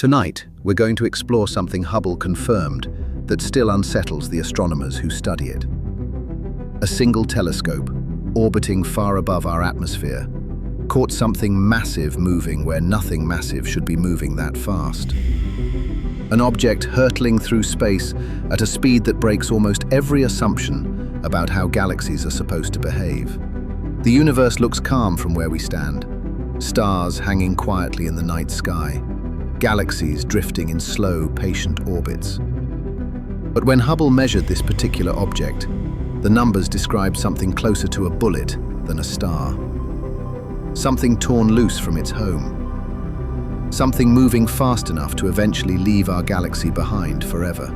Tonight, we're going to explore something Hubble confirmed that still unsettles the astronomers who study it. A single telescope, orbiting far above our atmosphere, caught something massive moving where nothing massive should be moving that fast. An object hurtling through space at a speed that breaks almost every assumption about how galaxies are supposed to behave. The universe looks calm from where we stand. Stars hanging quietly in the night sky. Galaxies drifting in slow, patient orbits. But when Hubble measured this particular object, the numbers described something closer to a bullet than a star. Something torn loose from its home. Something moving fast enough to eventually leave our galaxy behind forever.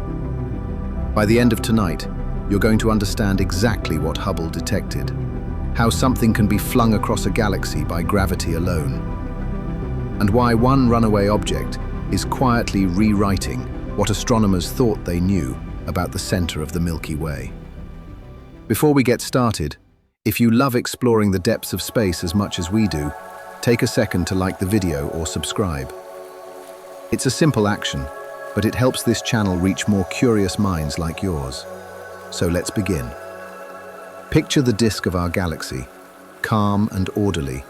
By the end of tonight, you're going to understand exactly what Hubble detected, how something can be flung across a galaxy by gravity alone, and why one runaway object is quietly rewriting what astronomers thought they knew about the center of the Milky Way. Before we get started, if you love exploring the depths of space as much as we do, take a second to like the video or subscribe. It's a simple action, but it helps this channel reach more curious minds like yours. So let's begin. Picture the disk of our galaxy, calm and orderly,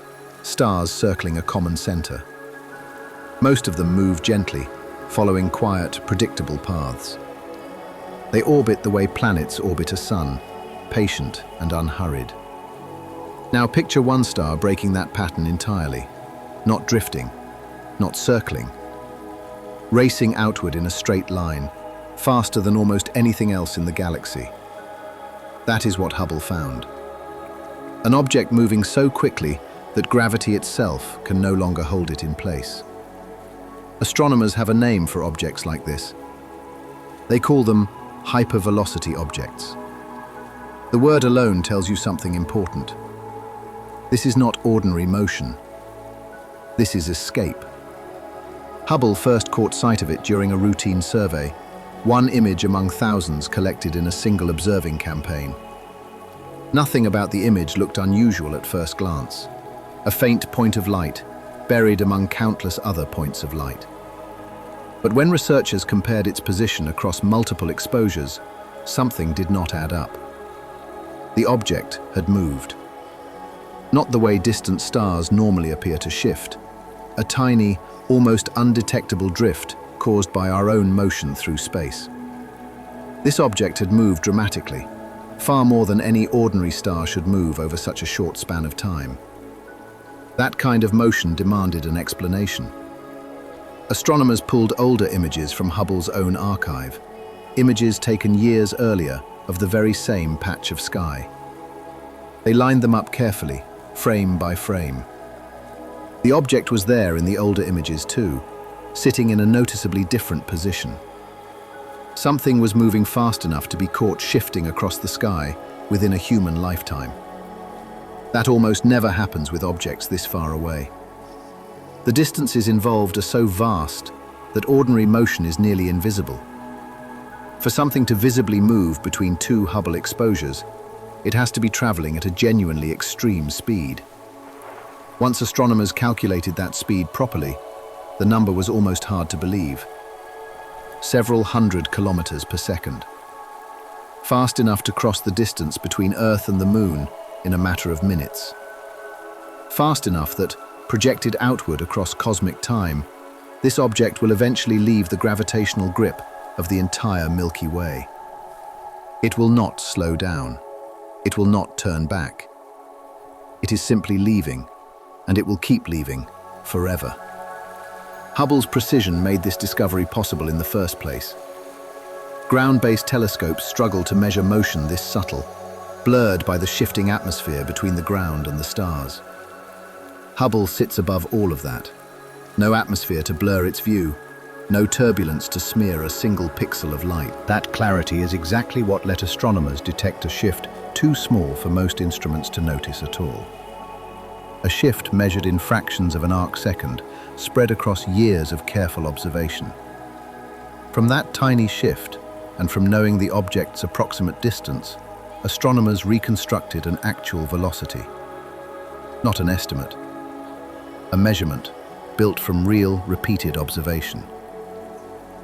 stars circling a common center. Most of them move gently, following quiet, predictable paths. They orbit the way planets orbit a sun, patient and unhurried. Now picture one star breaking that pattern entirely, not drifting, not circling, racing outward in a straight line, faster than almost anything else in the galaxy. That is what Hubble found. An object moving so quickly that gravity itself can no longer hold it in place. Astronomers have a name for objects like this. They call them hypervelocity objects. The word alone tells you something important. This is not ordinary motion. This is escape. Hubble first caught sight of it during a routine survey, one image among thousands collected in a single observing campaign. Nothing about the image looked unusual at first glance. A faint point of light, buried among countless other points of light. But when researchers compared its position across multiple exposures, something did not add up. The object had moved. Not the way distant stars normally appear to shift. A tiny, almost undetectable drift caused by our own motion through space. This object had moved dramatically, far more than any ordinary star should move over such a short span of time. That kind of motion demanded an explanation. Astronomers pulled older images from Hubble's own archive, images taken years earlier of the very same patch of sky. They lined them up carefully, frame by frame. The object was there in the older images too, sitting in a noticeably different position. Something was moving fast enough to be caught shifting across the sky within a human lifetime. That almost never happens with objects this far away. The distances involved are so vast that ordinary motion is nearly invisible. For something to visibly move between two Hubble exposures, it has to be traveling at a genuinely extreme speed. Once astronomers calculated that speed properly, the number was almost hard to believe. Several hundred kilometers per second. Fast enough to cross the distance between Earth and the Moon in a matter of minutes. Fast enough that, projected outward across cosmic time, this object will eventually leave the gravitational grip of the entire Milky Way. It will not slow down. It will not turn back. It is simply leaving, and it will keep leaving forever. Hubble's precision made this discovery possible in the first place. Ground-based telescopes struggle to measure motion this subtle, blurred by the shifting atmosphere between the ground and the stars. Hubble sits above all of that. No atmosphere to blur its view, no turbulence to smear a single pixel of light. That clarity is exactly what let astronomers detect a shift too small for most instruments to notice at all. A shift measured in fractions of an arc-second, spread across years of careful observation. From that tiny shift, and from knowing the object's approximate distance, astronomers reconstructed an actual velocity. Not an estimate. A measurement, built from real, repeated observation.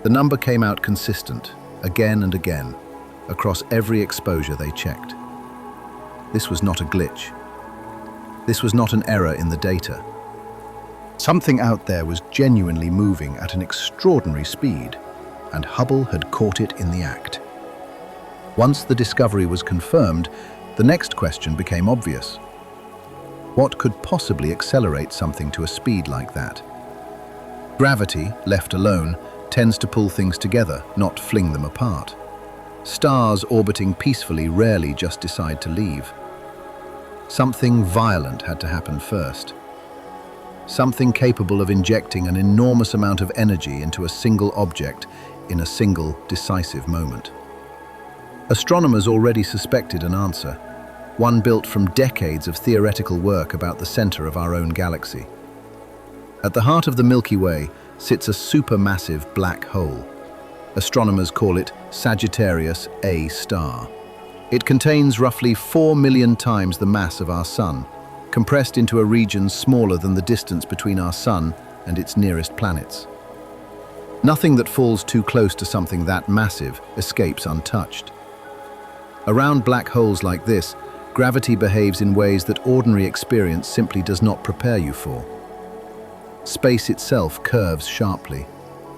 The number came out consistent, again and again, across every exposure they checked. This was not a glitch. This was not an error in the data. Something out there was genuinely moving at an extraordinary speed, and Hubble had caught it in the act. Once the discovery was confirmed, the next question became obvious. What could possibly accelerate something to a speed like that? Gravity, left alone, tends to pull things together, not fling them apart. Stars orbiting peacefully rarely just decide to leave. Something violent had to happen first. Something capable of injecting an enormous amount of energy into a single object in a single, decisive moment. Astronomers already suspected an answer, one built from decades of theoretical work about the center of our own galaxy. At the heart of the Milky Way sits a supermassive black hole. Astronomers call it Sagittarius A star. It contains roughly 4 million times the mass of our Sun, compressed into a region smaller than the distance between our Sun and its nearest planets. Nothing that falls too close to something that massive escapes untouched. Around black holes like this, gravity behaves in ways that ordinary experience simply does not prepare you for. Space itself curves sharply.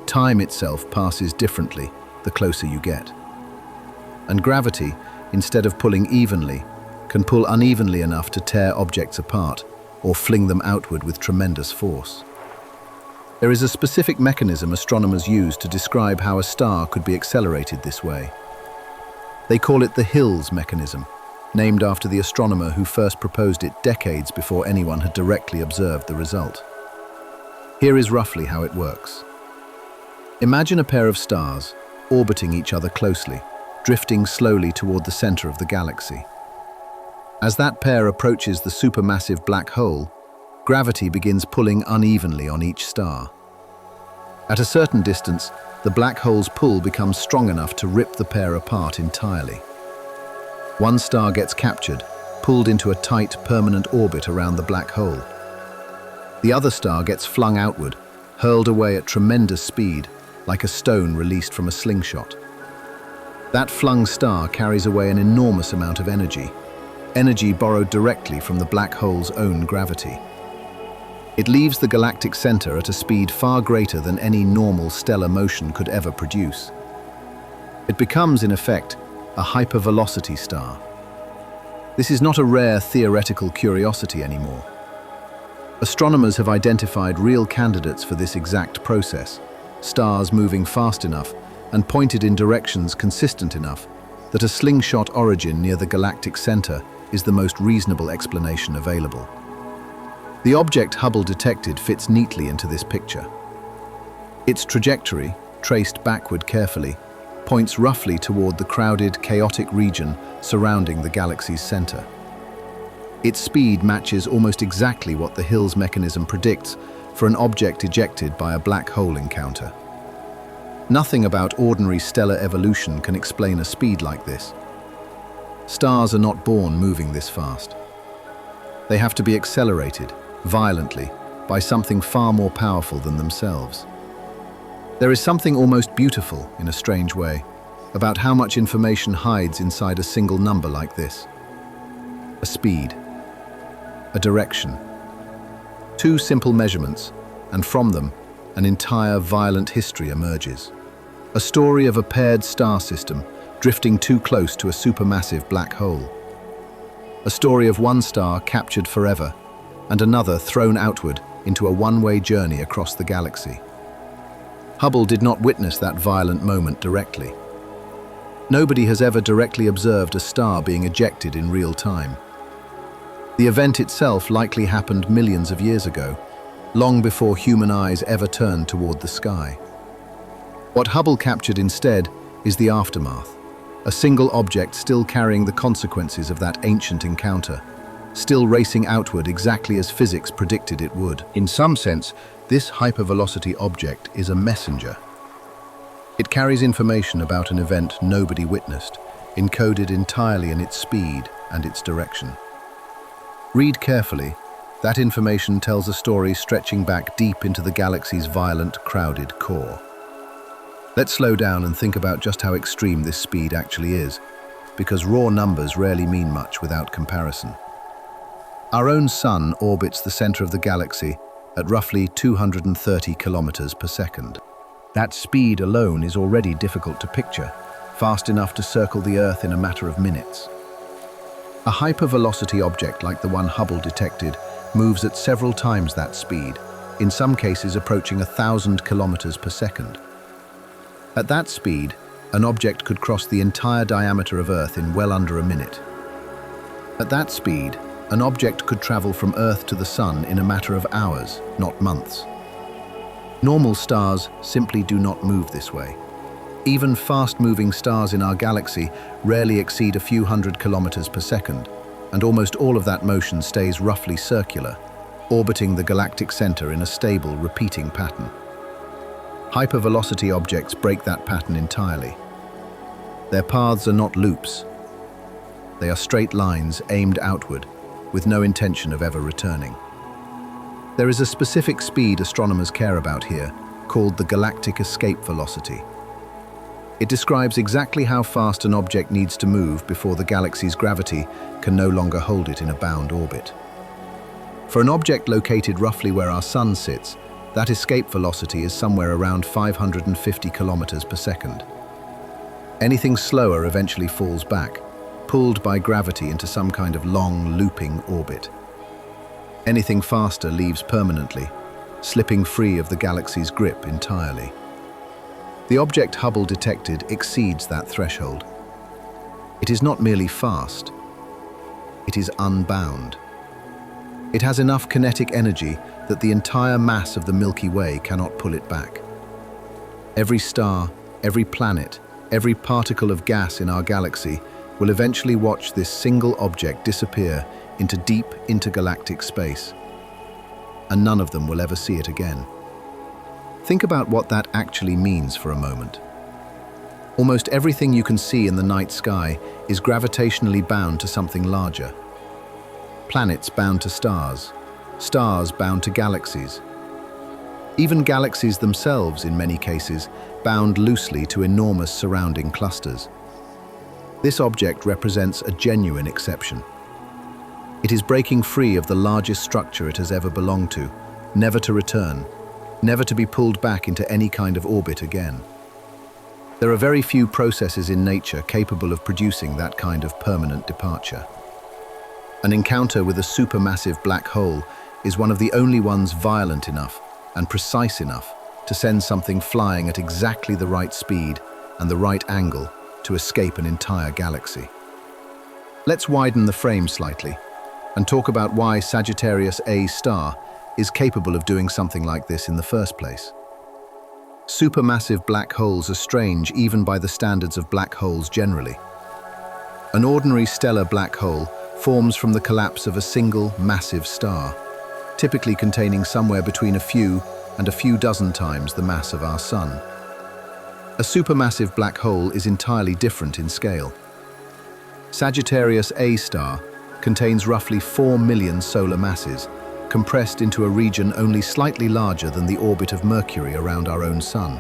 Time itself passes differently the closer you get. And gravity, instead of pulling evenly, can pull unevenly enough to tear objects apart or fling them outward with tremendous force. There is a specific mechanism astronomers use to describe how a star could be accelerated this way. They call it the Hill's mechanism, named after the astronomer who first proposed it decades before anyone had directly observed the result. Here is roughly how it works. Imagine a pair of stars orbiting each other closely, drifting slowly toward the center of the galaxy. As that pair approaches the supermassive black hole, gravity begins pulling unevenly on each star. At a certain distance, the black hole's pull becomes strong enough to rip the pair apart entirely. One star gets captured, pulled into a tight, permanent orbit around the black hole. The other star gets flung outward, hurled away at tremendous speed, like a stone released from a slingshot. That flung star carries away an enormous amount of energy borrowed directly from the black hole's own gravity. It leaves the galactic center at a speed far greater than any normal stellar motion could ever produce. It becomes, in effect, a hypervelocity star. This is not a rare theoretical curiosity anymore. Astronomers have identified real candidates for this exact process, stars moving fast enough and pointed in directions consistent enough that a slingshot origin near the galactic center is the most reasonable explanation available. The object Hubble detected fits neatly into this picture. Its trajectory, traced backward carefully, points roughly toward the crowded, chaotic region surrounding the galaxy's center. Its speed matches almost exactly what the Hill's mechanism predicts for an object ejected by a black hole encounter. Nothing about ordinary stellar evolution can explain a speed like this. Stars are not born moving this fast. They have to be accelerated, violently, by something far more powerful than themselves. There is something almost beautiful, in a strange way, about how much information hides inside a single number like this. A speed, a direction. Two simple measurements, and from them, an entire violent history emerges. A story of a paired star system drifting too close to a supermassive black hole. A story of one star captured forever, and another thrown outward into a one-way journey across the galaxy. Hubble did not witness that violent moment directly. Nobody has ever directly observed a star being ejected in real time. The event itself likely happened millions of years ago, long before human eyes ever turned toward the sky. What Hubble captured instead is the aftermath, a single object still carrying the consequences of that ancient encounter, still racing outward exactly as physics predicted it would. In some sense, this hypervelocity object is a messenger. It carries information about an event nobody witnessed, encoded entirely in its speed and its direction. Read carefully. That information tells a story stretching back deep into the galaxy's violent, crowded core. Let's slow down and think about just how extreme this speed actually is, because raw numbers rarely mean much without comparison. Our own sun orbits the center of the galaxy at roughly 230 kilometers per second. That speed alone is already difficult to picture, fast enough to circle the Earth in a matter of minutes. A hypervelocity object like the one Hubble detected moves at several times that speed, in some cases approaching 1,000 kilometers per second. At that speed, an object could cross the entire diameter of Earth in well under a minute. At that speed, an object could travel from Earth to the Sun in a matter of hours, not months. Normal stars simply do not move this way. Even fast-moving stars in our galaxy rarely exceed a few hundred kilometers per second, and almost all of that motion stays roughly circular, orbiting the galactic center in a stable, repeating pattern. Hypervelocity objects break that pattern entirely. Their paths are not loops. They are straight lines aimed outward, with no intention of ever returning. There is a specific speed astronomers care about here, called the galactic escape velocity. It describes exactly how fast an object needs to move before the galaxy's gravity can no longer hold it in a bound orbit. For an object located roughly where our Sun sits, that escape velocity is somewhere around 550 kilometers per second. Anything slower eventually falls back, pulled by gravity into some kind of long, looping orbit. Anything faster leaves permanently, slipping free of the galaxy's grip entirely. The object Hubble detected exceeds that threshold. It is not merely fast, it is unbound. It has enough kinetic energy that the entire mass of the Milky Way cannot pull it back. Every star, every planet, every particle of gas in our galaxy will eventually watch this single object disappear into deep intergalactic space, and none of them will ever see it again. Think about what that actually means for a moment. Almost everything you can see in the night sky is gravitationally bound to something larger. Planets bound to stars, stars bound to galaxies. Even galaxies themselves, in many cases, bound loosely to enormous surrounding clusters. This object represents a genuine exception. It is breaking free of the largest structure it has ever belonged to, never to return, never to be pulled back into any kind of orbit again. There are very few processes in nature capable of producing that kind of permanent departure. An encounter with a supermassive black hole is one of the only ones violent enough and precise enough to send something flying at exactly the right speed and the right angle to escape an entire galaxy. Let's widen the frame slightly and talk about why Sagittarius A star is capable of doing something like this in the first place. Supermassive black holes are strange even by the standards of black holes generally. An ordinary stellar black hole forms from the collapse of a single massive star, typically containing somewhere between a few and a few dozen times the mass of our Sun. A supermassive black hole is entirely different in scale. Sagittarius A star contains roughly 4 million solar masses, compressed into a region only slightly larger than the orbit of Mercury around our own Sun.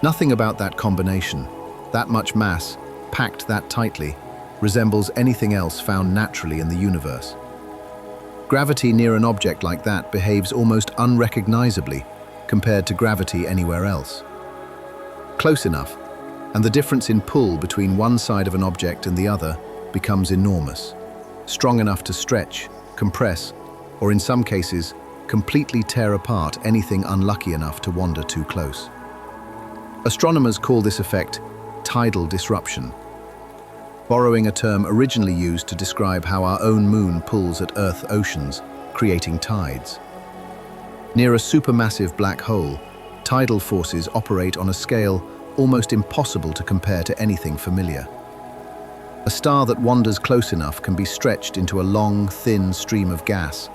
Nothing about that combination, that much mass, packed that tightly, resembles anything else found naturally in the universe. Gravity near an object like that behaves almost unrecognizably compared to gravity anywhere else. Close enough, and the difference in pull between one side of an object and the other becomes enormous, strong enough to stretch, compress, or in some cases, completely tear apart anything unlucky enough to wander too close. Astronomers call this effect tidal disruption, borrowing a term originally used to describe how our own moon pulls at Earth oceans, creating tides. Near a supermassive black hole, tidal forces operate on a scale almost impossible to compare to anything familiar. A star that wanders close enough can be stretched into a long, thin stream of gas,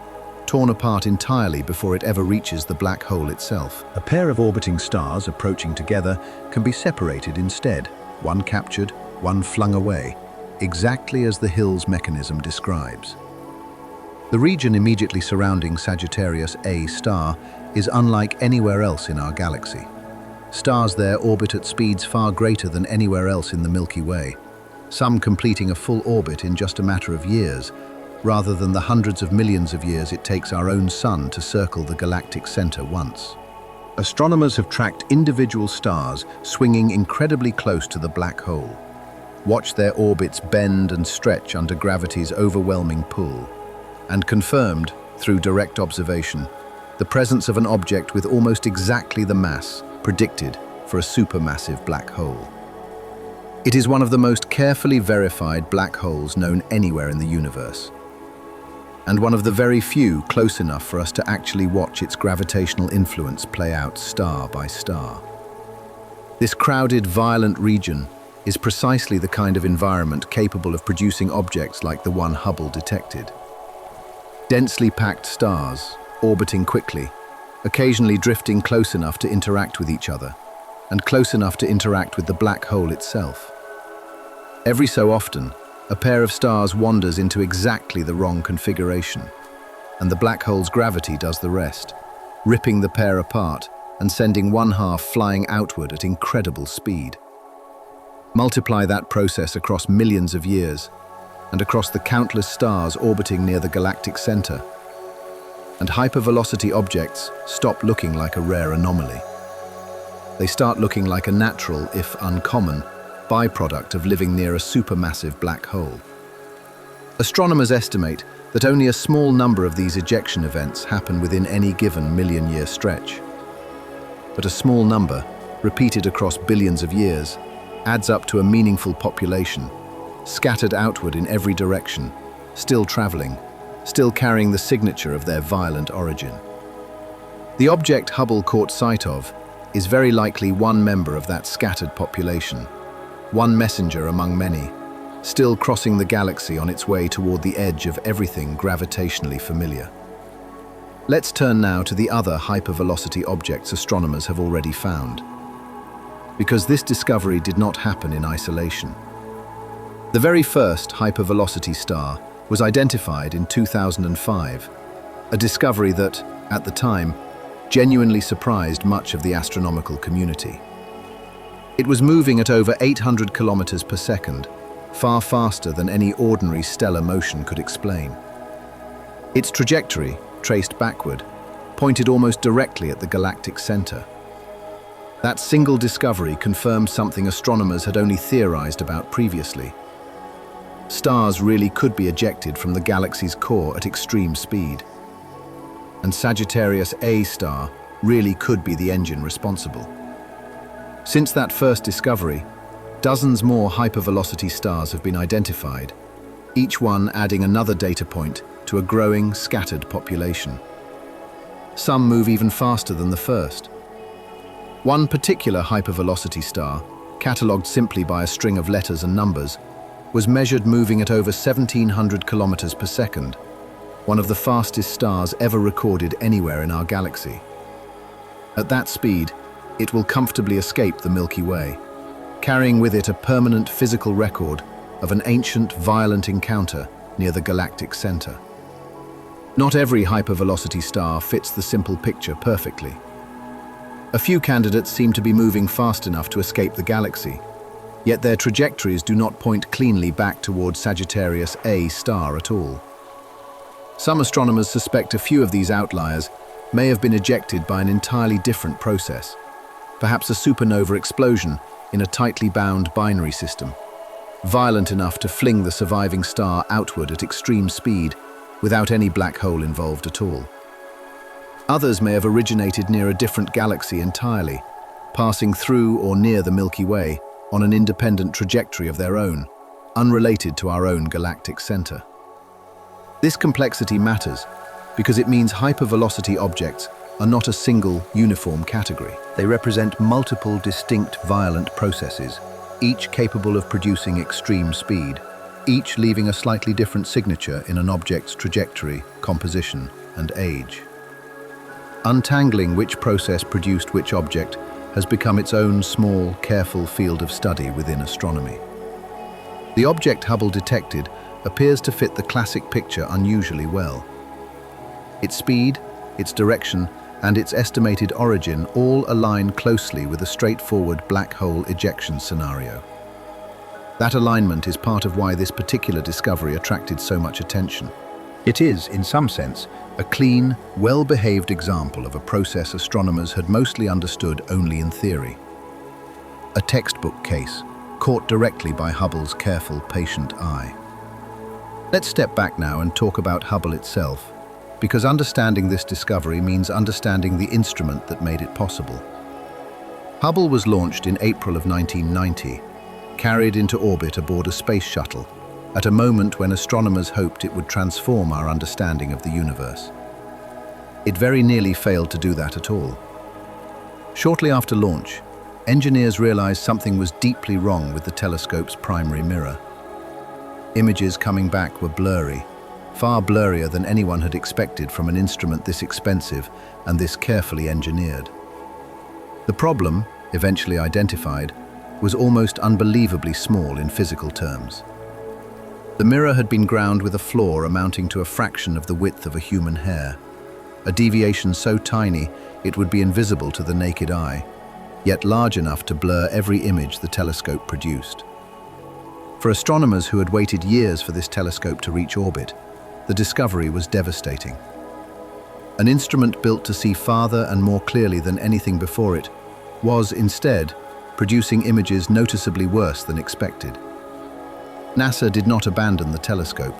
torn apart entirely before it ever reaches the black hole itself. A pair of orbiting stars approaching together can be separated instead, one captured, one flung away, exactly as the Hill's mechanism describes. The region immediately surrounding Sagittarius A star is unlike anywhere else in our galaxy. Stars there orbit at speeds far greater than anywhere else in the Milky Way, some completing a full orbit in just a matter of years, rather than the hundreds of millions of years it takes our own sun to circle the galactic center once. Astronomers have tracked individual stars swinging incredibly close to the black hole, watched their orbits bend and stretch under gravity's overwhelming pull, and confirmed, through direct observation, the presence of an object with almost exactly the mass predicted for a supermassive black hole. It is one of the most carefully verified black holes known anywhere in the universe, and one of the very few close enough for us to actually watch its gravitational influence play out star by star. This crowded, violent region is precisely the kind of environment capable of producing objects like the one Hubble detected. Densely packed stars, orbiting quickly, occasionally drifting close enough to interact with each other, and close enough to interact with the black hole itself. Every so often, a pair of stars wanders into exactly the wrong configuration, and the black hole's gravity does the rest, ripping the pair apart and sending one half flying outward at incredible speed. Multiply that process across millions of years, and across the countless stars orbiting near the galactic center, and hypervelocity objects stop looking like a rare anomaly. They start looking like a natural, if uncommon, byproduct of living near a supermassive black hole. Astronomers estimate that only a small number of these ejection events happen within any given million-year stretch. But a small number, repeated across billions of years, adds up to a meaningful population, scattered outward in every direction, still traveling, still carrying the signature of their violent origin. The object Hubble caught sight of is very likely one member of that scattered population, one messenger among many, still crossing the galaxy on its way toward the edge of everything gravitationally familiar. Let's turn now to the other hypervelocity objects astronomers have already found, because this discovery did not happen in isolation. The very first hypervelocity star was identified in 2005, a discovery that, at the time, genuinely surprised much of the astronomical community. It was moving at over 800 kilometers per second, far faster than any ordinary stellar motion could explain. Its trajectory, traced backward, pointed almost directly at the galactic center. That single discovery confirmed something astronomers had only theorized about previously. Stars really could be ejected from the galaxy's core at extreme speed. And Sagittarius A star really could be the engine responsible. Since that first discovery, dozens more hypervelocity stars have been identified, each one adding another data point to a growing, scattered population. Some move even faster than the first. One particular hypervelocity star, catalogued simply by a string of letters and numbers, was measured moving at over 1,700 kilometers per second, one of the fastest stars ever recorded anywhere in our galaxy. At that speed, it will comfortably escape the Milky Way, carrying with it a permanent physical record of an ancient, violent encounter near the galactic center. Not every hypervelocity star fits the simple picture perfectly. A few candidates seem to be moving fast enough to escape the galaxy, yet their trajectories do not point cleanly back towards Sagittarius A star at all. Some astronomers suspect a few of these outliers may have been ejected by an entirely different process, perhaps a supernova explosion in a tightly bound binary system, violent enough to fling the surviving star outward at extreme speed without any black hole involved at all. Others may have originated near a different galaxy entirely, passing through or near the Milky Way on an independent trajectory of their own, unrelated to our own galactic center. This complexity matters because it means hypervelocity objects are not a single, uniform category. They represent multiple distinct violent processes, each capable of producing extreme speed, each leaving a slightly different signature in an object's trajectory, composition, and age. Untangling which process produced which object has become its own small, careful field of study within astronomy. The object Hubble detected appears to fit the classic picture unusually well. Its speed, its direction, and its estimated origin all align closely with a straightforward black hole ejection scenario. That alignment is part of why this particular discovery attracted so much attention. It is, in some sense, a clean, well-behaved example of a process astronomers had mostly understood only in theory. A textbook case, caught directly by Hubble's careful, patient eye. Let's step back now and talk about Hubble itself, because understanding this discovery means understanding the instrument that made it possible. Hubble was launched in April of 1990, carried into orbit aboard a space shuttle, at a moment when astronomers hoped it would transform our understanding of the universe. It very nearly failed to do that at all. Shortly after launch, engineers realized something was deeply wrong with the telescope's primary mirror. Images coming back were blurry, far blurrier than anyone had expected from an instrument this expensive and this carefully engineered. The problem, eventually identified, was almost unbelievably small in physical terms. The mirror had been ground with a flaw amounting to a fraction of the width of a human hair, a deviation so tiny it would be invisible to the naked eye, yet large enough to blur every image the telescope produced. For astronomers who had waited years for this telescope to reach orbit, the discovery was devastating. An instrument built to see farther and more clearly than anything before it was, instead, producing images noticeably worse than expected. NASA did not abandon the telescope.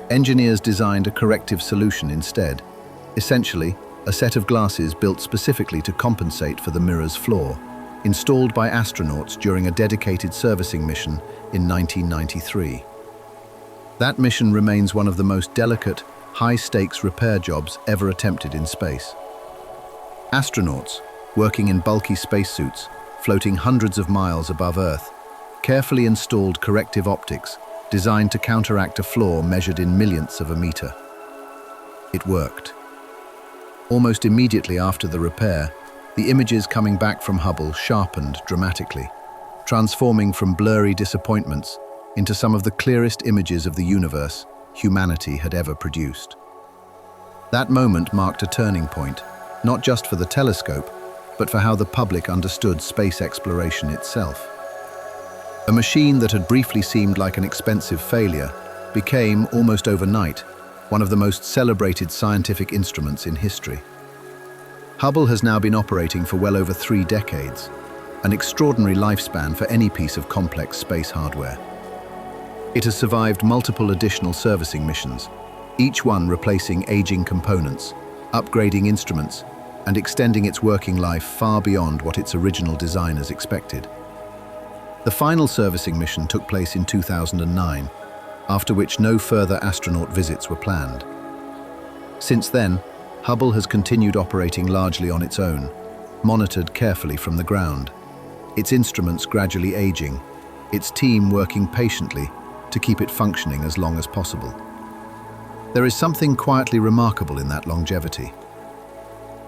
Engineers designed a corrective solution instead, essentially a set of glasses built specifically to compensate for the mirror's flaw, installed by astronauts during a dedicated servicing mission in 1993. That mission remains one of the most delicate, high-stakes repair jobs ever attempted in space. Astronauts, working in bulky spacesuits, floating hundreds of miles above Earth, carefully installed corrective optics designed to counteract a flaw measured in millionths of a meter. It worked. Almost immediately after the repair, the images coming back from Hubble sharpened dramatically, transforming from blurry disappointments into some of the clearest images of the universe humanity had ever produced. That moment marked a turning point, not just for the telescope, but for how the public understood space exploration itself. A machine that had briefly seemed like an expensive failure became, almost overnight, one of the most celebrated scientific instruments in history. Hubble has now been operating for well over 3 decades, an extraordinary lifespan for any piece of complex space hardware. It has survived multiple additional servicing missions, each one replacing aging components, upgrading instruments, and extending its working life far beyond what its original designers expected. The final servicing mission took place in 2009, after which no further astronaut visits were planned. Since then, Hubble has continued operating largely on its own, monitored carefully from the ground, its instruments gradually aging, its team working patiently to keep it functioning as long as possible. There is something quietly remarkable in that longevity.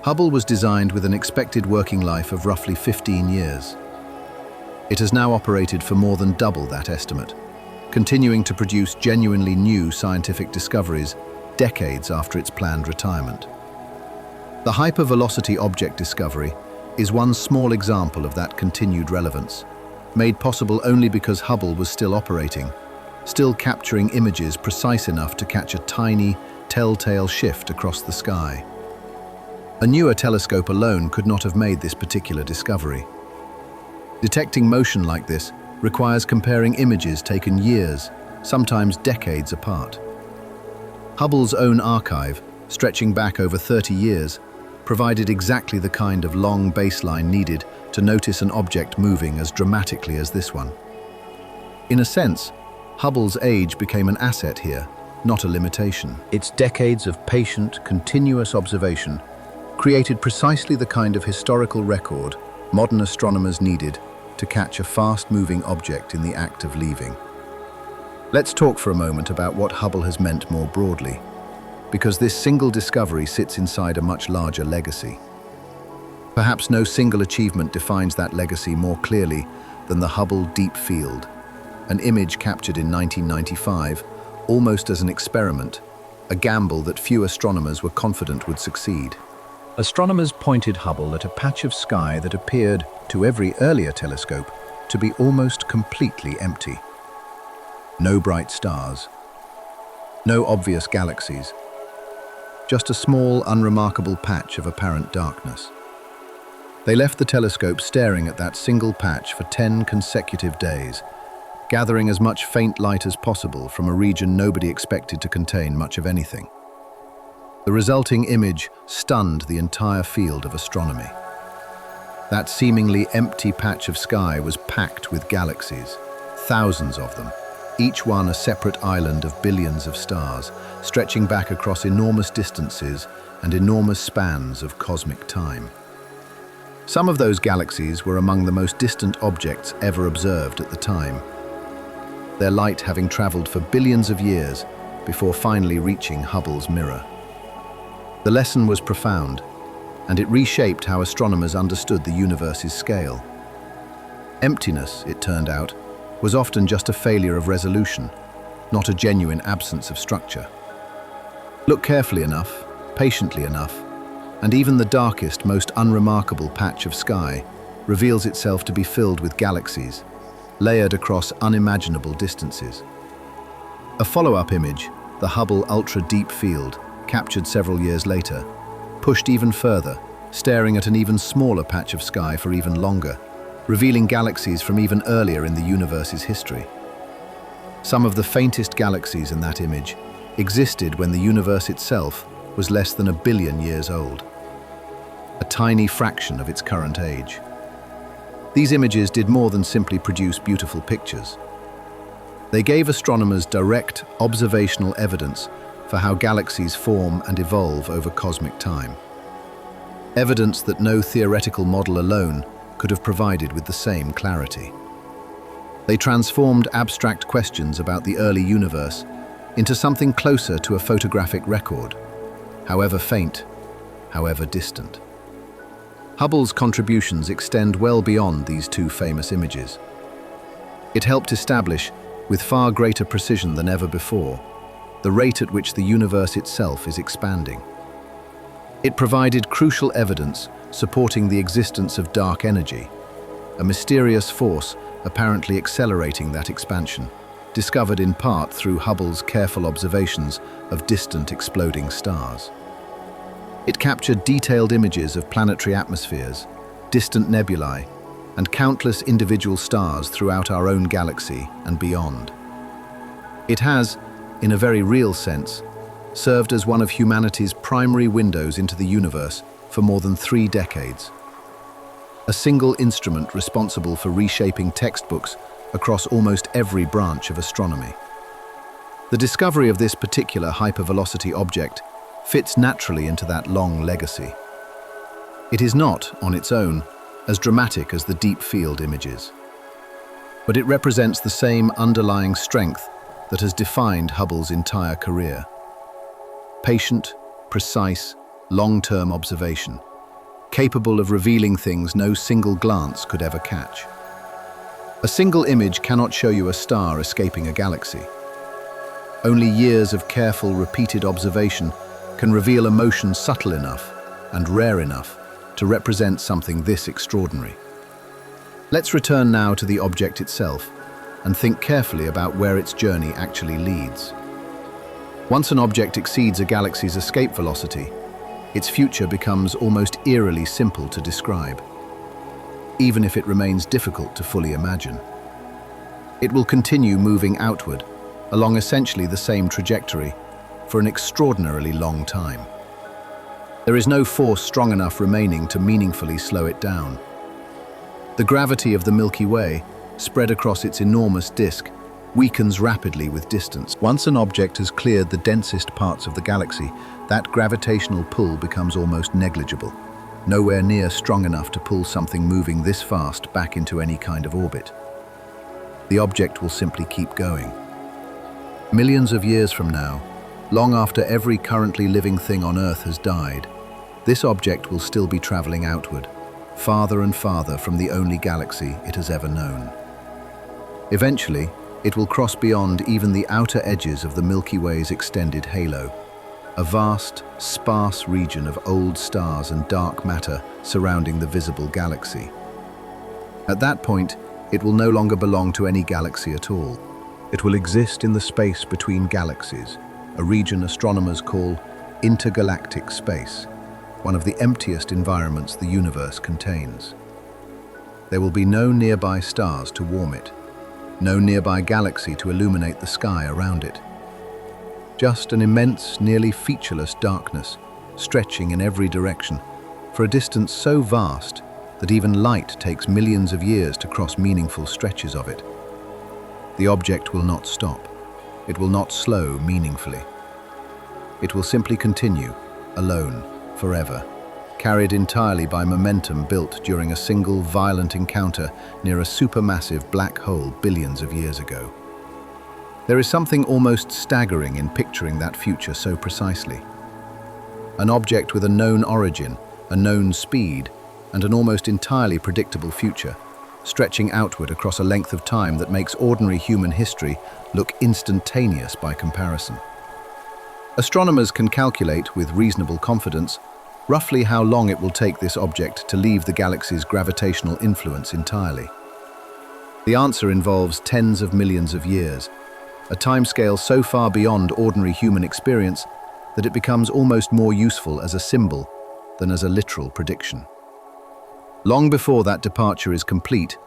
Hubble was designed with an expected working life of roughly 15 years. It has now operated for more than double that estimate, continuing to produce genuinely new scientific discoveries decades after its planned retirement. The hypervelocity object discovery is one small example of that continued relevance, made possible only because Hubble was still operating, still capturing images precise enough to catch a tiny, telltale shift across the sky. A newer telescope alone could not have made this particular discovery. Detecting motion like this requires comparing images taken years, sometimes decades apart. Hubble's own archive, stretching back over 30 years, provided exactly the kind of long baseline needed to notice an object moving as dramatically as this one. In a sense, Hubble's age became an asset here, not a limitation. Its decades of patient, continuous observation created precisely the kind of historical record modern astronomers needed to catch a fast-moving object in the act of leaving. Let's talk for a moment about what Hubble has meant more broadly, because this single discovery sits inside a much larger legacy. Perhaps no single achievement defines that legacy more clearly than the Hubble Deep Field, an image captured in 1995, almost as an experiment, a gamble that few astronomers were confident would succeed. Astronomers pointed Hubble at a patch of sky that appeared, to every earlier telescope, to be almost completely empty. No bright stars, no obvious galaxies, just a small, unremarkable patch of apparent darkness. They left the telescope staring at that single patch for 10 consecutive days, gathering as much faint light as possible from a region nobody expected to contain much of anything. The resulting image stunned the entire field of astronomy. That seemingly empty patch of sky was packed with galaxies, thousands of them, each one a separate island of billions of stars, stretching back across enormous distances and enormous spans of cosmic time. Some of those galaxies were among the most distant objects ever observed at the time, their light having traveled for billions of years before finally reaching Hubble's mirror. The lesson was profound, and it reshaped how astronomers understood the universe's scale. Emptiness, it turned out, was often just a failure of resolution, not a genuine absence of structure. Look carefully enough, patiently enough, and even the darkest, most unremarkable patch of sky reveals itself to be filled with galaxies, layered across unimaginable distances. A follow-up image, the Hubble Ultra Deep Field, captured several years later, pushed even further, staring at an even smaller patch of sky for even longer, revealing galaxies from even earlier in the universe's history. Some of the faintest galaxies in that image existed when the universe itself was less than 1 billion years old, a tiny fraction of its current age. These images did more than simply produce beautiful pictures. They gave astronomers direct, observational evidence for how galaxies form and evolve over cosmic time. Evidence that no theoretical model alone could have provided with the same clarity. They transformed abstract questions about the early universe into something closer to a photographic record, however faint, however distant. Hubble's contributions extend well beyond these two famous images. It helped establish, with far greater precision than ever before, the rate at which the universe itself is expanding. It provided crucial evidence supporting the existence of dark energy, a mysterious force apparently accelerating that expansion, discovered in part through Hubble's careful observations of distant exploding stars. It captured detailed images of planetary atmospheres, distant nebulae, and countless individual stars throughout our own galaxy and beyond. It has, in a very real sense, served as one of humanity's primary windows into the universe for more than 3 decades. A single instrument responsible for reshaping textbooks across almost every branch of astronomy. The discovery of this particular hypervelocity object fits naturally into that long legacy. It is not, on its own, as dramatic as the deep field images, but it represents the same underlying strength that has defined Hubble's entire career. Patient, precise, long-term observation, capable of revealing things no single glance could ever catch. A single image cannot show you a star escaping a galaxy. Only years of careful, repeated observation can reveal a motion subtle enough and rare enough to represent something this extraordinary. Let's return now to the object itself and think carefully about where its journey actually leads. Once an object exceeds a galaxy's escape velocity, its future becomes almost eerily simple to describe, even if it remains difficult to fully imagine. It will continue moving outward, along essentially the same trajectory, for an extraordinarily long time. There is no force strong enough remaining to meaningfully slow it down. The gravity of the Milky Way, spread across its enormous disk, weakens rapidly with distance. Once an object has cleared the densest parts of the galaxy, that gravitational pull becomes almost negligible, nowhere near strong enough to pull something moving this fast back into any kind of orbit. The object will simply keep going. Millions of years from now, long after every currently living thing on Earth has died, this object will still be traveling outward, farther and farther from the only galaxy it has ever known. Eventually, it will cross beyond even the outer edges of the Milky Way's extended halo, a vast, sparse region of old stars and dark matter surrounding the visible galaxy. At that point, it will no longer belong to any galaxy at all. It will exist in the space between galaxies, a region astronomers call intergalactic space, one of the emptiest environments the universe contains. There will be no nearby stars to warm it, no nearby galaxy to illuminate the sky around it. Just an immense, nearly featureless darkness, stretching in every direction, for a distance so vast that even light takes millions of years to cross meaningful stretches of it. The object will not stop. It will not slow meaningfully. It will simply continue, alone, forever, carried entirely by momentum built during a single violent encounter near a supermassive black hole billions of years ago. There is something almost staggering in picturing that future so precisely. An object with a known origin, a known speed, and an almost entirely predictable future, stretching outward across a length of time that makes ordinary human history look instantaneous by comparison. Astronomers can calculate with reasonable confidence roughly how long it will take this object to leave the galaxy's gravitational influence entirely. The answer involves tens of millions of years, a timescale so far beyond ordinary human experience that it becomes almost more useful as a symbol than as a literal prediction. Long before that departure is complete,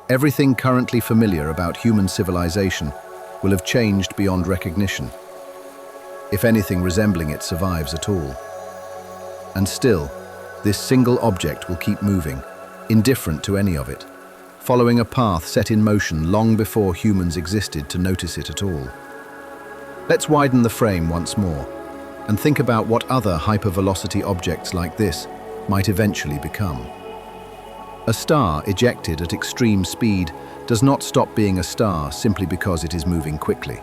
everything currently familiar about human civilization will have changed beyond recognition, if anything resembling it survives at all. And still, this single object will keep moving, indifferent to any of it, following a path set in motion long before humans existed to notice it at all. Let's widen the frame once more and think about what other hypervelocity objects like this might eventually become. A star ejected at extreme speed does not stop being a star simply because it is moving quickly.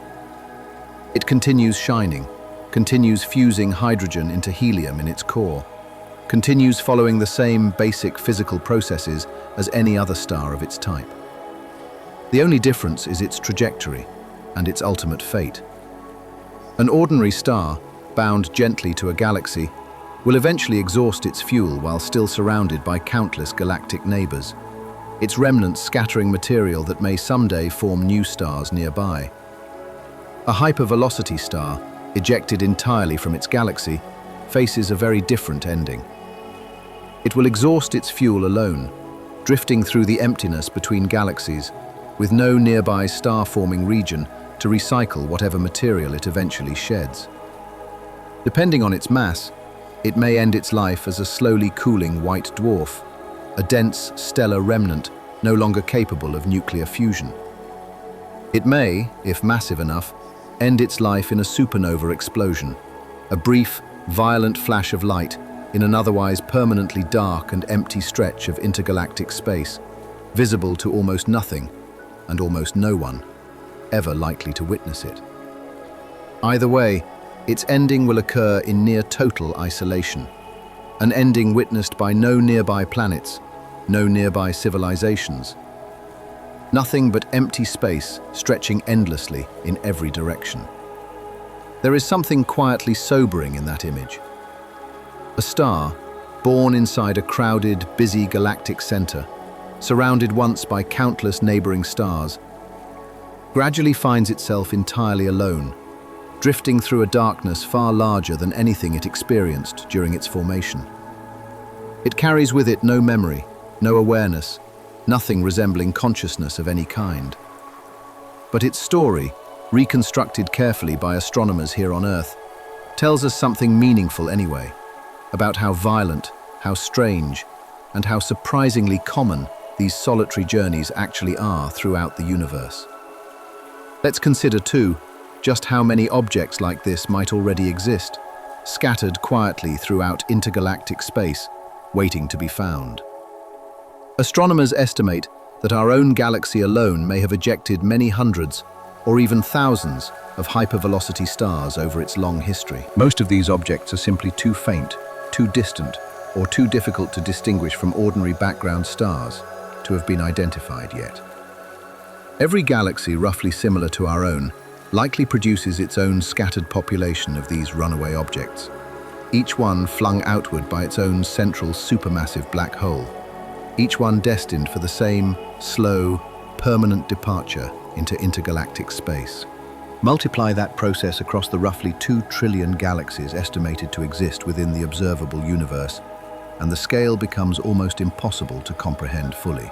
It continues shining, continues fusing hydrogen into helium in its core, continues following the same basic physical processes as any other star of its type. The only difference is its trajectory and its ultimate fate. An ordinary star, bound gently to a galaxy, will eventually exhaust its fuel while still surrounded by countless galactic neighbors, its remnants scattering material that may someday form new stars nearby. A hypervelocity star, ejected entirely from its galaxy, faces a very different ending. It will exhaust its fuel alone, drifting through the emptiness between galaxies, with no nearby star-forming region to recycle whatever material it eventually sheds. Depending on its mass, it may end its life as a slowly cooling white dwarf, a dense stellar remnant no longer capable of nuclear fusion. It may, if massive enough, end its life in a supernova explosion, a brief, violent flash of light in an otherwise permanently dark and empty stretch of intergalactic space, visible to almost nothing and almost no one ever likely to witness it. Either way, its ending will occur in near total isolation, an ending witnessed by no nearby planets, no nearby civilizations. Nothing but empty space stretching endlessly in every direction. There is something quietly sobering in that image. A star, born inside a crowded, busy galactic center, surrounded once by countless neighboring stars, gradually finds itself entirely alone, drifting through a darkness far larger than anything it experienced during its formation. It carries with it no memory, no awareness, nothing resembling consciousness of any kind. But its story, reconstructed carefully by astronomers here on Earth, tells us something meaningful anyway, about how violent, how strange, and how surprisingly common these solitary journeys actually are throughout the universe. Let's consider, too, just how many objects like this might already exist, scattered quietly throughout intergalactic space, waiting to be found. Astronomers estimate that our own galaxy alone may have ejected many hundreds or even thousands of hypervelocity stars over its long history. Most of these objects are simply too faint, too distant, or too difficult to distinguish from ordinary background stars to have been identified yet. Every galaxy roughly similar to our own likely produces its own scattered population of these runaway objects, each one flung outward by its own central supermassive black hole, each one destined for the same slow, permanent departure into intergalactic space. Multiply that process across the roughly 2 trillion galaxies estimated to exist within the observable universe, and the scale becomes almost impossible to comprehend fully.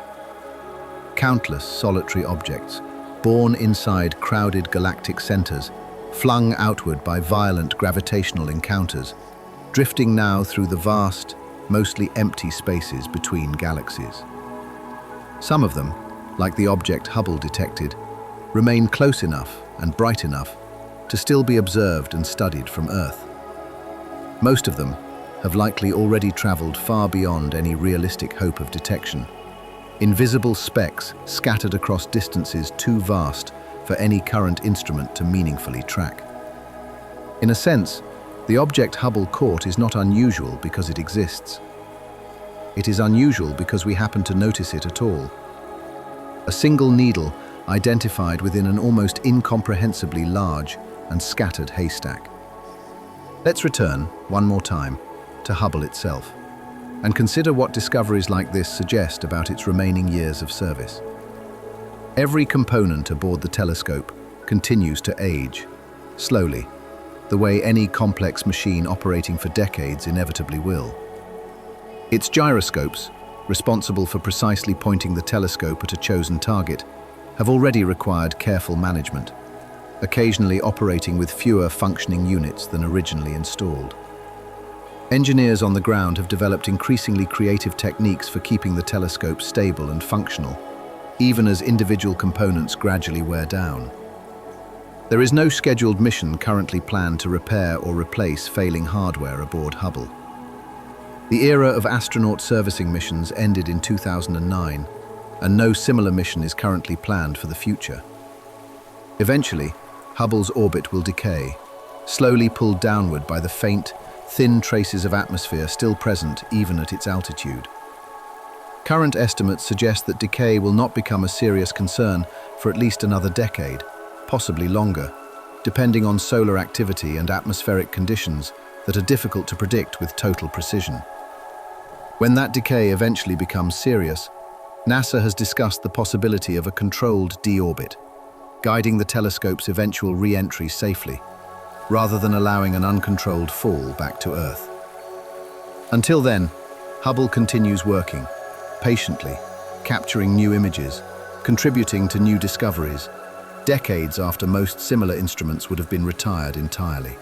Countless solitary objects, born inside crowded galactic centers, flung outward by violent gravitational encounters, drifting now through the vast, mostly empty spaces between galaxies. Some of them, like the object Hubble detected, remain close enough and bright enough to still be observed and studied from Earth. Most of them have likely already traveled far beyond any realistic hope of detection, invisible specks scattered across distances too vast for any current instrument to meaningfully track. In a sense, the object Hubble caught is not unusual because it exists. It is unusual because we happen to notice it at all. A single needle identified within an almost incomprehensibly large and scattered haystack. Let's return, one more time, to Hubble itself, and consider what discoveries like this suggest about its remaining years of service. Every component aboard the telescope continues to age, slowly, the way any complex machine operating for decades inevitably will. Its gyroscopes, responsible for precisely pointing the telescope at a chosen target, have already required careful management, occasionally operating with fewer functioning units than originally installed. Engineers on the ground have developed increasingly creative techniques for keeping the telescope stable and functional, even as individual components gradually wear down. There is no scheduled mission currently planned to repair or replace failing hardware aboard Hubble. The era of astronaut servicing missions ended in 2009, and no similar mission is currently planned for the future. Eventually, Hubble's orbit will decay, slowly pulled downward by the faint, thin traces of atmosphere still present even at its altitude. Current estimates suggest that decay will not become a serious concern for at least another decade, possibly longer, depending on solar activity and atmospheric conditions that are difficult to predict with total precision. When that decay eventually becomes serious, NASA has discussed the possibility of a controlled deorbit, guiding the telescope's eventual re-entry safely, rather than allowing an uncontrolled fall back to Earth. Until then, Hubble continues working, patiently, capturing new images, contributing to new discoveries, decades after most similar instruments would have been retired entirely.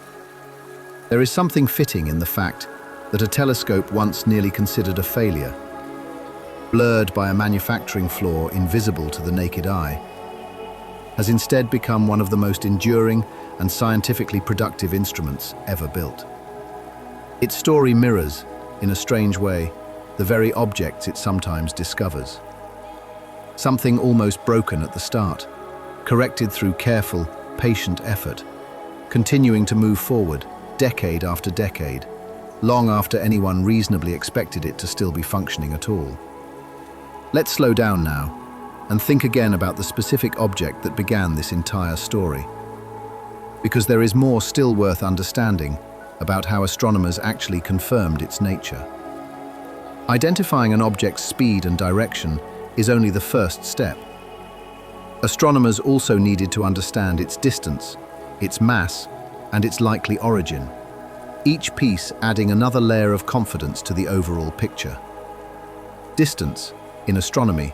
There is something fitting in the fact that a telescope once nearly considered a failure, blurred by a manufacturing flaw invisible to the naked eye, has instead become one of the most enduring and scientifically productive instruments ever built. Its story mirrors, in a strange way, the very objects it sometimes discovers. Something almost broken at the start, corrected through careful, patient effort, continuing to move forward, decade after decade, long after anyone reasonably expected it to still be functioning at all. Let's slow down now and think again about the specific object that began this entire story, because there is more still worth understanding about how astronomers actually confirmed its nature. Identifying an object's speed and direction is only the first step. Astronomers also needed to understand its distance, its mass, and its likely origin, each piece adding another layer of confidence to the overall picture. Distance, in astronomy,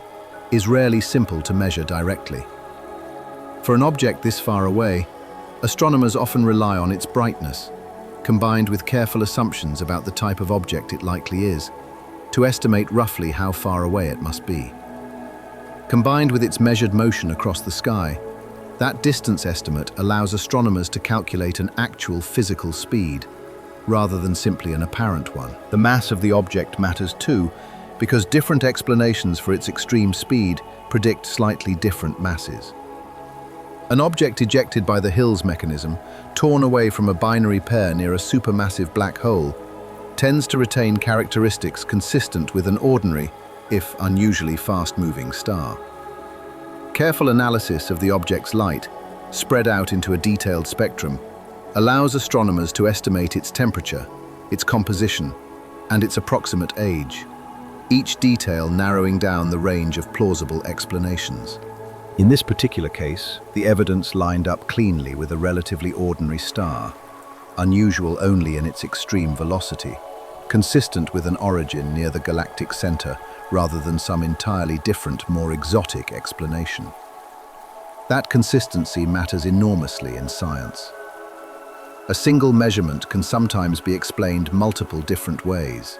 is rarely simple to measure directly. For an object this far away, astronomers often rely on its brightness, combined with careful assumptions about the type of object it likely is, to estimate roughly how far away it must be. Combined with its measured motion across the sky, that distance estimate allows astronomers to calculate an actual physical speed, rather than simply an apparent one. The mass of the object matters too, because different explanations for its extreme speed predict slightly different masses. An object ejected by the Hill's mechanism, torn away from a binary pair near a supermassive black hole, tends to retain characteristics consistent with an ordinary, if unusually fast-moving star. Careful analysis of the object's light spread out into a detailed spectrum, allows astronomers to estimate its temperature, its composition, and its approximate age, each detail narrowing down the range of plausible explanations. In this particular case, the evidence lined up cleanly with a relatively ordinary star, unusual only in its extreme velocity, consistent with an origin near the galactic center rather than some entirely different, more exotic explanation. That consistency matters enormously in science. A single measurement can sometimes be explained multiple different ways.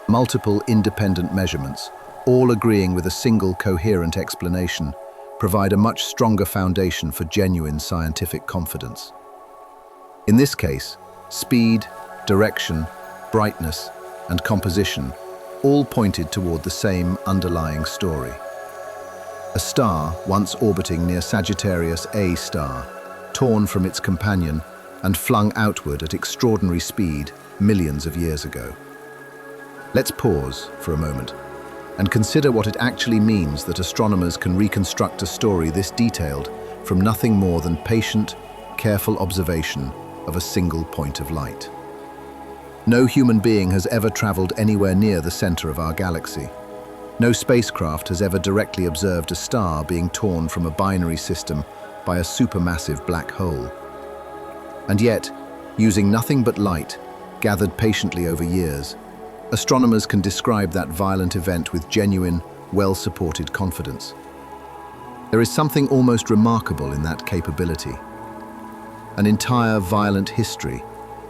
Multiple independent measurements, all agreeing with a single coherent explanation, provide a much stronger foundation for genuine scientific confidence. In this case, speed, direction, brightness, and composition all pointed toward the same underlying story. A star once orbiting near Sagittarius A star, torn from its companion and flung outward at extraordinary speed millions of years ago. Let's pause for a moment and consider what it actually means that astronomers can reconstruct a story this detailed from nothing more than patient, careful observation of a single point of light. No human being has ever traveled anywhere near the center of our galaxy. No spacecraft has ever directly observed a star being torn from a binary system by a supermassive black hole. And yet, using nothing but light, gathered patiently over years, astronomers can describe that violent event with genuine, well-supported confidence. There is something almost remarkable in that capability. An entire violent history,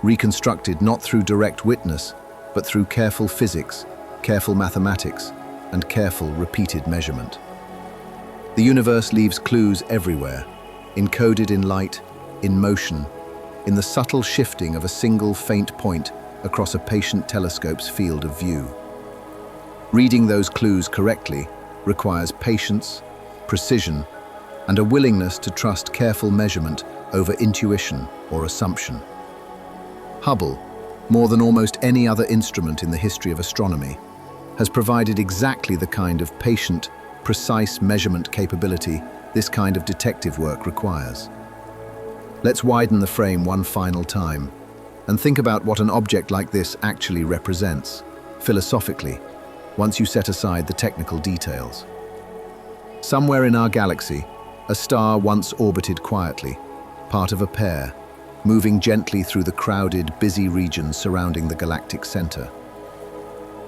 reconstructed not through direct witness, but through careful physics, careful mathematics, and careful repeated measurement. The universe leaves clues everywhere, encoded in light, in motion, in the subtle shifting of a single faint point across a patient telescope's field of view. Reading those clues correctly requires patience, precision, and a willingness to trust careful measurement over intuition or assumption. Hubble, more than almost any other instrument in the history of astronomy, has provided exactly the kind of patient, precise measurement capability this kind of detective work requires. Let's widen the frame one final time and think about what an object like this actually represents, philosophically, once you set aside the technical details. Somewhere in our galaxy, a star once orbited quietly, part of a pair, moving gently through the crowded, busy regions surrounding the galactic center.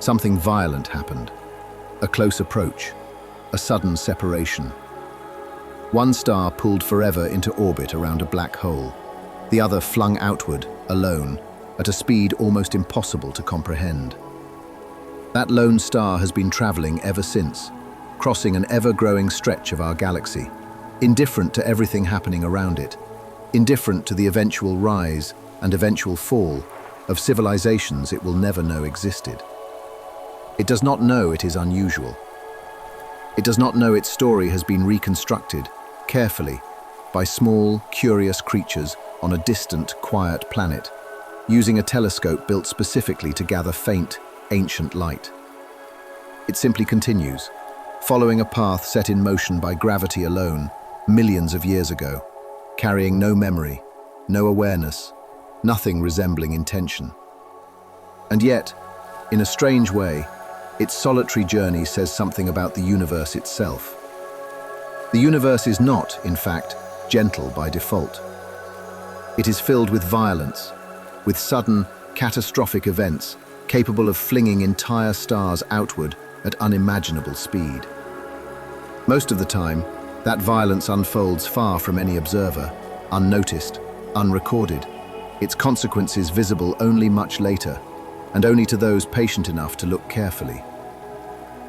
Something violent happened. A close approach, a sudden separation. One star pulled forever into orbit around a black hole, the other flung outward, alone, at a speed almost impossible to comprehend. That lone star has been traveling ever since, crossing an ever-growing stretch of our galaxy, indifferent to everything happening around it, indifferent to the eventual rise and eventual fall of civilizations it will never know existed. It does not know it is unusual. It does not know its story has been reconstructed, carefully, by small, curious creatures on a distant, quiet planet, using a telescope built specifically to gather faint, ancient light. It simply continues, following a path set in motion by gravity alone, millions of years ago, carrying no memory, no awareness, nothing resembling intention. And yet, in a strange way, its solitary journey says something about the universe itself. The universe is not, in fact, gentle by default. It is filled with violence, with sudden, catastrophic events capable of flinging entire stars outward at unimaginable speed. Most of the time, that violence unfolds far from any observer, unnoticed, unrecorded, its consequences visible only much later, and only to those patient enough to look carefully.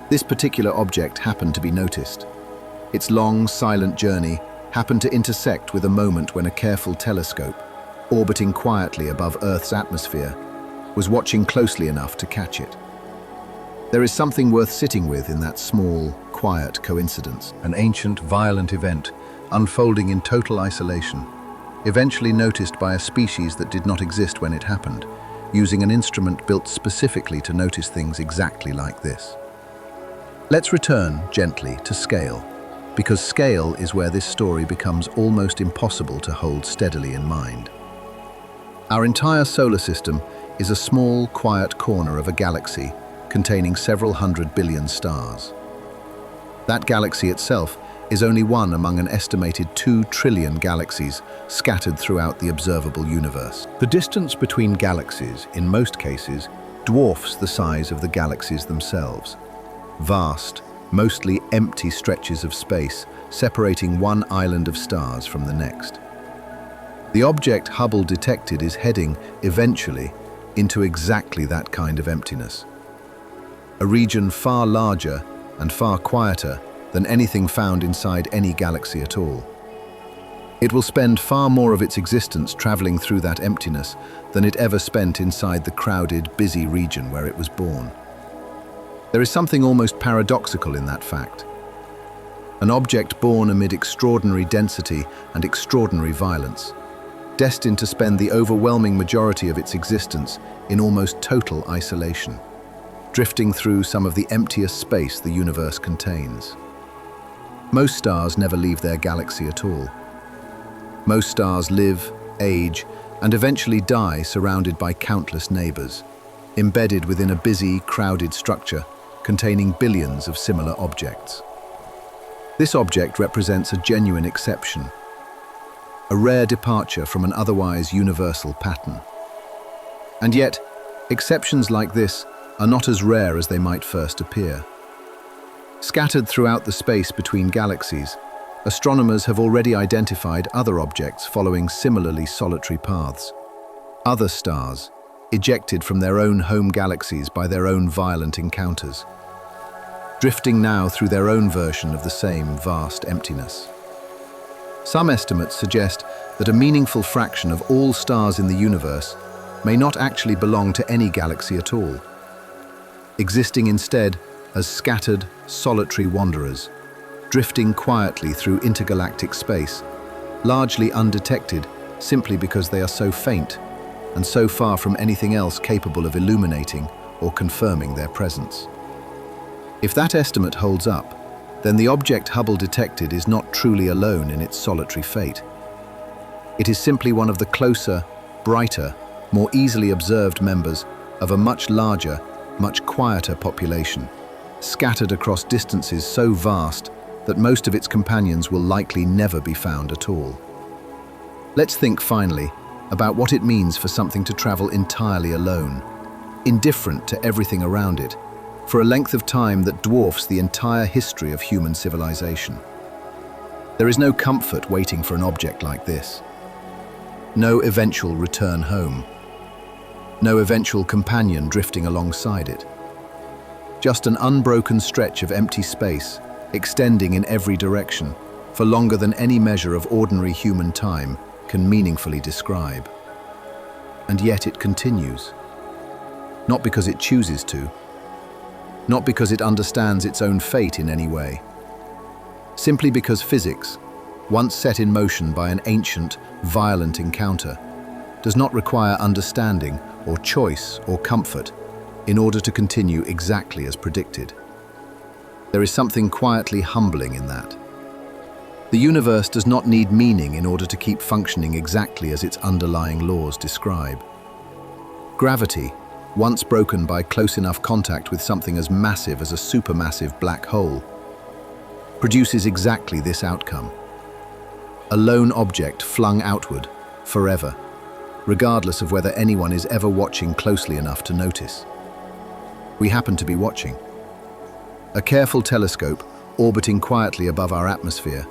This particular object happened to be noticed. Its long, silent journey happened to intersect with a moment when a careful telescope, orbiting quietly above Earth's atmosphere, was watching closely enough to catch it. There is something worth sitting with in that small, quiet coincidence, an ancient, violent event unfolding in total isolation, eventually noticed by a species that did not exist when it happened, using an instrument built specifically to notice things exactly like this. Let's return, gently, to scale. because scale is where this story becomes almost impossible to hold steadily in mind. Our entire solar system is a small, quiet corner of a galaxy containing several hundred billion stars. That galaxy itself is only one among an estimated 2 trillion galaxies scattered throughout the observable universe. The distance between galaxies, in most cases, dwarfs the size of the galaxies themselves. Vast, mostly empty stretches of space separating one island of stars from the next. The object Hubble detected is heading, eventually, into exactly that kind of emptiness. A region far larger and far quieter than anything found inside any galaxy at all. It will spend far more of its existence traveling through that emptiness than it ever spent inside the crowded, busy region where it was born. There is something almost paradoxical in that fact. An object born amid extraordinary density and extraordinary violence, destined to spend the overwhelming majority of its existence in almost total isolation, drifting through some of the emptiest space the universe contains. Most stars never leave their galaxy at all. Most stars live, age, and eventually die surrounded by countless neighbors, embedded within a busy, crowded structure containing billions of similar objects. This object represents a genuine exception, a rare departure from an otherwise universal pattern. And yet, exceptions like this are not as rare as they might first appear. Scattered throughout the space between galaxies, astronomers have already identified other objects following similarly solitary paths. Other stars, ejected from their own home galaxies by their own violent encounters, drifting now through their own version of the same vast emptiness. Some estimates suggest that a meaningful fraction of all stars in the universe may not actually belong to any galaxy at all, existing instead as scattered, solitary wanderers, drifting quietly through intergalactic space, largely undetected simply because they are so faint and so far from anything else capable of illuminating or confirming their presence. If that estimate holds up, then the object Hubble detected is not truly alone in its solitary fate. It is simply one of the closer, brighter, more easily observed members of a much larger, much quieter population, scattered across distances so vast that most of its companions will likely never be found at all. Let's think finally about what it means for something to travel entirely alone, indifferent to everything around it, for a length of time that dwarfs the entire history of human civilization. There is no comfort waiting for an object like this. No eventual return home. No eventual companion drifting alongside it. Just an unbroken stretch of empty space, extending in every direction, for longer than any measure of ordinary human time can meaningfully describe. And yet it continues. Not because it chooses to, not because it understands its own fate in any way. Simply because physics, once set in motion by an ancient, violent encounter, does not require understanding or choice or comfort in order to continue exactly as predicted. There is something quietly humbling in that. The universe does not need meaning in order to keep functioning exactly as its underlying laws describe. Gravity, once broken by close enough contact with something as massive as a supermassive black hole, produces exactly this outcome. A lone object flung outward, forever, regardless of whether anyone is ever watching closely enough to notice. We happen to be watching. A careful telescope, orbiting quietly above our atmosphere,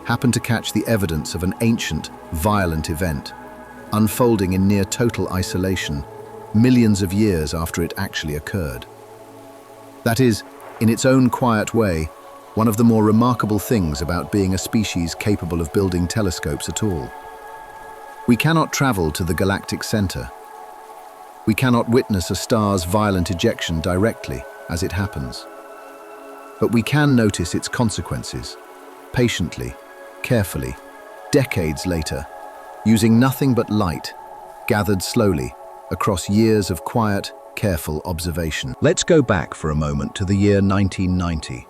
happened to catch the evidence of an ancient, violent event, unfolding in near total isolation, millions of years after it actually occurred. That is, in its own quiet way, one of the more remarkable things about being a species capable of building telescopes at all. We cannot travel to the galactic center. We cannot witness a star's violent ejection directly as it happens. But we can notice its consequences, patiently, carefully, decades later, using nothing but light, gathered slowly, across years of quiet, careful observation. Let's go back for a moment to the year 1990,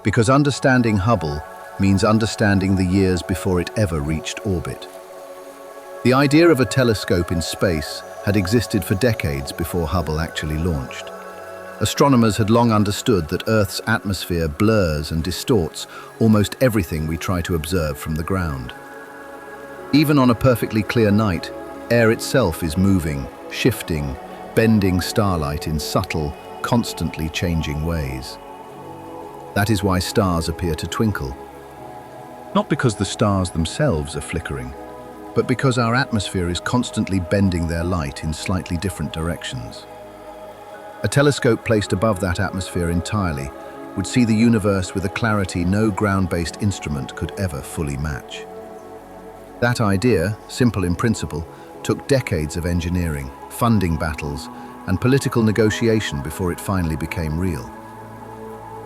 because understanding Hubble means understanding the years before it ever reached orbit. The idea of a telescope in space had existed for decades before Hubble actually launched. Astronomers had long understood that Earth's atmosphere blurs and distorts almost everything we try to observe from the ground. Even on a perfectly clear night, air itself is moving, shifting, bending starlight in subtle, constantly changing ways. That is why stars appear to twinkle. Not because the stars themselves are flickering, but because our atmosphere is constantly bending their light in slightly different directions. A telescope placed above that atmosphere entirely would see the universe with a clarity no ground-based instrument could ever fully match. That idea, simple in principle, took decades of engineering, funding battles, and political negotiation before it finally became real.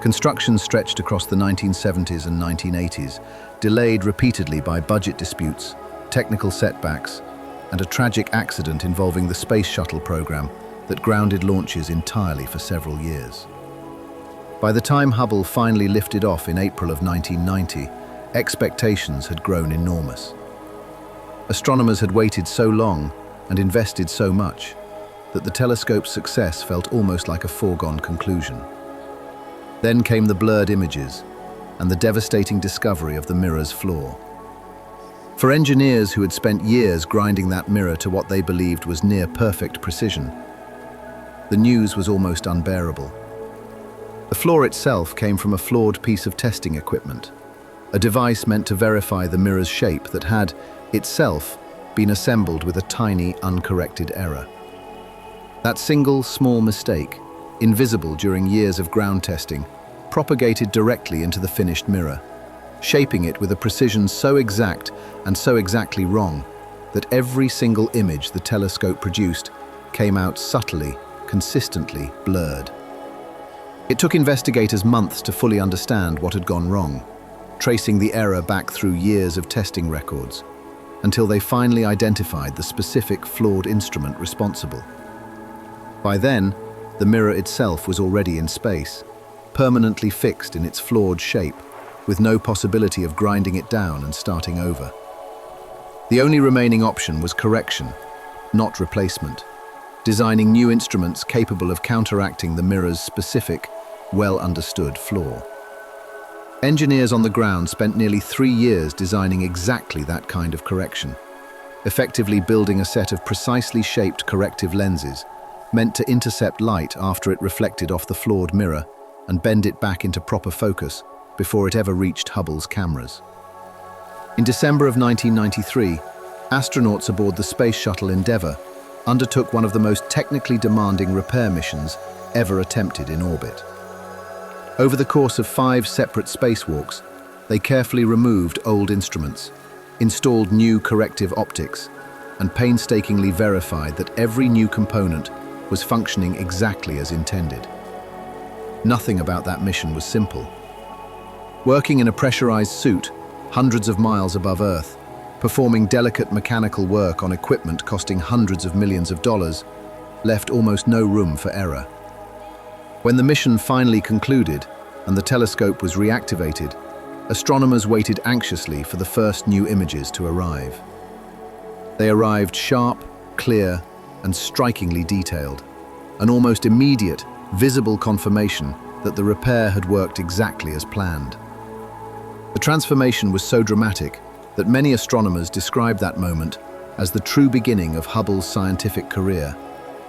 Construction stretched across the 1970s and 1980s, delayed repeatedly by budget disputes, technical setbacks, and a tragic accident involving the Space Shuttle program that grounded launches entirely for several years. By the time Hubble finally lifted off in April of 1990, expectations had grown enormous. Astronomers had waited so long and invested so much that the telescope's success felt almost like a foregone conclusion. Then came the blurred images and the devastating discovery of the mirror's flaw. For engineers who had spent years grinding that mirror to what they believed was near-perfect precision, the news was almost unbearable. The flaw itself came from a flawed piece of testing equipment, a device meant to verify the mirror's shape that had, itself, been assembled with a tiny, uncorrected error. That single, small mistake, invisible during years of ground testing, propagated directly into the finished mirror, shaping it with a precision so exact and so exactly wrong that every single image the telescope produced came out subtly, consistently blurred. It took investigators months to fully understand what had gone wrong, tracing the error back through years of testing records, until they finally identified the specific flawed instrument responsible. By then, the mirror itself was already in space, permanently fixed in its flawed shape, with no possibility of grinding it down and starting over. The only remaining option was correction, not replacement, designing new instruments capable of counteracting the mirror's specific, well-understood flaw. Engineers on the ground spent nearly 3 years designing exactly that kind of correction, effectively building a set of precisely shaped corrective lenses meant to intercept light after it reflected off the flawed mirror and bend it back into proper focus before it ever reached Hubble's cameras. In December of 1993, astronauts aboard the Space Shuttle Endeavour undertook one of the most technically demanding repair missions ever attempted in orbit. Over the course of 5 separate spacewalks, they carefully removed old instruments, installed new corrective optics, and painstakingly verified that every new component was functioning exactly as intended. Nothing about that mission was simple. Working in a pressurized suit, hundreds of miles above Earth, performing delicate mechanical work on equipment costing hundreds of millions of dollars, left almost no room for error. When the mission finally concluded and the telescope was reactivated, astronomers waited anxiously for the first new images to arrive. They arrived sharp, clear, and strikingly detailed, an almost immediate, visible confirmation that the repair had worked exactly as planned. The transformation was so dramatic that many astronomers described that moment as the true beginning of Hubble's scientific career,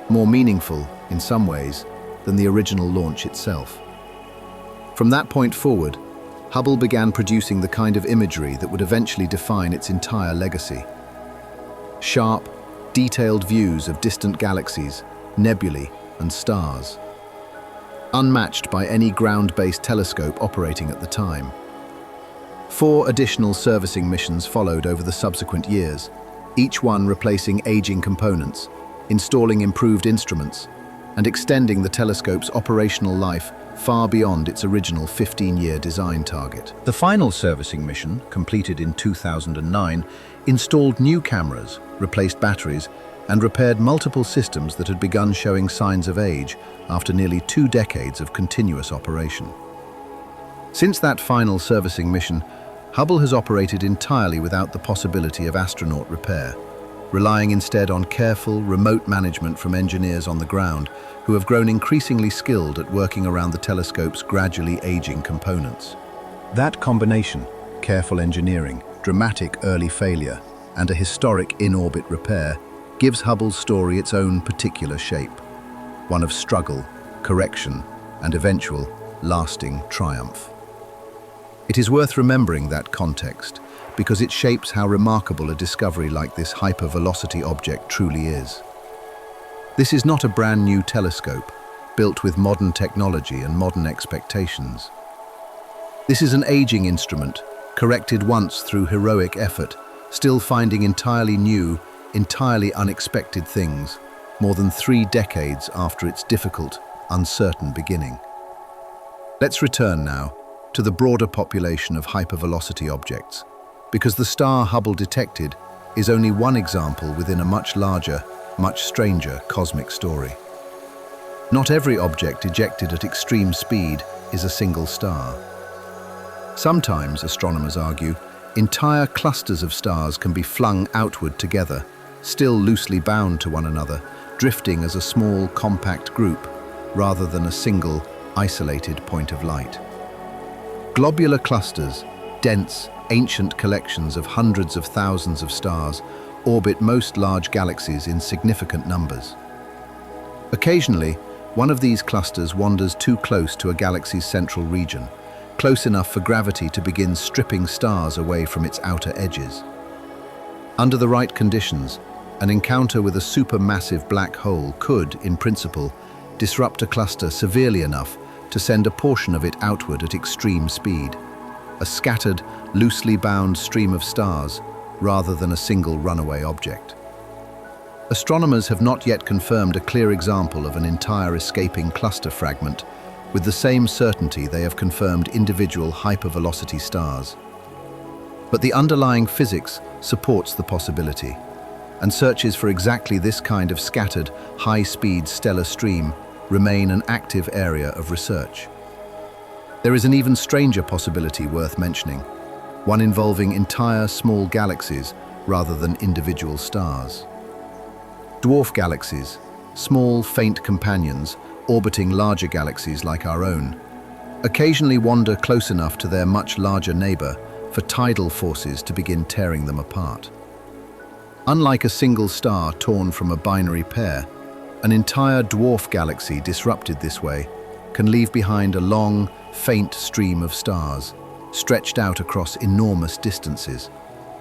more meaningful, in some ways, than the original launch itself. From that point forward, Hubble began producing the kind of imagery that would eventually define its entire legacy. Sharp, detailed views of distant galaxies, nebulae, and stars. Unmatched by any ground-based telescope operating at the time. 4 additional servicing missions followed over the subsequent years, each one replacing aging components, installing improved instruments, and extending the telescope's operational life far beyond its original 15-year design target. The final servicing mission, completed in 2009, installed new cameras, replaced batteries, and repaired multiple systems that had begun showing signs of age after nearly 2 decades of continuous operation. Since that final servicing mission, Hubble has operated entirely without the possibility of astronaut repair, relying instead on careful, remote management from engineers on the ground who have grown increasingly skilled at working around the telescope's gradually aging components. That combination, careful engineering, dramatic early failure, and a historic in-orbit repair, gives Hubble's story its own particular shape, one of struggle, correction, and eventual, lasting triumph. It is worth remembering that context, because it shapes how remarkable a discovery like this hypervelocity object truly is. This is not a brand new telescope, built with modern technology and modern expectations. This is an aging instrument, corrected once through heroic effort, still finding entirely new, entirely unexpected things, more than 3 decades after its difficult, uncertain beginning. Let's return now to the broader population of hypervelocity objects, because the star Hubble detected is only one example within a much larger, much stranger cosmic story. Not every object ejected at extreme speed is a single star. Sometimes, astronomers argue, entire clusters of stars can be flung outward together, still loosely bound to one another, drifting as a small, compact group, rather than a single, isolated point of light. Globular clusters, dense, ancient collections of hundreds of thousands of stars, orbit most large galaxies in significant numbers. Occasionally, one of these clusters wanders too close to a galaxy's central region, close enough for gravity to begin stripping stars away from its outer edges. Under the right conditions, an encounter with a supermassive black hole could, in principle, disrupt a cluster severely enough to send a portion of it outward at extreme speed, a scattered, loosely bound stream of stars, rather than a single runaway object. Astronomers have not yet confirmed a clear example of an entire escaping cluster fragment, with the same certainty they have confirmed individual hypervelocity stars. But the underlying physics supports the possibility, and searches for exactly this kind of scattered, high-speed stellar stream remain an active area of research. There is an even stranger possibility worth mentioning, one involving entire small galaxies rather than individual stars. Dwarf galaxies, small, faint companions orbiting larger galaxies like our own, occasionally wander close enough to their much larger neighbor for tidal forces to begin tearing them apart. Unlike a single star torn from a binary pair, an entire dwarf galaxy disrupted this way can leave behind a long, faint stream of stars, stretched out across enormous distances,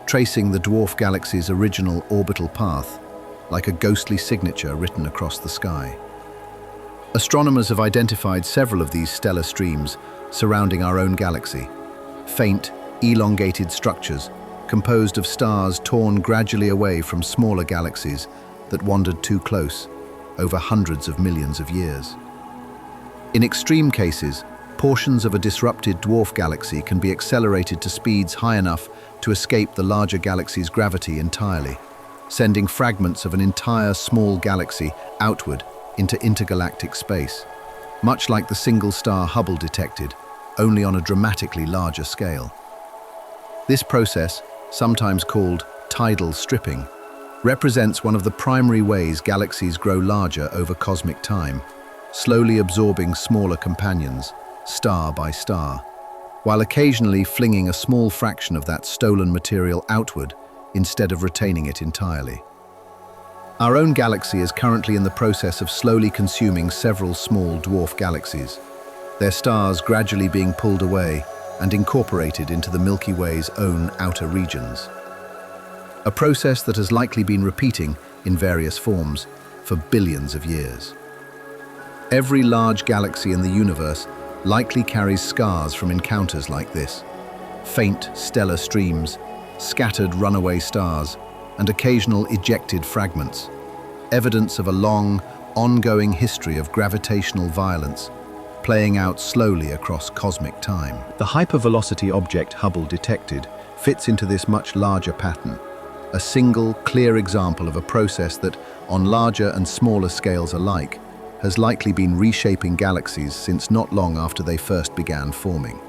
tracing the dwarf galaxy's original orbital path like a ghostly signature written across the sky. Astronomers have identified several of these stellar streams surrounding our own galaxy, faint, elongated structures composed of stars torn gradually away from smaller galaxies that wandered too close over hundreds of millions of years. In extreme cases, portions of a disrupted dwarf galaxy can be accelerated to speeds high enough to escape the larger galaxy's gravity entirely, sending fragments of an entire small galaxy outward into intergalactic space, much like the single star Hubble detected, only on a dramatically larger scale. This process, sometimes called tidal stripping, represents one of the primary ways galaxies grow larger over cosmic time, slowly absorbing smaller companions, star by star, while occasionally flinging a small fraction of that stolen material outward instead of retaining it entirely. Our own galaxy is currently in the process of slowly consuming several small dwarf galaxies, their stars gradually being pulled away and incorporated into the Milky Way's own outer regions. A process that has likely been repeating in various forms for billions of years. Every large galaxy in the universe likely carries scars from encounters like this: faint stellar streams, scattered runaway stars, and occasional ejected fragments, evidence of a long, ongoing history of gravitational violence playing out slowly across cosmic time. The hypervelocity object Hubble detected fits into this much larger pattern, a single, clear example of a process that, on larger and smaller scales alike, has likely been reshaping galaxies since not long after they first began forming.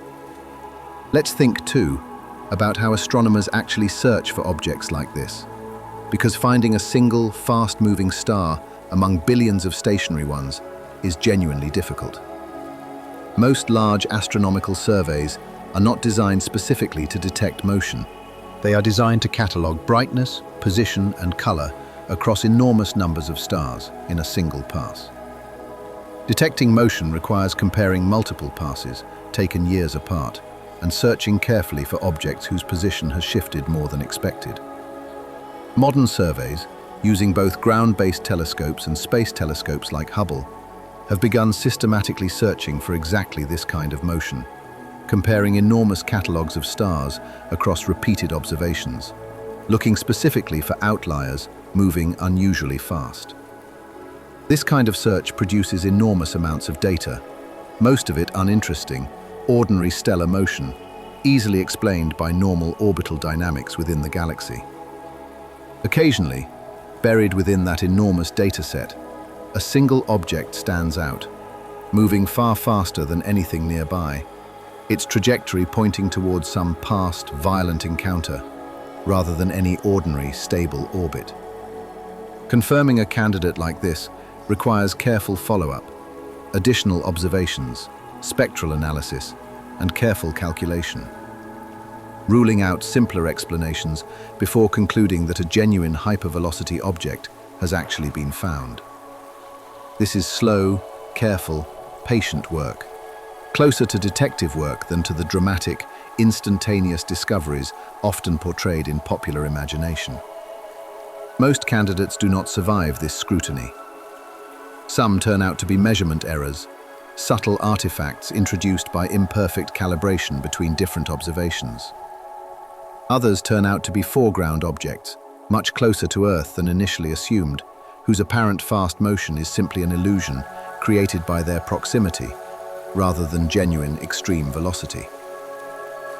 Let's think, too, about how astronomers actually search for objects like this, because finding a single, fast-moving star among billions of stationary ones is genuinely difficult. Most large astronomical surveys are not designed specifically to detect motion. They are designed to catalogue brightness, position, and color across enormous numbers of stars in a single pass. Detecting motion requires comparing multiple passes, taken years apart, and searching carefully for objects whose position has shifted more than expected. Modern surveys, using both ground-based telescopes and space telescopes like Hubble, have begun systematically searching for exactly this kind of motion, comparing enormous catalogues of stars across repeated observations, looking specifically for outliers moving unusually fast. This kind of search produces enormous amounts of data, most of it uninteresting, ordinary stellar motion, easily explained by normal orbital dynamics within the galaxy. Occasionally, buried within that enormous dataset, a single object stands out, moving far faster than anything nearby, its trajectory pointing towards some past, violent encounter, rather than any ordinary, stable orbit. Confirming a candidate like this requires careful follow-up, additional observations, spectral analysis, and careful calculation, ruling out simpler explanations before concluding that a genuine hypervelocity object has actually been found. This is slow, careful, patient work, closer to detective work than to the dramatic, instantaneous discoveries often portrayed in popular imagination. Most candidates do not survive this scrutiny. Some turn out to be measurement errors, subtle artifacts introduced by imperfect calibration between different observations. Others turn out to be foreground objects, much closer to Earth than initially assumed, whose apparent fast motion is simply an illusion created by their proximity, rather than genuine extreme velocity.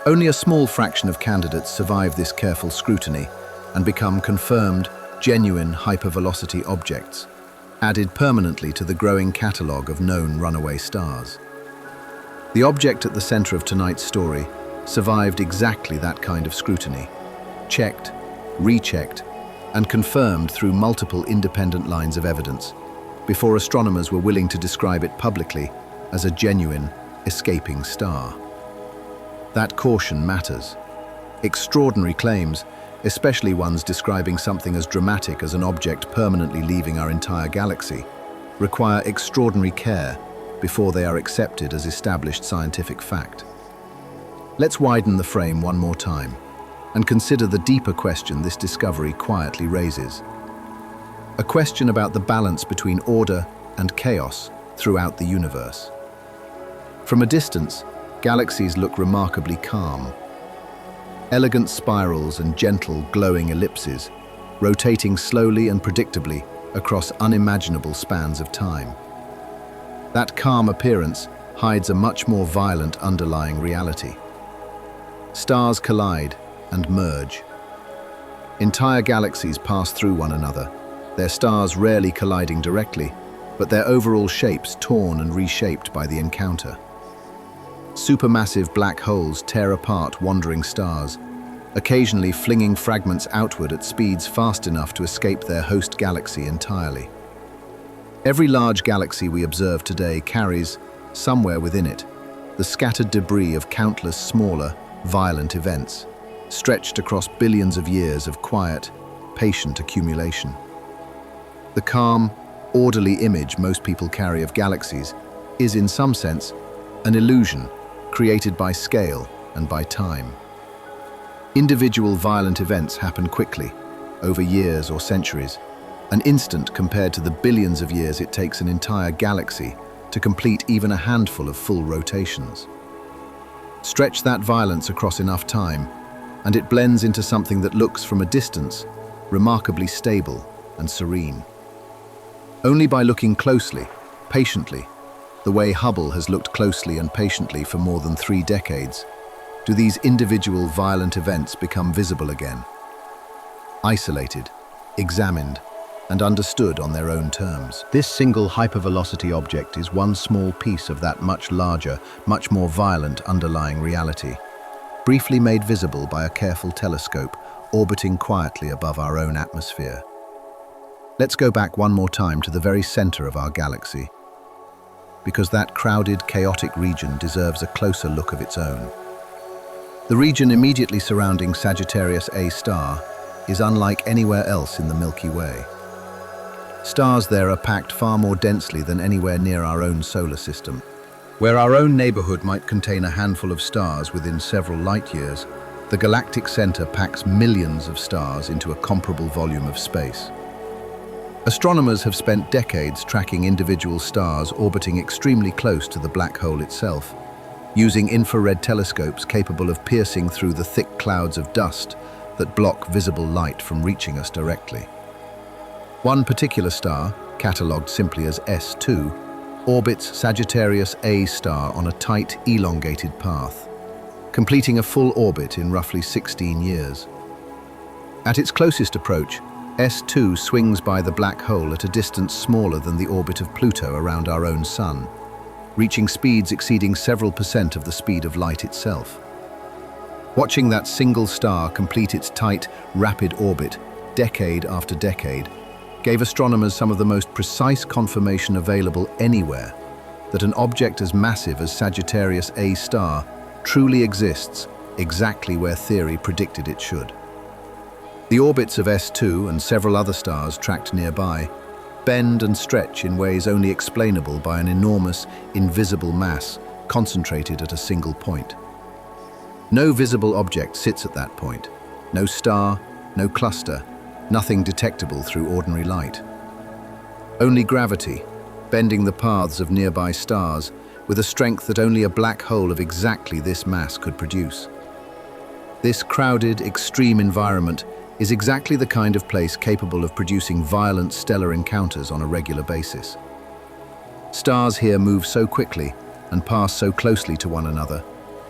Only a small fraction of candidates survive this careful scrutiny and become confirmed, genuine hypervelocity objects, added permanently to the growing catalogue of known runaway stars. The object at the center of tonight's story survived exactly that kind of scrutiny, checked, rechecked, and confirmed through multiple independent lines of evidence, before astronomers were willing to describe it publicly as a genuine, escaping star. That caution matters. Extraordinary claims, especially ones describing something as dramatic as an object permanently leaving our entire galaxy, require extraordinary care before they are accepted as established scientific fact. Let's widen the frame one more time and consider the deeper question this discovery quietly raises. A question about the balance between order and chaos throughout the universe. From a distance, galaxies look remarkably calm. Elegant spirals and gentle, glowing ellipses, rotating slowly and predictably across unimaginable spans of time. That calm appearance hides a much more violent underlying reality. Stars collide and merge. Entire galaxies pass through one another, their stars rarely colliding directly, but their overall shapes torn and reshaped by the encounter. Supermassive black holes tear apart wandering stars, occasionally flinging fragments outward at speeds fast enough to escape their host galaxy entirely. Every large galaxy we observe today carries, somewhere within it, the scattered debris of countless smaller, violent events, stretched across billions of years of quiet, patient accumulation. The calm, orderly image most people carry of galaxies is, in some sense, an illusion created by scale and by time. Individual violent events happen quickly, over years or centuries, an instant compared to the billions of years it takes an entire galaxy to complete even a handful of full rotations. Stretch that violence across enough time, and it blends into something that looks from a distance remarkably stable and serene. Only by looking closely, patiently, the way Hubble has looked closely and patiently for more than 3 decades, do these individual violent events become visible again, isolated, examined, and understood on their own terms. This single hypervelocity object is one small piece of that much larger, much more violent underlying reality. briefly made visible by a careful telescope orbiting quietly above our own atmosphere. Let's go back one more time to the very center of our galaxy, because that crowded, chaotic region deserves a closer look of its own. The region immediately surrounding Sagittarius A star is unlike anywhere else in the Milky Way. Stars there are packed far more densely than anywhere near our own solar system. Where our own neighborhood might contain a handful of stars within several light years, the galactic center packs millions of stars into a comparable volume of space. Astronomers have spent decades tracking individual stars orbiting extremely close to the black hole itself, using infrared telescopes capable of piercing through the thick clouds of dust that block visible light from reaching us directly. One particular star, catalogued simply as S2, orbits Sagittarius A star on a tight, elongated path, completing a full orbit in roughly 16 years. At its closest approach, S2 swings by the black hole at a distance smaller than the orbit of Pluto around our own sun, reaching speeds exceeding several percent of the speed of light itself. Watching that single star complete its tight, rapid orbit, decade after decade, gave astronomers some of the most precise confirmation available anywhere that an object as massive as Sagittarius A star truly exists exactly where theory predicted it should. The orbits of S2 and several other stars tracked nearby bend and stretch in ways only explainable by an enormous, invisible mass concentrated at a single point. No visible object sits at that point. No star, no cluster, nothing detectable through ordinary light. Only gravity, bending the paths of nearby stars with a strength that only a black hole of exactly this mass could produce. This crowded, extreme environment is exactly the kind of place capable of producing violent stellar encounters on a regular basis. Stars here move so quickly and pass so closely to one another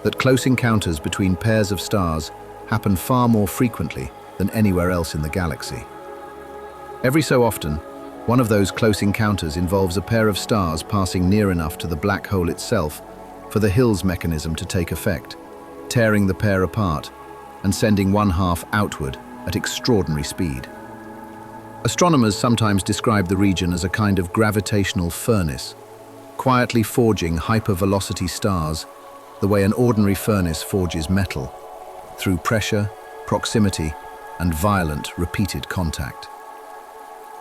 that close encounters between pairs of stars happen far more frequently than anywhere else in the galaxy. Every so often, one of those close encounters involves a pair of stars passing near enough to the black hole itself for the Hill's mechanism to take effect, tearing the pair apart and sending one half outward at extraordinary speed. Astronomers sometimes describe the region as a kind of gravitational furnace, quietly forging hypervelocity stars the way an ordinary furnace forges metal, through pressure, proximity, and violent, repeated contact.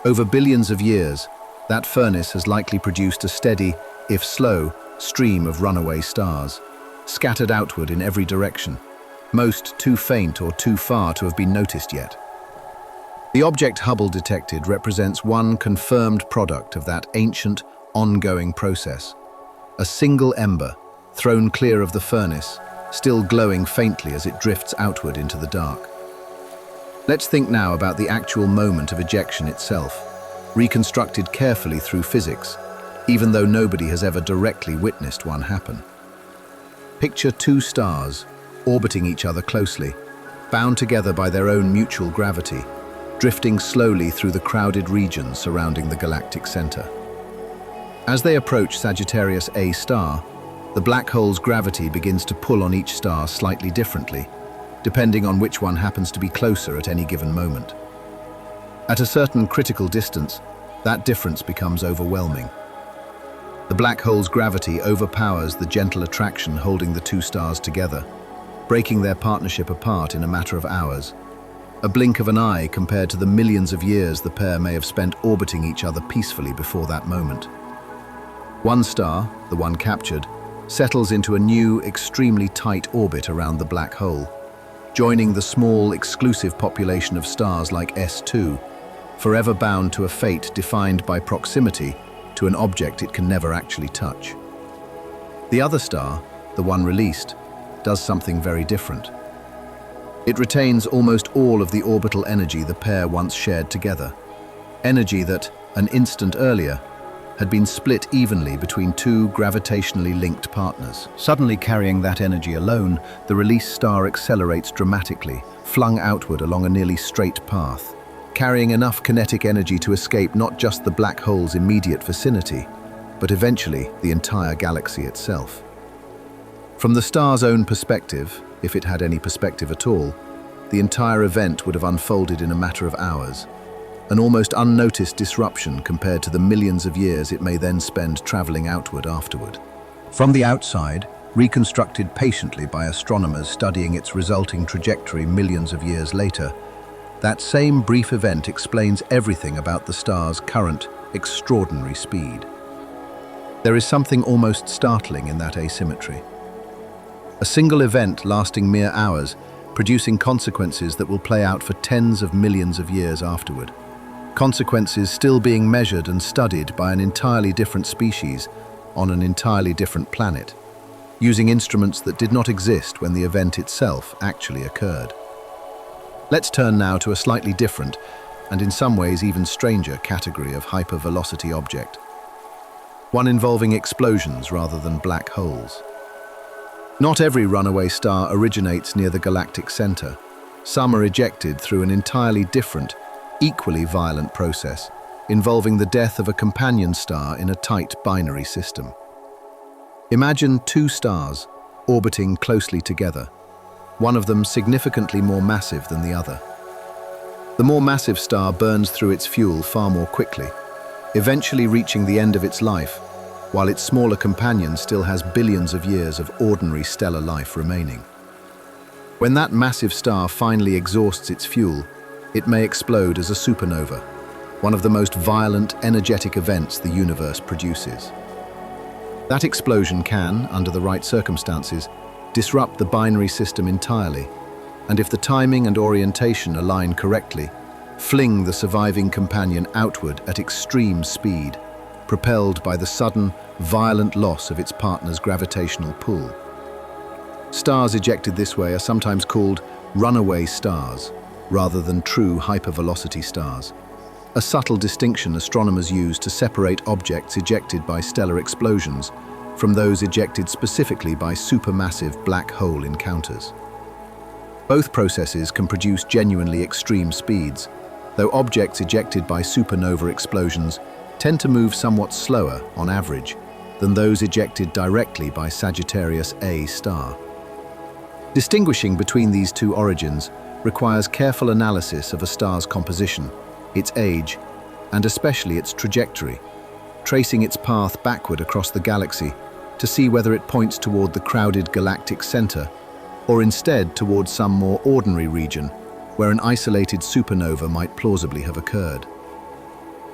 Over billions of years, that furnace has likely produced a steady, if slow, stream of runaway stars, scattered outward in every direction, most too faint or too far to have been noticed yet. The object Hubble detected represents one confirmed product of that ancient, ongoing process, a single ember thrown clear of the furnace, still glowing faintly as it drifts outward into the dark. Let's think now about the actual moment of ejection itself, reconstructed carefully through physics, even though nobody has ever directly witnessed one happen. Picture two stars, orbiting each other closely, bound together by their own mutual gravity, drifting slowly through the crowded regions surrounding the galactic center. As they approach Sagittarius A star, the black hole's gravity begins to pull on each star slightly differently, depending on which one happens to be closer at any given moment. At a certain critical distance, that difference becomes overwhelming. The black hole's gravity overpowers the gentle attraction holding the two stars together, breaking their partnership apart in a matter of hours, a blink of an eye compared to the millions of years the pair may have spent orbiting each other peacefully before that moment. One star, the one captured, settles into a new, extremely tight orbit around the black hole, joining the small, exclusive population of stars like S2, forever bound to a fate defined by proximity to an object it can never actually touch. The other star, the one released, does something very different. It retains almost all of the orbital energy the pair once shared together, energy that, an instant earlier, had been split evenly between two gravitationally linked partners. Suddenly carrying that energy alone, the released star accelerates dramatically, flung outward along a nearly straight path, carrying enough kinetic energy to escape not just the black hole's immediate vicinity, but eventually the entire galaxy itself. From the star's own perspective, if it had any perspective at all, the entire event would have unfolded in a matter of hours, an almost unnoticed disruption compared to the millions of years it may then spend traveling outward afterward. From the outside, reconstructed patiently by astronomers studying its resulting trajectory millions of years later, that same brief event explains everything about the star's current, extraordinary speed. There is something almost startling in that asymmetry. A single event lasting mere hours, producing consequences that will play out for tens of millions of years afterward. Consequences still being measured and studied by an entirely different species on an entirely different planet, using instruments that did not exist when the event itself actually occurred. Let's turn now to a slightly different, and in some ways even stranger, category of hypervelocity object. One involving explosions rather than black holes. Not every runaway star originates near the galactic center. Some are ejected through an entirely different, equally violent process, involving the death of a companion star in a tight binary system. Imagine two stars orbiting closely together, one of them significantly more massive than the other. The more massive star burns through its fuel far more quickly, eventually reaching the end of its life, while its smaller companion still has billions of years of ordinary stellar life remaining. When that massive star finally exhausts its fuel, it may explode as a supernova, one of the most violent, energetic events the universe produces. That explosion can, under the right circumstances, disrupt the binary system entirely, and if the timing and orientation align correctly, fling the surviving companion outward at extreme speed, propelled by the sudden, violent loss of its partner's gravitational pull. Stars ejected this way are sometimes called runaway stars, rather than true hypervelocity stars, a subtle distinction astronomers use to separate objects ejected by stellar explosions from those ejected specifically by supermassive black hole encounters. Both processes can produce genuinely extreme speeds, though objects ejected by supernova explosions tend to move somewhat slower, on average, than those ejected directly by Sagittarius A star. Distinguishing between these two origins requires careful analysis of a star's composition, its age, and especially its trajectory, tracing its path backward across the galaxy to see whether it points toward the crowded galactic center, or instead toward some more ordinary region where an isolated supernova might plausibly have occurred.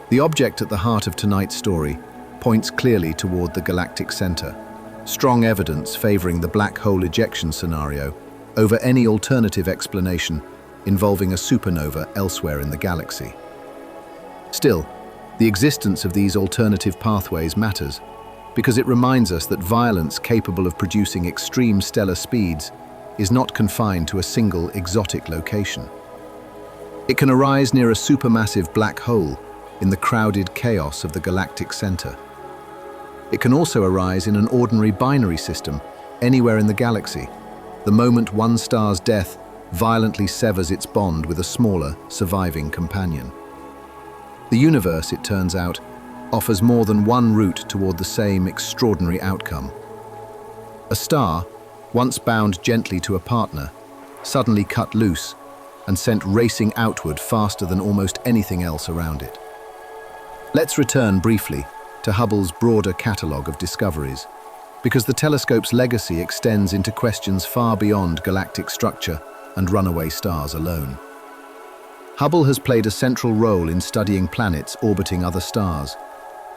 The object at the heart of tonight's story points clearly toward the galactic center, strong evidence favoring the black hole ejection scenario over any alternative explanation involving a supernova elsewhere in the galaxy. Still, the existence of these alternative pathways matters because it reminds us that violence capable of producing extreme stellar speeds is not confined to a single exotic location. It can arise near a supermassive black hole in the crowded chaos of the galactic center. It can also arise in an ordinary binary system anywhere in the galaxy, the moment one star's death violently severs its bond with a smaller, surviving companion. The universe, it turns out, offers more than one route toward the same extraordinary outcome. A star, once bound gently to a partner, suddenly cut loose and sent racing outward faster than almost anything else around it. Let's return briefly to Hubble's broader catalogue of discoveries, because the telescope's legacy extends into questions far beyond galactic structure and runaway stars alone. Hubble has played a central role in studying planets orbiting other stars,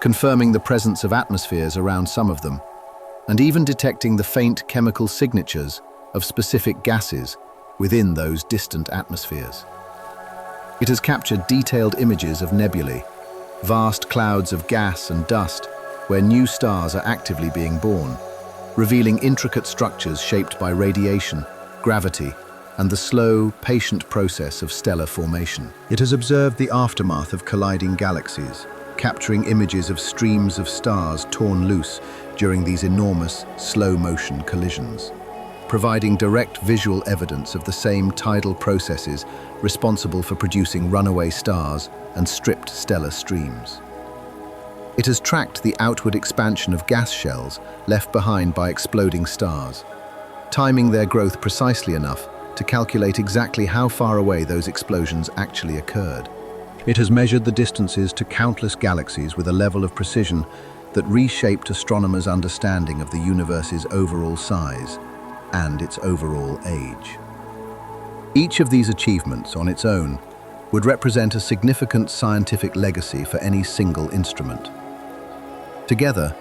confirming the presence of atmospheres around some of them, and even detecting the faint chemical signatures of specific gases within those distant atmospheres. It has captured detailed images of nebulae, vast clouds of gas and dust where new stars are actively being born, revealing intricate structures shaped by radiation, gravity, and the slow, patient process of stellar formation. It has observed the aftermath of colliding galaxies, capturing images of streams of stars torn loose during these enormous, slow-motion collisions, providing direct visual evidence of the same tidal processes responsible for producing runaway stars and stripped stellar streams. It has tracked the outward expansion of gas shells left behind by exploding stars, timing their growth precisely enough to calculate exactly how far away those explosions actually occurred. It has measured the distances to countless galaxies with a level of precision that reshaped astronomers' understanding of the universe's overall size and its overall age. Each of these achievements on its own would represent a significant scientific legacy for any single instrument. Together,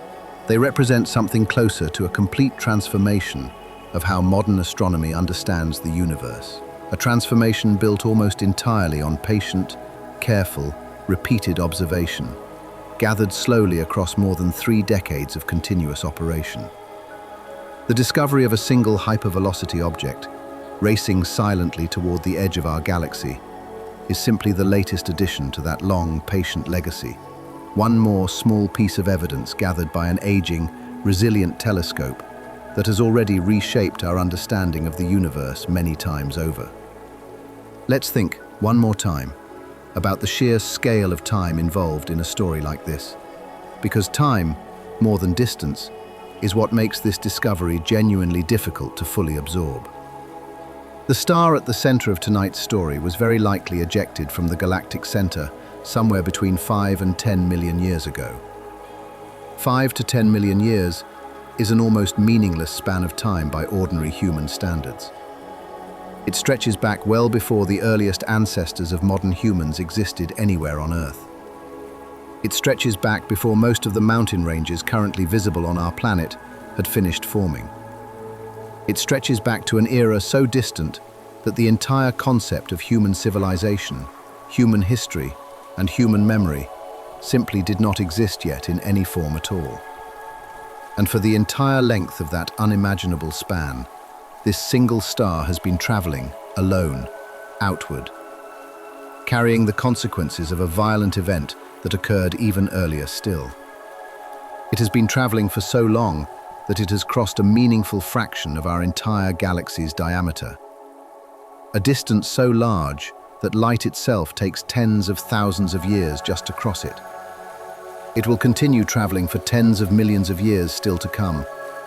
they represent something closer to a complete transformation of how modern astronomy understands the universe, a transformation built almost entirely on patient, careful, repeated observation, gathered slowly across more than 3 decades of continuous operation. The discovery of a single hypervelocity object, racing silently toward the edge of our galaxy, is simply the latest addition to that long, patient legacy. One more small piece of evidence gathered by an aging, resilient telescope that has already reshaped our understanding of the universe many times over. Let's think, one more time, about the sheer scale of time involved in a story like this. Because time, more than distance, is what makes this discovery genuinely difficult to fully absorb. The star at the center of tonight's story was very likely ejected from the galactic center somewhere between 5 and 10 million years ago. 5 to 10 million years is an almost meaningless span of time by ordinary human standards. It stretches back well before the earliest ancestors of modern humans existed anywhere on Earth. It stretches back before most of the mountain ranges currently visible on our planet had finished forming. It stretches back to an era so distant that the entire concept of human civilization, human history, and human memory simply did not exist yet in any form at all. And for the entire length of that unimaginable span, this single star has been traveling, alone, outward, carrying the consequences of a violent event that occurred even earlier still. It has been traveling for so long that it has crossed a meaningful fraction of our entire galaxy's diameter. A distance so large that light itself takes tens of thousands of years just to cross it. It will continue traveling for tens of millions of years still to come,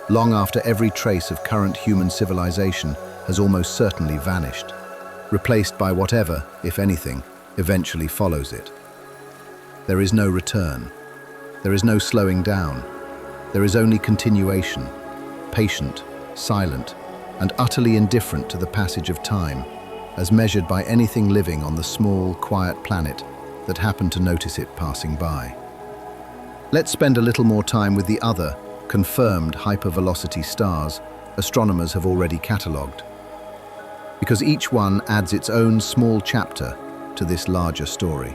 long after every trace of current human civilization has almost certainly vanished, replaced by whatever, if anything, eventually follows it. There is no return. There is no slowing down. There is only continuation, patient, silent, and utterly indifferent to the passage of time, as measured by anything living on the small, quiet planet that happened to notice it passing by. Let's spend a little more time with the other, confirmed hypervelocity stars astronomers have already catalogued, because each one adds its own small chapter to this larger story.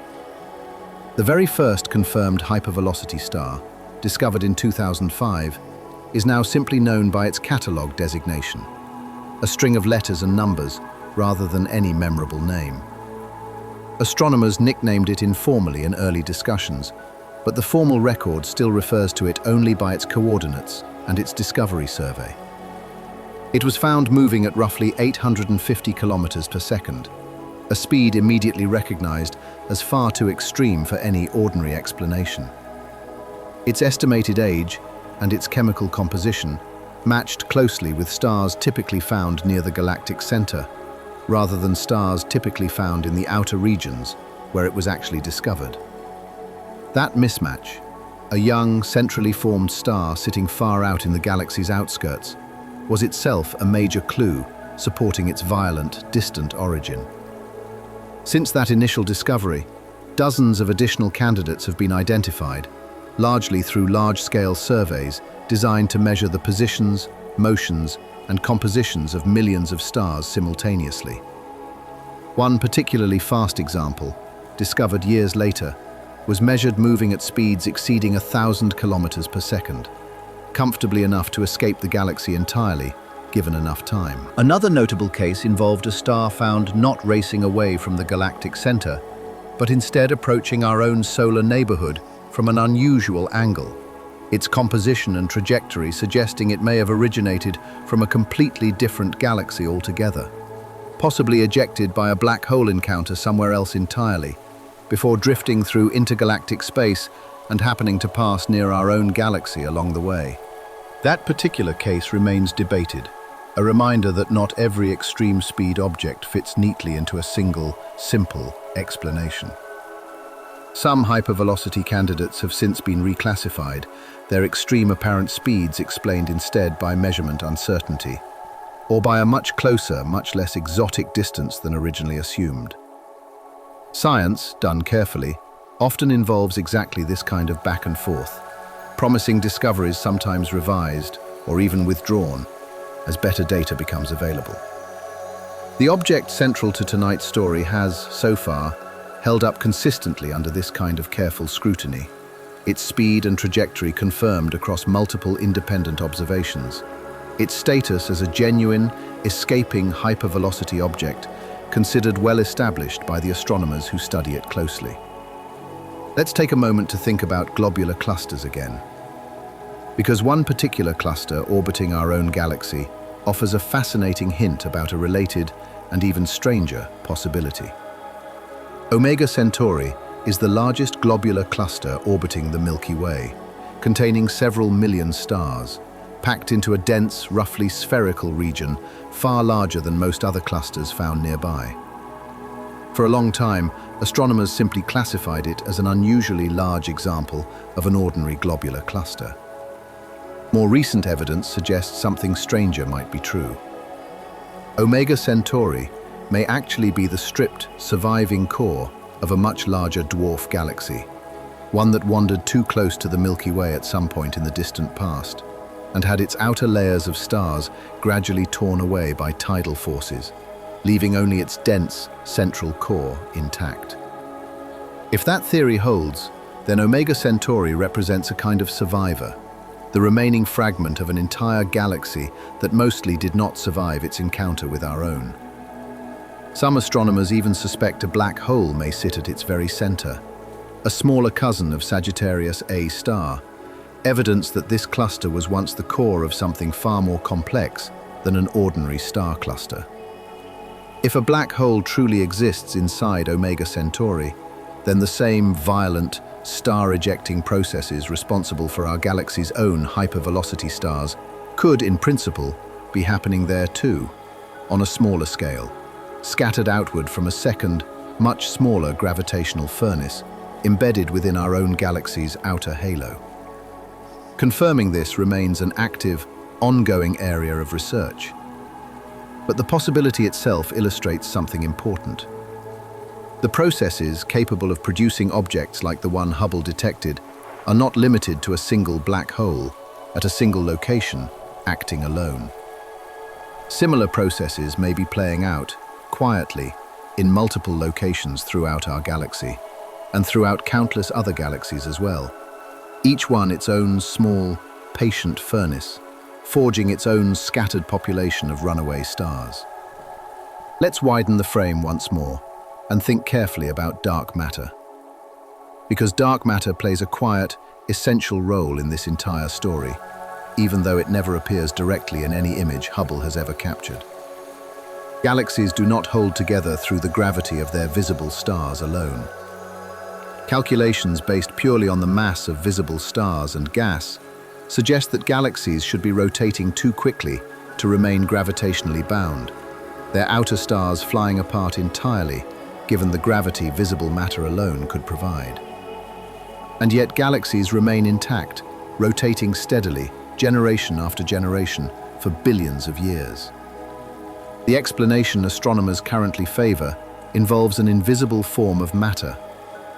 The very first confirmed hypervelocity star, discovered in 2005, is now simply known by its catalogue designation, a string of letters and numbers rather than any memorable name. Astronomers nicknamed it informally in early discussions, but the formal record still refers to it only by its coordinates and its discovery survey. It was found moving at roughly 850 kilometers per second, a speed immediately recognized as far too extreme for any ordinary explanation. Its estimated age and its chemical composition matched closely with stars typically found near the galactic center, rather than stars typically found in the outer regions where it was actually discovered. That mismatch, a young, centrally formed star sitting far out in the galaxy's outskirts, was itself a major clue supporting its violent, distant origin. Since that initial discovery, dozens of additional candidates have been identified, largely through large-scale surveys designed to measure the positions, motions, and compositions of millions of stars simultaneously. One particularly fast example, discovered years later, was measured moving at speeds exceeding 1,000 kilometers per second, comfortably enough to escape the galaxy entirely, given enough time. Another notable case involved a star found not racing away from the galactic center, but instead approaching our own solar neighborhood from an unusual angle, its composition and trajectory suggesting it may have originated from a completely different galaxy altogether, possibly ejected by a black hole encounter somewhere else entirely, before drifting through intergalactic space and happening to pass near our own galaxy along the way. That particular case remains debated, a reminder that not every extreme speed object fits neatly into a single, simple explanation. Some hypervelocity candidates have since been reclassified, their extreme apparent speeds explained instead by measurement uncertainty, or by a much closer, much less exotic distance than originally assumed. Science, done carefully, often involves exactly this kind of back and forth, promising discoveries sometimes revised or even withdrawn as better data becomes available. The object central to tonight's story has, so far, held up consistently under this kind of careful scrutiny, its speed and trajectory confirmed across multiple independent observations, its status as a genuine, escaping hypervelocity object considered well established by the astronomers who study it closely. Let's take a moment to think about globular clusters again, because one particular cluster orbiting our own galaxy offers a fascinating hint about a related and even stranger possibility. Omega Centauri is the largest globular cluster orbiting the Milky Way, containing several million stars, packed into a dense, roughly spherical region far larger than most other clusters found nearby. For a long time, astronomers simply classified it as an unusually large example of an ordinary globular cluster. More recent evidence suggests something stranger might be true. Omega Centauri may actually be the stripped, surviving core of a much larger dwarf galaxy, one that wandered too close to the Milky Way at some point in the distant past, and had its outer layers of stars gradually torn away by tidal forces, leaving only its dense, central core intact. If that theory holds, then Omega Centauri represents a kind of survivor, the remaining fragment of an entire galaxy that mostly did not survive its encounter with our own. Some astronomers even suspect a black hole may sit at its very center, a smaller cousin of Sagittarius A star, evidence that this cluster was once the core of something far more complex than an ordinary star cluster. If a black hole truly exists inside Omega Centauri, then the same violent, star-ejecting processes responsible for our galaxy's own hypervelocity stars could, in principle, be happening there too, on a smaller scale, scattered outward from a second, much smaller gravitational furnace embedded within our own galaxy's outer halo. Confirming this remains an active, ongoing area of research. But the possibility itself illustrates something important. The processes capable of producing objects like the one Hubble detected are not limited to a single black hole at a single location, acting alone. Similar processes may be playing out, quietly, in multiple locations throughout our galaxy, and throughout countless other galaxies as well, each one its own small, patient furnace, forging its own scattered population of runaway stars. Let's widen the frame once more and think carefully about dark matter. Because dark matter plays a quiet, essential role in this entire story, even though it never appears directly in any image Hubble has ever captured. Galaxies do not hold together through the gravity of their visible stars alone. Calculations based purely on the mass of visible stars and gas suggest that galaxies should be rotating too quickly to remain gravitationally bound, their outer stars flying apart entirely, given the gravity visible matter alone could provide. And yet galaxies remain intact, rotating steadily, generation after generation, for billions of years. The explanation astronomers currently favor involves an invisible form of matter,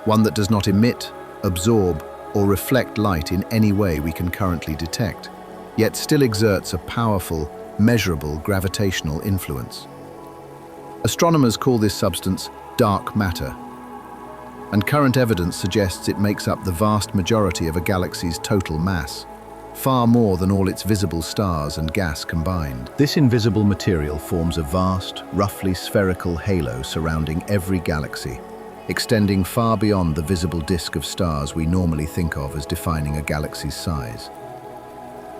one that does not emit, absorb, or reflect light in any way we can currently detect, yet still exerts a powerful, measurable gravitational influence. Astronomers call this substance dark matter, and current evidence suggests it makes up the vast majority of a galaxy's total mass, far more than all its visible stars and gas combined. This invisible material forms a vast, roughly spherical halo surrounding every galaxy, extending far beyond the visible disk of stars we normally think of as defining a galaxy's size.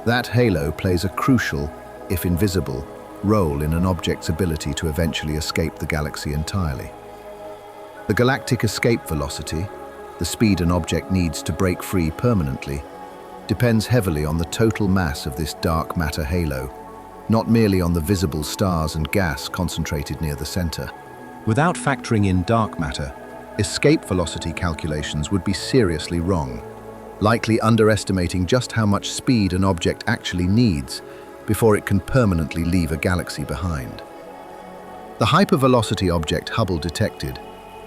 That halo plays a crucial, if invisible, role in an object's ability to eventually escape the galaxy entirely. The galactic escape velocity, the speed an object needs to break free permanently, depends heavily on the total mass of this dark matter halo, not merely on the visible stars and gas concentrated near the center. Without factoring in dark matter, escape velocity calculations would be seriously wrong, likely underestimating just how much speed an object actually needs before it can permanently leave a galaxy behind. The hypervelocity object Hubble detected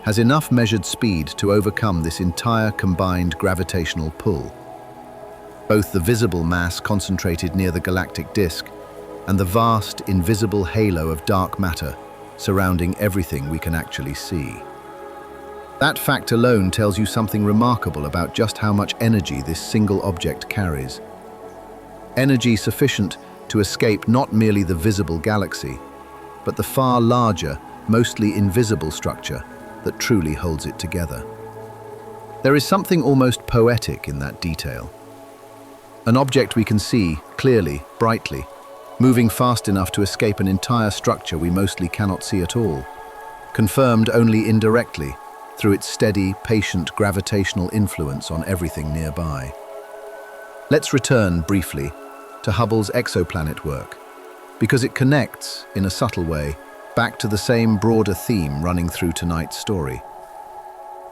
has enough measured speed to overcome this entire combined gravitational pull. Both the visible mass concentrated near the galactic disk and the vast, invisible halo of dark matter surrounding everything we can actually see. That fact alone tells you something remarkable about just how much energy this single object carries. Energy sufficient to escape not merely the visible galaxy, but the far larger, mostly invisible structure that truly holds it together. There is something almost poetic in that detail. An object we can see clearly, brightly, moving fast enough to escape an entire structure we mostly cannot see at all, confirmed only indirectly through its steady, patient gravitational influence on everything nearby. Let's return briefly to Hubble's exoplanet work, because it connects, in a subtle way, back to the same broader theme running through tonight's story.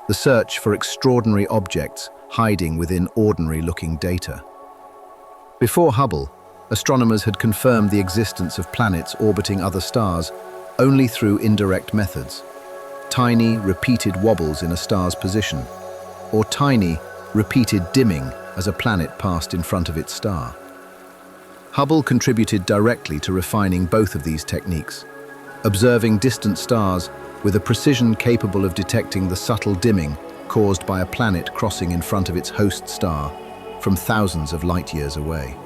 The search for extraordinary objects hiding within ordinary-looking data. Before Hubble, astronomers had confirmed the existence of planets orbiting other stars only through indirect methods. Tiny, repeated wobbles in a star's position, or tiny, repeated dimming as a planet passed in front of its star. Hubble contributed directly to refining both of these techniques, observing distant stars with a precision capable of detecting the subtle dimming caused by a planet crossing in front of its host star from thousands of light years away.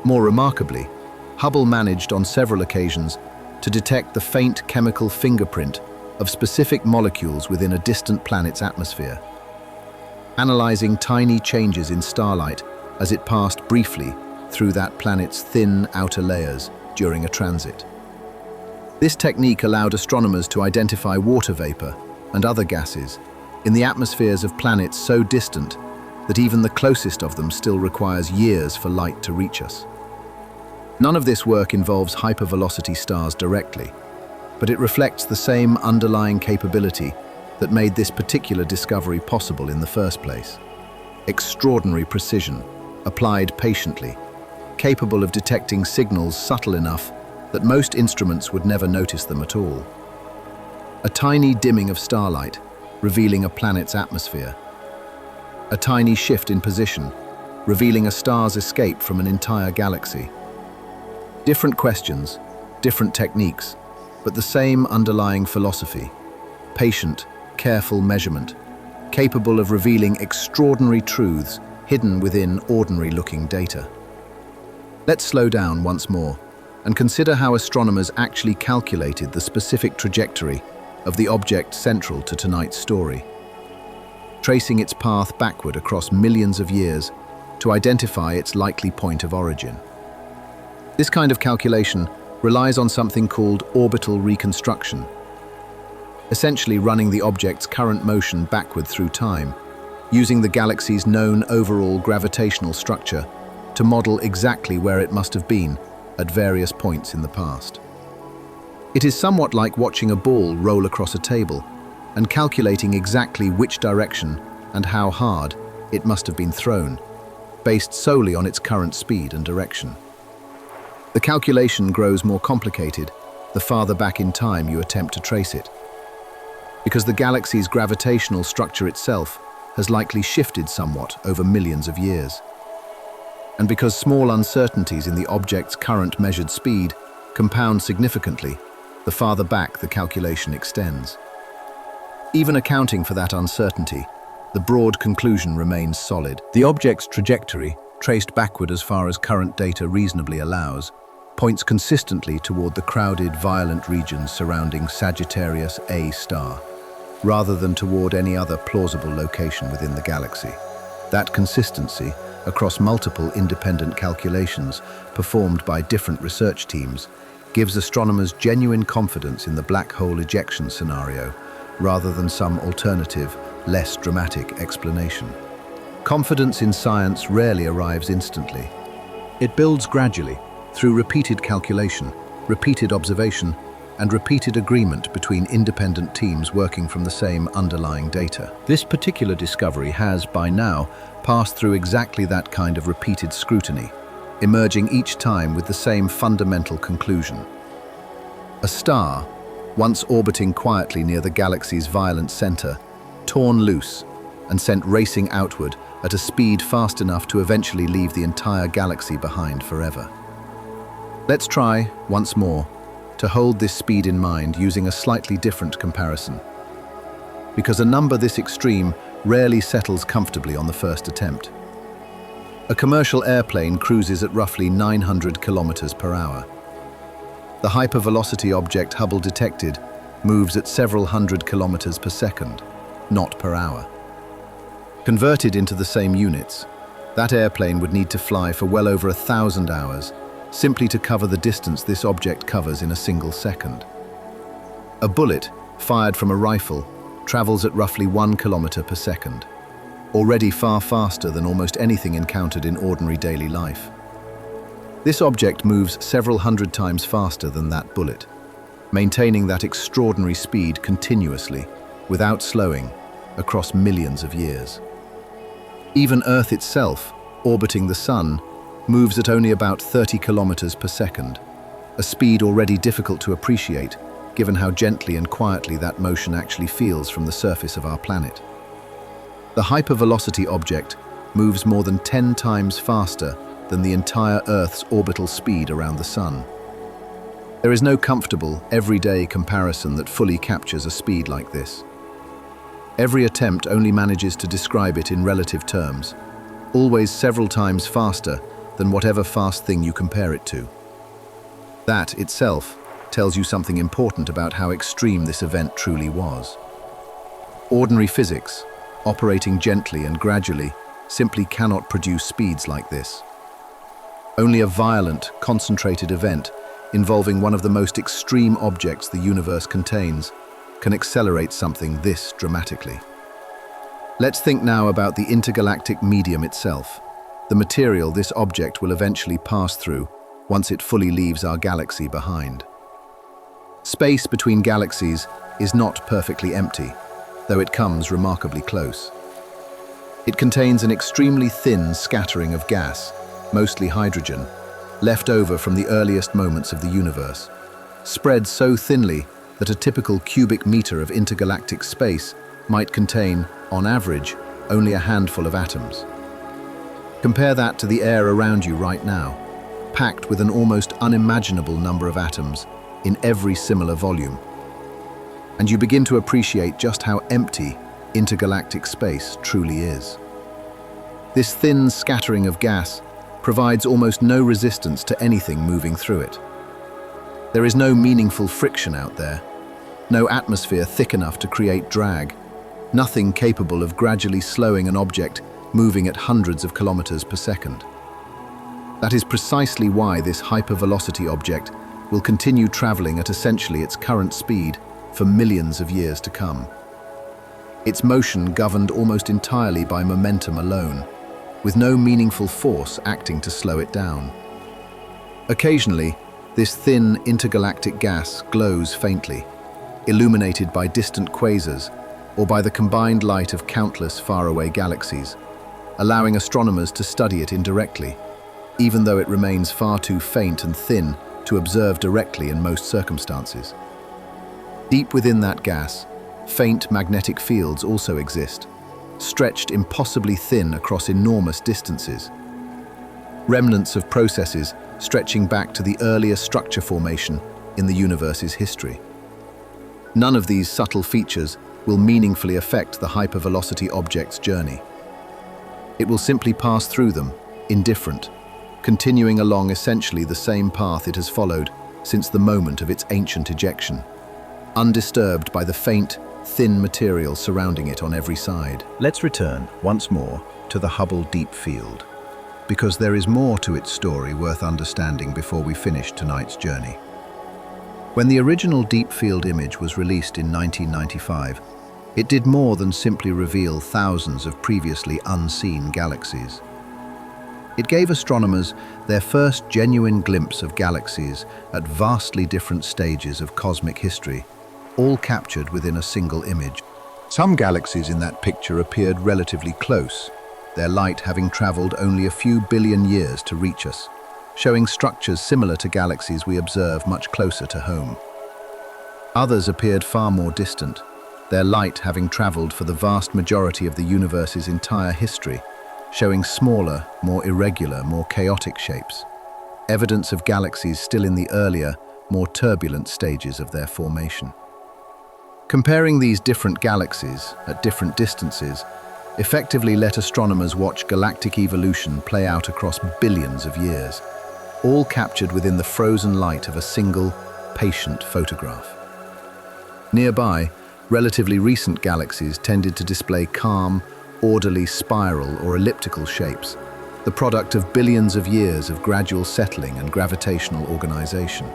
More remarkably, Hubble managed on several occasions to detect the faint chemical fingerprint of specific molecules within a distant planet's atmosphere, analyzing tiny changes in starlight as it passed briefly through that planet's thin outer layers during a transit. This technique allowed astronomers to identify water vapor and other gases in the atmospheres of planets so distant that even the closest of them still requires years for light to reach us. None of this work involves hypervelocity stars directly, but it reflects the same underlying capability that made this particular discovery possible in the first place. Extraordinary precision, applied patiently, capable of detecting signals subtle enough that most instruments would never notice them at all. A tiny dimming of starlight, revealing a planet's atmosphere. A tiny shift in position, revealing a star's escape from an entire galaxy. Different questions, different techniques, but the same underlying philosophy. Patient, careful measurement, capable of revealing extraordinary truths hidden within ordinary-looking data. Let's slow down once more and consider how astronomers actually calculated the specific trajectory of the object central to tonight's story, tracing its path backward across millions of years to identify its likely point of origin. This kind of calculation relies on something called orbital reconstruction, essentially running the object's current motion backward through time, using the galaxy's known overall gravitational structure to model exactly where it must have been at various points in the past. It is somewhat like watching a ball roll across a table and calculating exactly which direction and how hard it must have been thrown, based solely on its current speed and direction. The calculation grows more complicated the farther back in time you attempt to trace it, because the galaxy's gravitational structure itself has likely shifted somewhat over millions of years, and because small uncertainties in the object's current measured speed compound significantly the farther back the calculation extends. Even accounting for that uncertainty, the broad conclusion remains solid. The object's trajectory, traced backward as far as current data reasonably allows, points consistently toward the crowded, violent regions surrounding Sagittarius A star, rather than toward any other plausible location within the galaxy. That consistency, across multiple independent calculations performed by different research teams, gives astronomers genuine confidence in the black hole ejection scenario, rather than some alternative, less dramatic explanation. Confidence in science rarely arrives instantly. It builds gradually, through repeated calculation, repeated observation, and repeated agreement between independent teams working from the same underlying data. This particular discovery has, by now, passed through exactly that kind of repeated scrutiny, emerging each time with the same fundamental conclusion. A star, once orbiting quietly near the galaxy's violent center, torn loose and sent racing outward at a speed fast enough to eventually leave the entire galaxy behind forever. Let's try, once more, to hold this speed in mind using a slightly different comparison. Because a number this extreme rarely settles comfortably on the first attempt. A commercial airplane cruises at roughly 900 kilometers per hour. The hypervelocity object Hubble detected moves at several hundred kilometers per second, not per hour. Converted into the same units, that airplane would need to fly for well over 1,000 hours simply to cover the distance this object covers in a single second. A bullet, fired from a rifle, travels at roughly 1 kilometer per second, already far faster than almost anything encountered in ordinary daily life. This object moves several hundred times faster than that bullet, maintaining that extraordinary speed continuously, without slowing, across millions of years. Even Earth itself, orbiting the Sun, moves at only about 30 kilometers per second, a speed already difficult to appreciate, given how gently and quietly that motion actually feels from the surface of our planet. The hypervelocity object moves more than 10 times faster than the entire Earth's orbital speed around the Sun. There is no comfortable, everyday comparison that fully captures a speed like this. Every attempt only manages to describe it in relative terms, always several times faster than whatever fast thing you compare it to. That itself tells you something important about how extreme this event truly was. Ordinary physics, operating gently and gradually, simply cannot produce speeds like this. Only a violent, concentrated event involving one of the most extreme objects the universe contains can accelerate something this dramatically. Let's think now about the intergalactic medium itself, the material this object will eventually pass through once it fully leaves our galaxy behind. Space between galaxies is not perfectly empty, though it comes remarkably close. It contains an extremely thin scattering of gas, mostly hydrogen, left over from the earliest moments of the universe, spread so thinly that a typical cubic meter of intergalactic space might contain, on average, only a handful of atoms. Compare that to the air around you right now, packed with an almost unimaginable number of atoms in every similar volume. And you begin to appreciate just how empty intergalactic space truly is. This thin scattering of gas provides almost no resistance to anything moving through it. There is no meaningful friction out there, no atmosphere thick enough to create drag, nothing capable of gradually slowing an object moving at hundreds of kilometers per second. That is precisely why this hypervelocity object will continue traveling at essentially its current speed for millions of years to come. Its motion governed almost entirely by momentum alone, with no meaningful force acting to slow it down. Occasionally, this thin intergalactic gas glows faintly, illuminated by distant quasars or by the combined light of countless faraway galaxies, allowing astronomers to study it indirectly, even though it remains far too faint and thin to observe directly in most circumstances. Deep within that gas, faint magnetic fields also exist, stretched impossibly thin across enormous distances. Remnants of processes stretching back to the earliest structure formation in the universe's history. None of these subtle features will meaningfully affect the hypervelocity object's journey. It will simply pass through them, indifferent, continuing along essentially the same path it has followed since the moment of its ancient ejection, undisturbed by the faint, thin material surrounding it on every side. Let's return, once more, to the Hubble Deep Field, because there is more to its story worth understanding before we finish tonight's journey. When the original Deep Field image was released in 1995, it did more than simply reveal thousands of previously unseen galaxies. It gave astronomers their first genuine glimpse of galaxies at vastly different stages of cosmic history, all captured within a single image. Some galaxies in that picture appeared relatively close, their light having traveled only a few billion years to reach us, showing structures similar to galaxies we observe much closer to home. Others appeared far more distant, their light having traveled for the vast majority of the universe's entire history, showing smaller, more irregular, more chaotic shapes, evidence of galaxies still in the earlier, more turbulent stages of their formation. Comparing these different galaxies at different distances effectively let astronomers watch galactic evolution play out across billions of years, all captured within the frozen light of a single, patient photograph. Nearby, relatively recent galaxies tended to display calm, orderly spiral or elliptical shapes, the product of billions of years of gradual settling and gravitational organization.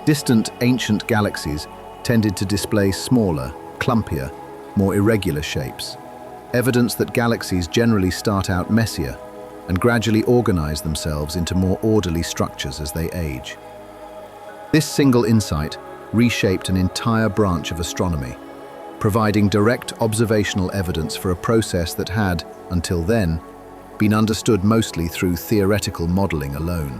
Distant, ancient galaxies tended to display smaller, clumpier, more irregular shapes, evidence that galaxies generally start out messier and gradually organize themselves into more orderly structures as they age. This single insight reshaped an entire branch of astronomy, providing direct observational evidence for a process that had, until then, been understood mostly through theoretical modeling alone.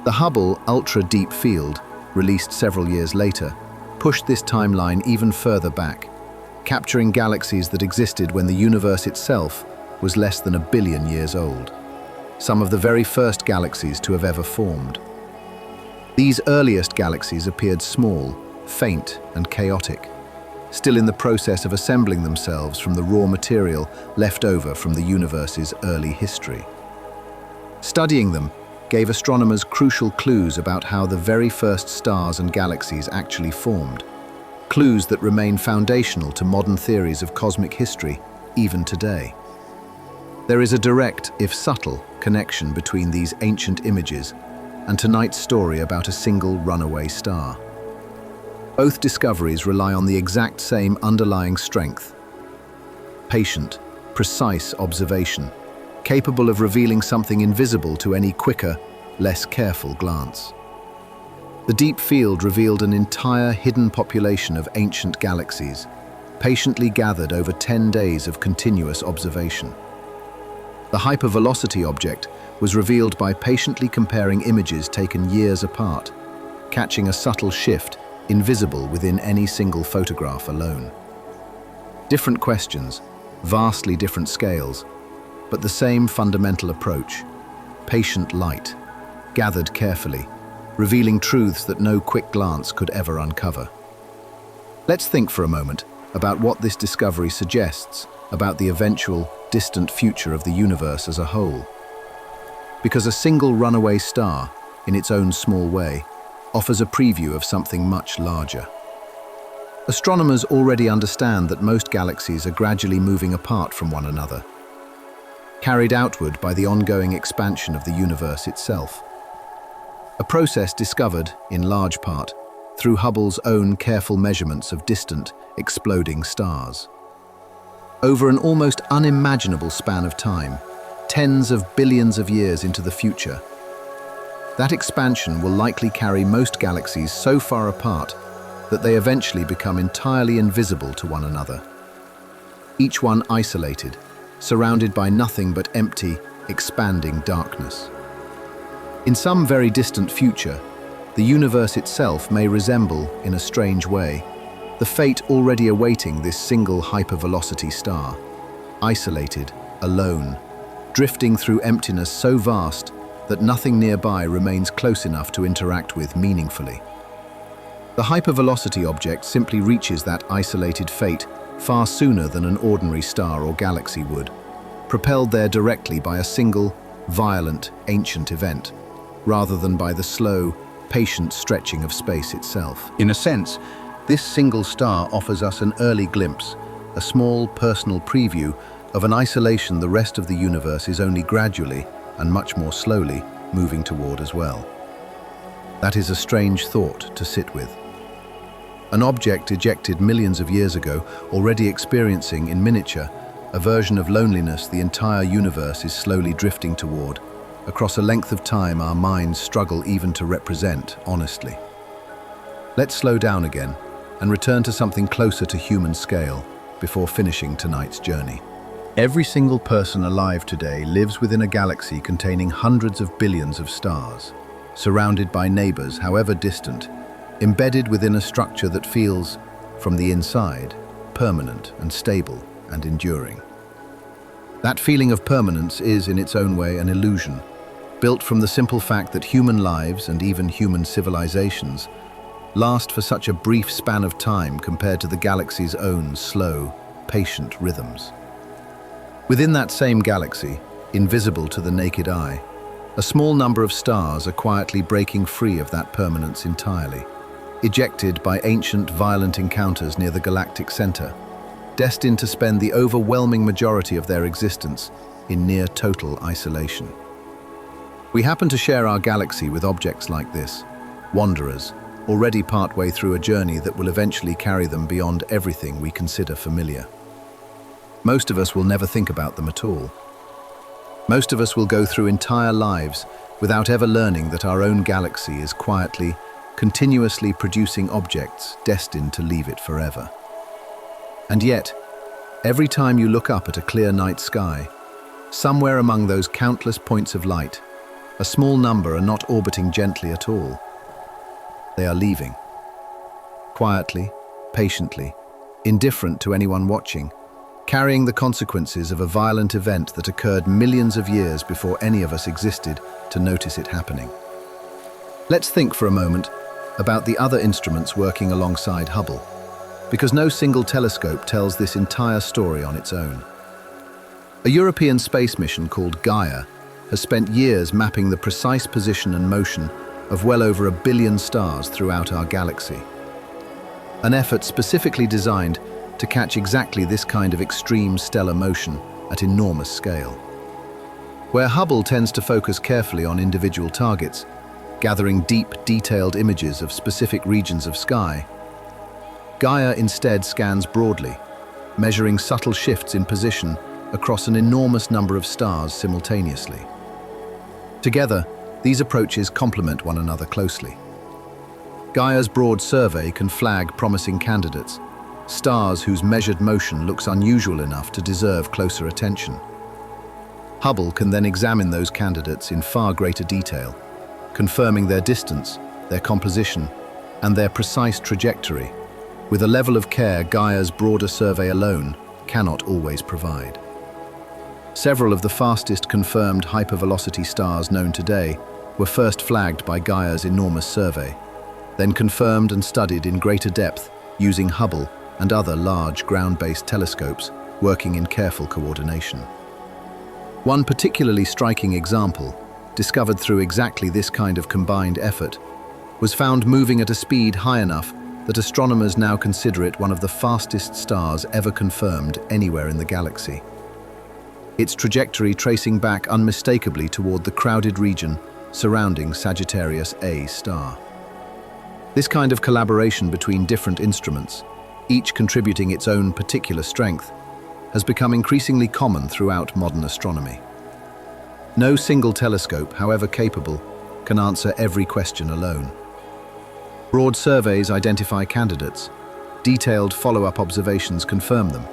The Hubble Ultra-Deep Field, released several years later, pushed this timeline even further back, capturing galaxies that existed when the universe itself was less than 1 billion years old, some of the very first galaxies to have ever formed. These earliest galaxies appeared small, faint, and chaotic, still in the process of assembling themselves from the raw material left over from the universe's early history. Studying them gave astronomers crucial clues about how the very first stars and galaxies actually formed, clues that remain foundational to modern theories of cosmic history even today. There is a direct, if subtle, connection between these ancient images and tonight's story about a single runaway star. Both discoveries rely on the exact same underlying strength: patient, precise observation, capable of revealing something invisible to any quicker, less careful glance. The deep field revealed an entire hidden population of ancient galaxies, patiently gathered over 10 days of continuous observation. The hypervelocity object was revealed by patiently comparing images taken years apart, catching a subtle shift invisible within any single photograph alone. Different questions, vastly different scales, but the same fundamental approach: patient light, gathered carefully, revealing truths that no quick glance could ever uncover. Let's think for a moment about what this discovery suggests about the eventual, distant future of the universe as a whole. Because a single runaway star, in its own small way, offers a preview of something much larger. Astronomers already understand that most galaxies are gradually moving apart from one another, carried outward by the ongoing expansion of the universe itself. A process discovered, in large part, through Hubble's own careful measurements of distant, exploding stars. Over an almost unimaginable span of time, tens of billions of years into the future, that expansion will likely carry most galaxies so far apart that they eventually become entirely invisible to one another. Each one isolated, surrounded by nothing but empty, expanding darkness. In some very distant future, the universe itself may resemble, in a strange way, the fate already awaiting this single hypervelocity star, isolated, alone, drifting through emptiness so vast that nothing nearby remains close enough to interact with meaningfully. The hypervelocity object simply reaches that isolated fate far sooner than an ordinary star or galaxy would, propelled there directly by a single, violent, ancient event, rather than by the slow, patient stretching of space itself. In a sense, this single star offers us an early glimpse, a small personal preview of an isolation the rest of the universe is only gradually, and much more slowly, moving toward as well. That is a strange thought to sit with. An object ejected millions of years ago, already experiencing, in miniature, a version of loneliness the entire universe is slowly drifting toward, across a length of time our minds struggle even to represent honestly. Let's slow down again and return to something closer to human scale before finishing tonight's journey. Every single person alive today lives within a galaxy containing hundreds of billions of stars, surrounded by neighbors, however distant, embedded within a structure that feels, from the inside, permanent and stable and enduring. That feeling of permanence is, in its own way, an illusion, built from the simple fact that human lives and even human civilizations last for such a brief span of time compared to the galaxy's own slow, patient rhythms. Within that same galaxy, invisible to the naked eye, a small number of stars are quietly breaking free of that permanence entirely, ejected by ancient violent encounters near the galactic center, destined to spend the overwhelming majority of their existence in near total isolation. We happen to share our galaxy with objects like this, wanderers, already partway through a journey that will eventually carry them beyond everything we consider familiar. Most of us will never think about them at all. Most of us will go through entire lives without ever learning that our own galaxy is quietly, continuously producing objects destined to leave it forever. And yet, every time you look up at a clear night sky, somewhere among those countless points of light, a small number are not orbiting gently at all. They are leaving. Quietly, patiently, indifferent to anyone watching, carrying the consequences of a violent event that occurred millions of years before any of us existed to notice it happening. Let's think for a moment about the other instruments working alongside Hubble, because no single telescope tells this entire story on its own. A European space mission called Gaia has spent years mapping the precise position and motion of well over 1 billion stars throughout our galaxy. An effort specifically designed to catch exactly this kind of extreme stellar motion at enormous scale. Where Hubble tends to focus carefully on individual targets, gathering deep, detailed images of specific regions of sky, Gaia instead scans broadly, measuring subtle shifts in position across an enormous number of stars simultaneously. Together, these approaches complement one another closely. Gaia's broad survey can flag promising candidates, stars whose measured motion looks unusual enough to deserve closer attention. Hubble can then examine those candidates in far greater detail, confirming their distance, their composition, and their precise trajectory, with a level of care Gaia's broader survey alone cannot always provide. Several of the fastest confirmed hypervelocity stars known today were first flagged by Gaia's enormous survey, then confirmed and studied in greater depth using Hubble and other large ground-based telescopes working in careful coordination. One particularly striking example, discovered through exactly this kind of combined effort, was found moving at a speed high enough that astronomers now consider it one of the fastest stars ever confirmed anywhere in the galaxy. Its trajectory tracing back unmistakably toward the crowded region surrounding Sagittarius A star. This kind of collaboration between different instruments, each contributing its own particular strength, has become increasingly common throughout modern astronomy. No single telescope, however capable, can answer every question alone. Broad surveys identify candidates, detailed follow-up observations confirm them.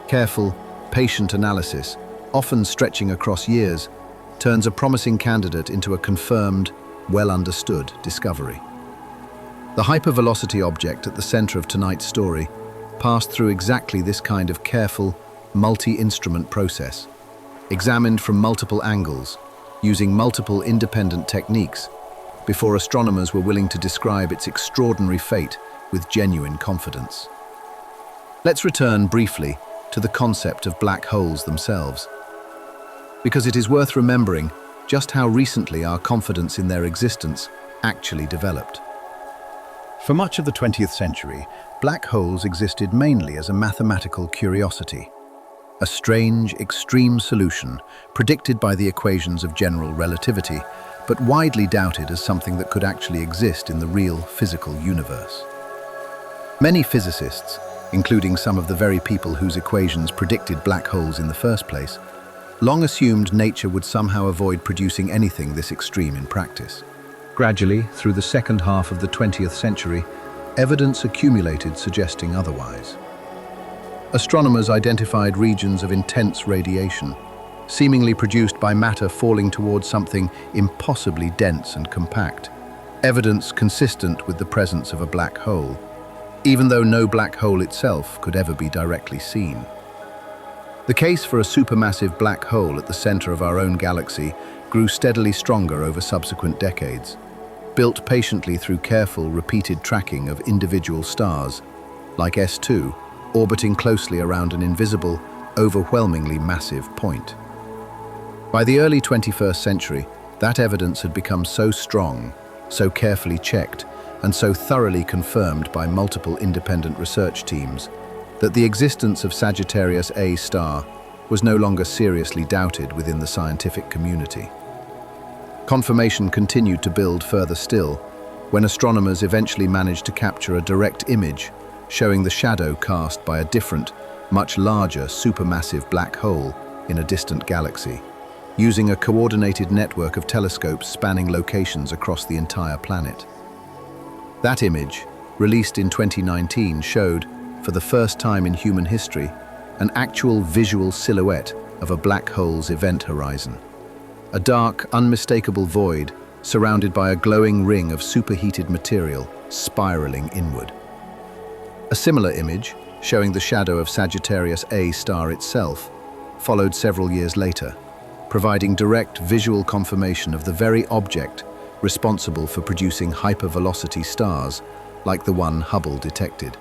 Careful, patient analysis, often stretching across years, turns a promising candidate into a confirmed, well-understood discovery. The hypervelocity object at the center of tonight's story passed through exactly this kind of careful, multi-instrument process, examined from multiple angles, using multiple independent techniques, before astronomers were willing to describe its extraordinary fate with genuine confidence. Let's return briefly to the concept of black holes themselves, because it is worth remembering just how recently our confidence in their existence actually developed. For much of the 20th century, black holes existed mainly as a mathematical curiosity, a strange, extreme solution predicted by the equations of general relativity, but widely doubted as something that could actually exist in the real physical universe. Many physicists, including some of the very people whose equations predicted black holes in the first place, long assumed nature would somehow avoid producing anything this extreme in practice. Gradually, through the second half of the 20th century, evidence accumulated suggesting otherwise. Astronomers identified regions of intense radiation, seemingly produced by matter falling towards something impossibly dense and compact, evidence consistent with the presence of a black hole, even though no black hole itself could ever be directly seen. The case for a supermassive black hole at the center of our own galaxy grew steadily stronger over subsequent decades, built patiently through careful, repeated tracking of individual stars, like S2, orbiting closely around an invisible, overwhelmingly massive point. By the early 21st century, that evidence had become so strong, so carefully checked, and so thoroughly confirmed by multiple independent research teams that the existence of Sagittarius A star was no longer seriously doubted within the scientific community. Confirmation continued to build further still when astronomers eventually managed to capture a direct image showing the shadow cast by a different, much larger supermassive black hole in a distant galaxy, using a coordinated network of telescopes spanning locations across the entire planet. That image, released in 2019, showed, for the first time in human history, an actual visual silhouette of a black hole's event horizon. A dark, unmistakable void surrounded by a glowing ring of superheated material spiraling inward. A similar image, showing the shadow of Sagittarius A star itself, followed several years later, providing direct visual confirmation of the very object responsible for producing hypervelocity stars like the one Hubble detected.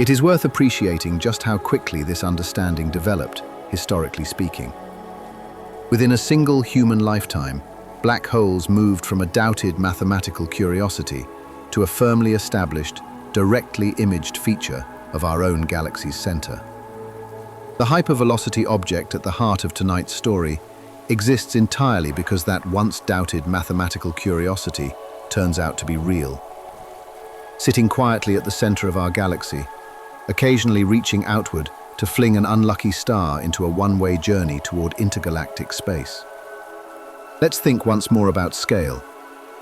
It is worth appreciating just how quickly this understanding developed, historically speaking. Within a single human lifetime, black holes moved from a doubted mathematical curiosity to a firmly established, directly imaged feature of our own galaxy's center. The hypervelocity object at the heart of tonight's story exists entirely because that once doubted mathematical curiosity turns out to be real. Sitting quietly at the center of our galaxy, occasionally reaching outward to fling an unlucky star into a one-way journey toward intergalactic space. Let's think once more about scale,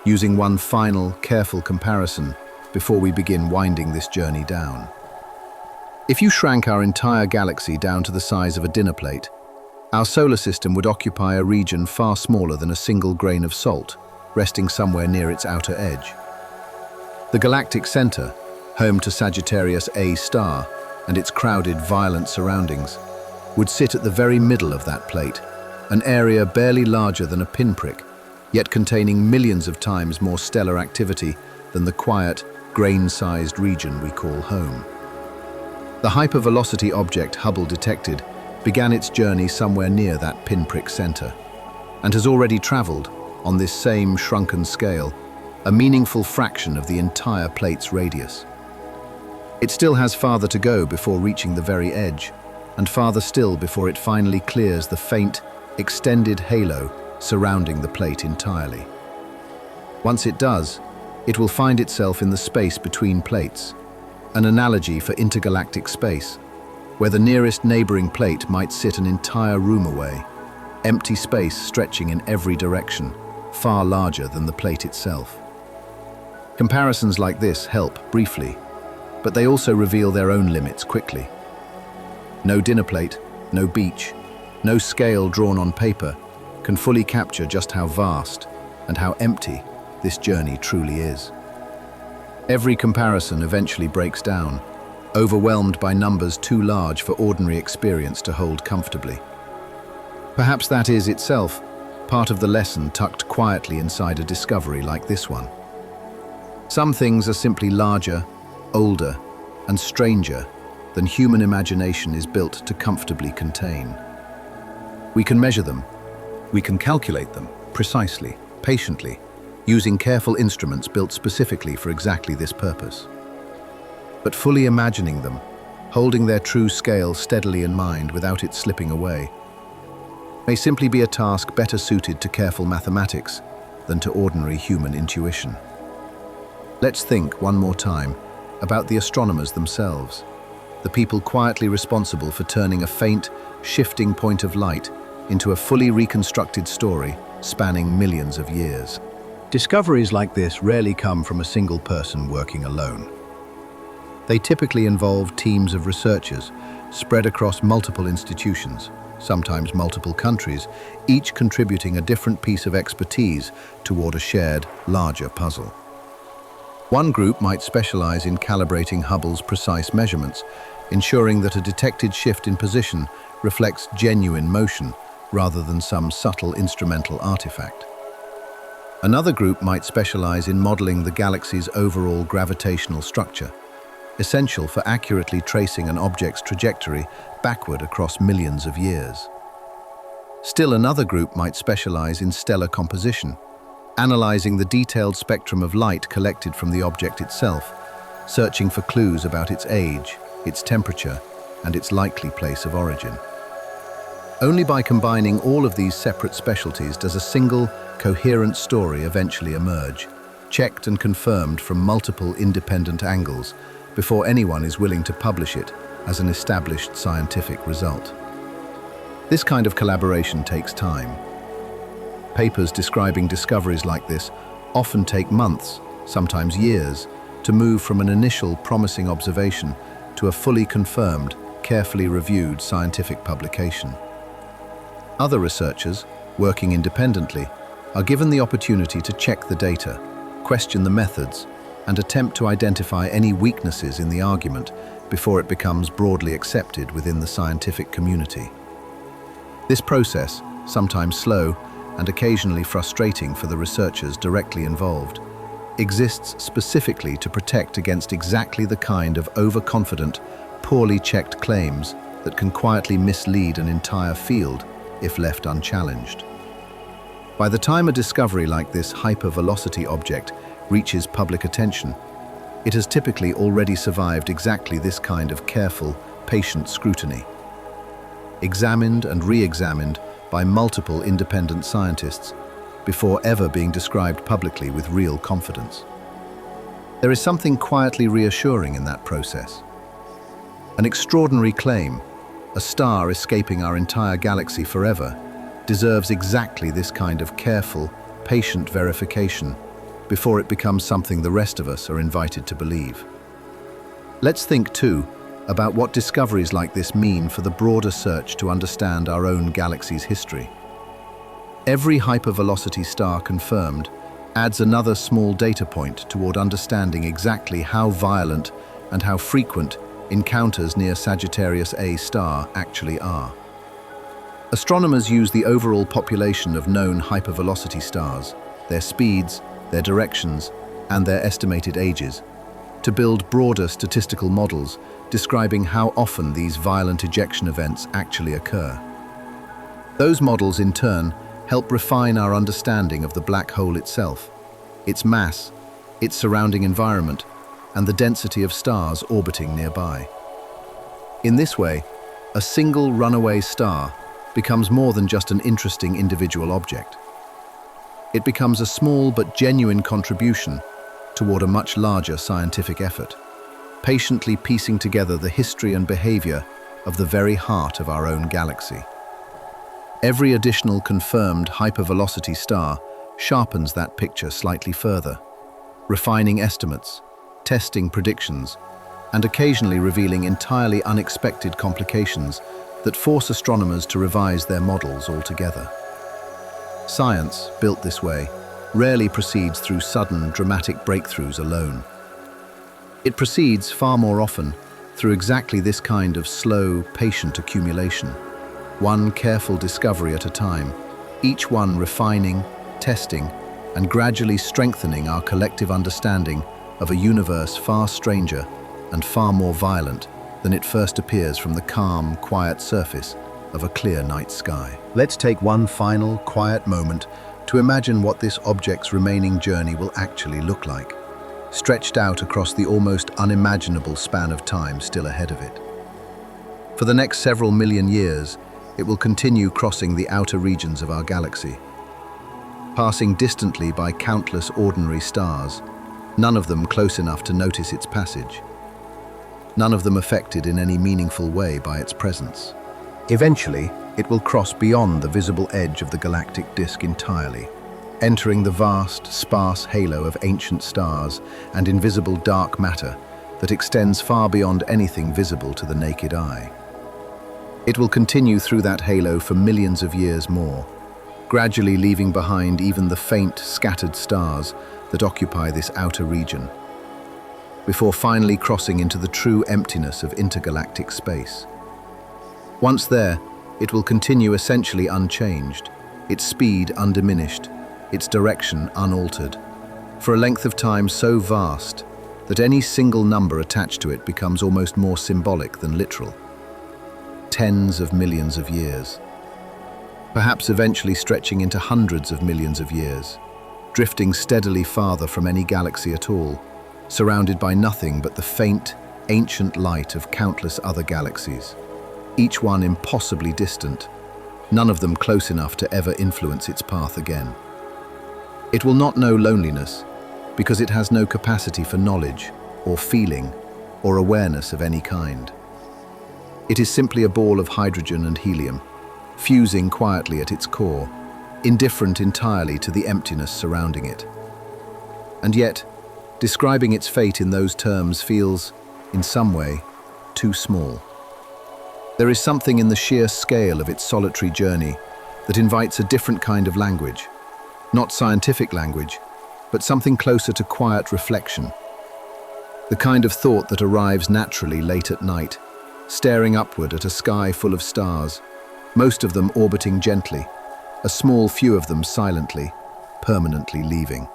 using one final, careful comparison before we begin winding this journey down. If you shrank our entire galaxy down to the size of a dinner plate, our solar system would occupy a region far smaller than a single grain of salt, resting somewhere near its outer edge. The galactic center, home to Sagittarius A star and its crowded, violent surroundings, would sit at the very middle of that plate, an area barely larger than a pinprick, yet containing millions of times more stellar activity than the quiet, grain-sized region we call home. The hypervelocity object Hubble detected began its journey somewhere near that pinprick center, and has already traveled, on this same shrunken scale, a meaningful fraction of the entire plate's radius. It still has farther to go before reaching the very edge, and farther still before it finally clears the faint, extended halo surrounding the plate entirely. Once it does, it will find itself in the space between plates, an analogy for intergalactic space, where the nearest neighboring plate might sit an entire room away, empty space stretching in every direction, far larger than the plate itself. Comparisons like this help briefly, but they also reveal their own limits quickly. No dinner plate, no beach, no scale drawn on paper can fully capture just how vast and how empty this journey truly is. Every comparison eventually breaks down, overwhelmed by numbers too large for ordinary experience to hold comfortably. Perhaps that is itself part of the lesson tucked quietly inside a discovery like this one. Some things are simply larger, older, and stranger than human imagination is built to comfortably contain. We can measure them, we can calculate them precisely, patiently, using careful instruments built specifically for exactly this purpose. But fully imagining them, holding their true scale steadily in mind without it slipping away, may simply be a task better suited to careful mathematics than to ordinary human intuition. Let's think one more time about the astronomers themselves. the people quietly responsible for turning a faint, shifting point of light into a fully reconstructed story spanning millions of years. Discoveries like this rarely come from a single person working alone. They typically involve teams of researchers spread across multiple institutions, sometimes multiple countries, each contributing a different piece of expertise toward a shared, larger puzzle. One group might specialize in calibrating Hubble's precise measurements, ensuring that a detected shift in position reflects genuine motion rather than some subtle instrumental artifact. Another group might specialize in modeling the galaxy's overall gravitational structure, essential for accurately tracing an object's trajectory backward across millions of years. Still another group might specialize in stellar composition, analyzing the detailed spectrum of light collected from the object itself, searching for clues about its age, its temperature, and its likely place of origin. Only by combining all of these separate specialties does a single, coherent story eventually emerge, checked and confirmed from multiple independent angles, before anyone is willing to publish it as an established scientific result. This kind of collaboration takes time. Papers describing discoveries like this often take months, sometimes years, to move from an initial promising observation to a fully confirmed, carefully reviewed scientific publication. Other researchers, working independently, are given the opportunity to check the data, question the methods, and attempt to identify any weaknesses in the argument before it becomes broadly accepted within the scientific community. This process, sometimes slow and occasionally frustrating for the researchers directly involved, exists specifically to protect against exactly the kind of overconfident, poorly checked claims that can quietly mislead an entire field if left unchallenged. By the time a discovery like this hypervelocity object reaches public attention, it has typically already survived exactly this kind of careful, patient scrutiny. Examined and re-examined by multiple independent scientists before ever being described publicly with real confidence. There is something quietly reassuring in that process. An extraordinary claim, a star escaping our entire galaxy forever, deserves exactly this kind of careful, patient verification before it becomes something the rest of us are invited to believe. Let's think, too, about what discoveries like this mean for the broader search to understand our own galaxy's history. Every hypervelocity star confirmed adds another small data point toward understanding exactly how violent and how frequent encounters near Sagittarius A star actually are. Astronomers use the overall population of known hypervelocity stars, their speeds, their directions, and their estimated ages, to build broader statistical models describing how often these violent ejection events actually occur. Those models, in turn, help refine our understanding of the black hole itself, its mass, its surrounding environment, and the density of stars orbiting nearby. In this way, a single runaway star becomes more than just an interesting individual object. It becomes a small but genuine contribution toward a much larger scientific effort, patiently piecing together the history and behavior of the very heart of our own galaxy. Every additional confirmed hypervelocity star sharpens that picture slightly further, refining estimates, testing predictions, and occasionally revealing entirely unexpected complications that force astronomers to revise their models altogether. Science, built this way, rarely proceeds through sudden, dramatic breakthroughs alone. It proceeds far more often through exactly this kind of slow, patient accumulation, one careful discovery at a time, each one refining, testing, and gradually strengthening our collective understanding of a universe far stranger and far more violent than it first appears from the calm, quiet surface of a clear night sky. Let's take one final, quiet moment to imagine what this object's remaining journey will actually look like, stretched out across the almost unimaginable span of time still ahead of it. For the next several million years, it will continue crossing the outer regions of our galaxy, passing distantly by countless ordinary stars, none of them close enough to notice its passage. none of them affected in any meaningful way by its presence. Eventually, it will cross beyond the visible edge of the galactic disk entirely, entering the vast, sparse halo of ancient stars and invisible dark matter that extends far beyond anything visible to the naked eye. It will continue through that halo for millions of years more, gradually leaving behind even the faint, scattered stars that occupy this outer region, before finally crossing into the true emptiness of intergalactic space. Once there, it will continue essentially unchanged, its speed undiminished, its direction unaltered, for a length of time so vast that any single number attached to it becomes almost more symbolic than literal. Tens of millions of years, perhaps eventually stretching into hundreds of millions of years, drifting steadily farther from any galaxy at all, surrounded by nothing but the faint, ancient light of countless other galaxies, each one impossibly distant, none of them close enough to ever influence its path again. It will not know loneliness because it has no capacity for knowledge or feeling or awareness of any kind. It is simply a ball of hydrogen and helium, fusing quietly at its core, indifferent entirely to the emptiness surrounding it. And yet, describing its fate in those terms feels, in some way, too small. There is something in the sheer scale of its solitary journey that invites a different kind of language, not scientific language, but something closer to quiet reflection. The kind of thought that arrives naturally late at night, staring upward at a sky full of stars, most of them orbiting gently, a small few of them silently, permanently leaving.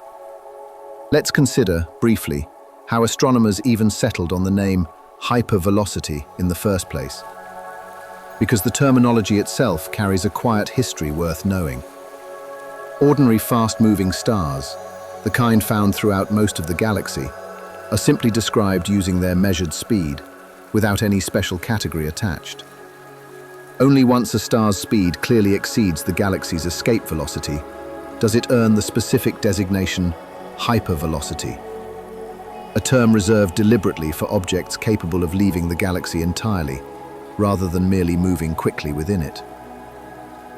Let's consider, briefly, how astronomers even settled on the name hypervelocity in the first place, because the terminology itself carries a quiet history worth knowing. Ordinary fast-moving stars, the kind found throughout most of the galaxy, are simply described using their measured speed, without any special category attached. Only once a star's speed clearly exceeds the galaxy's escape velocity does it earn the specific designation hypervelocity, a term reserved deliberately for objects capable of leaving the galaxy entirely, rather than merely moving quickly within it.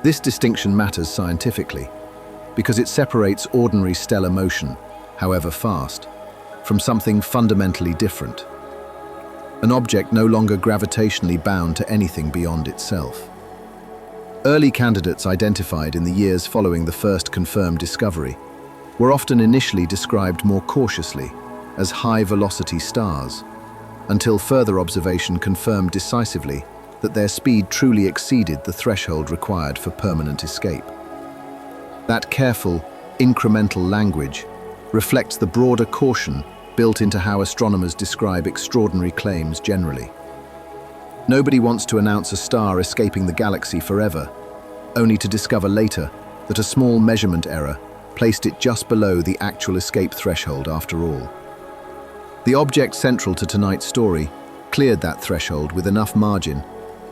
This distinction matters scientifically, because it separates ordinary stellar motion, however fast, from something fundamentally different. An object no longer gravitationally bound to anything beyond itself. Early candidates identified in the years following the first confirmed discovery were often initially described more cautiously as high-velocity stars, until further observation confirmed decisively that their speed truly exceeded the threshold required for permanent escape. That careful, incremental language reflects the broader caution built into how astronomers describe extraordinary claims generally. Nobody wants to announce a star escaping the galaxy forever, only to discover later that a small measurement error placed it just below the actual escape threshold after all. The object central to tonight's story cleared that threshold with enough margin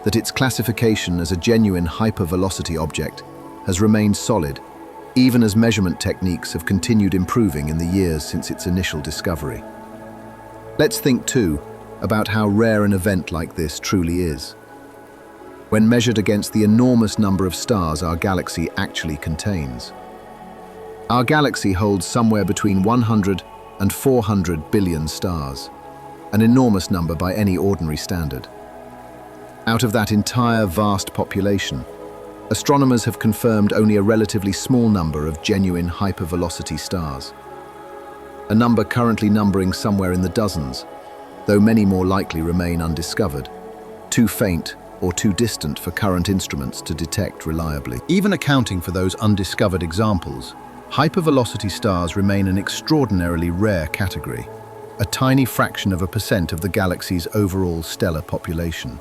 that its classification as a genuine hypervelocity object has remained solid, even as measurement techniques have continued improving in the years since its initial discovery. Let's think, too, about how rare an event like this truly is. When measured against the enormous number of stars our galaxy actually contains. Our galaxy holds somewhere between 100 and 400 billion stars, an enormous number by any ordinary standard. Out of that entire vast population, astronomers have confirmed only a relatively small number of genuine hypervelocity stars. A number currently numbering somewhere in the dozens, though many more likely remain undiscovered, too faint or too distant for current instruments to detect reliably. Even accounting for those undiscovered examples, hypervelocity stars remain an extraordinarily rare category, a tiny fraction of a percent of the galaxy's overall stellar population.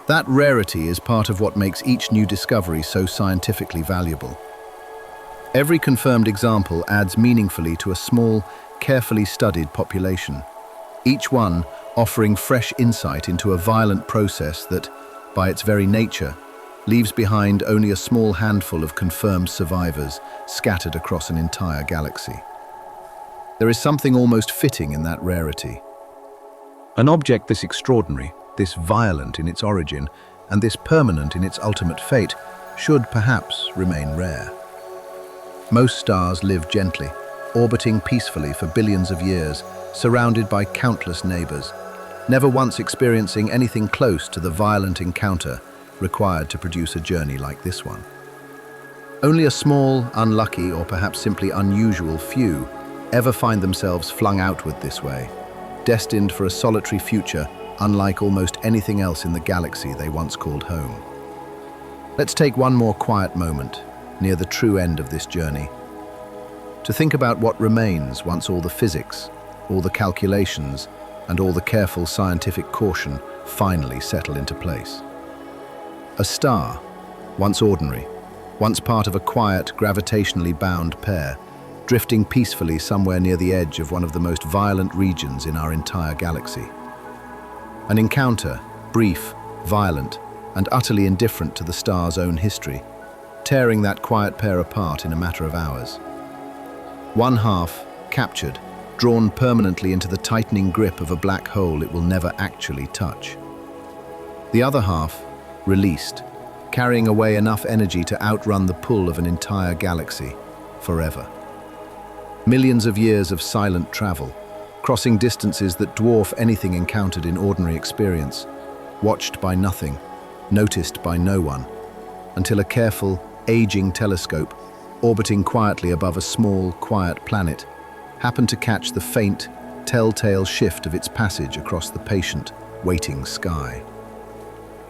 That rarity is part of what makes each new discovery so scientifically valuable. Every confirmed example adds meaningfully to a small, carefully studied population, each one offering fresh insight into a violent process that, by its very nature, leaves behind only a small handful of confirmed survivors scattered across an entire galaxy. There is something almost fitting in that rarity. An object this extraordinary, this violent in its origin, and this permanent in its ultimate fate should perhaps remain rare. Most stars live gently, orbiting peacefully for billions of years, surrounded by countless neighbors, never once experiencing anything close to the violent encounter required to produce a journey like this one. Only a small, unlucky, or perhaps simply unusual few ever find themselves flung outward this way, destined for a solitary future unlike almost anything else in the galaxy they once called home. Let's take one more quiet moment near the true end of this journey to think about what remains once all the physics, all the calculations, and all the careful scientific caution finally settle into place. A star, once ordinary, once part of a quiet, gravitationally bound pair, drifting peacefully somewhere near the edge of one of the most violent regions in our entire galaxy. An encounter, brief, violent, and utterly indifferent to the star's own history, tearing that quiet pair apart in a matter of hours. One half, captured, drawn permanently into the tightening grip of a black hole it will never actually touch. The other half, released, carrying away enough energy to outrun the pull of an entire galaxy, forever. Millions of years of silent travel, crossing distances that dwarf anything encountered in ordinary experience, watched by nothing, noticed by no one, until a careful, aging telescope, orbiting quietly above a small, quiet planet, happened to catch the faint, telltale shift of its passage across the patient, waiting sky.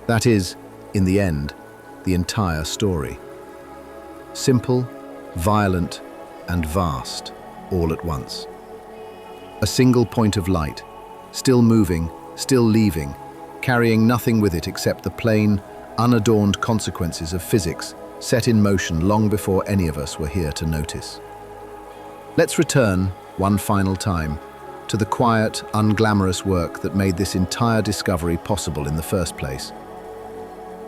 That is, in the end, the entire story. Simple, violent, and vast, all at once. A single point of light, still moving, still leaving, carrying nothing with it except the plain, unadorned consequences of physics set in motion long before any of us were here to notice. Let's return, one final time, to the quiet, unglamorous work that made this entire discovery possible in the first place,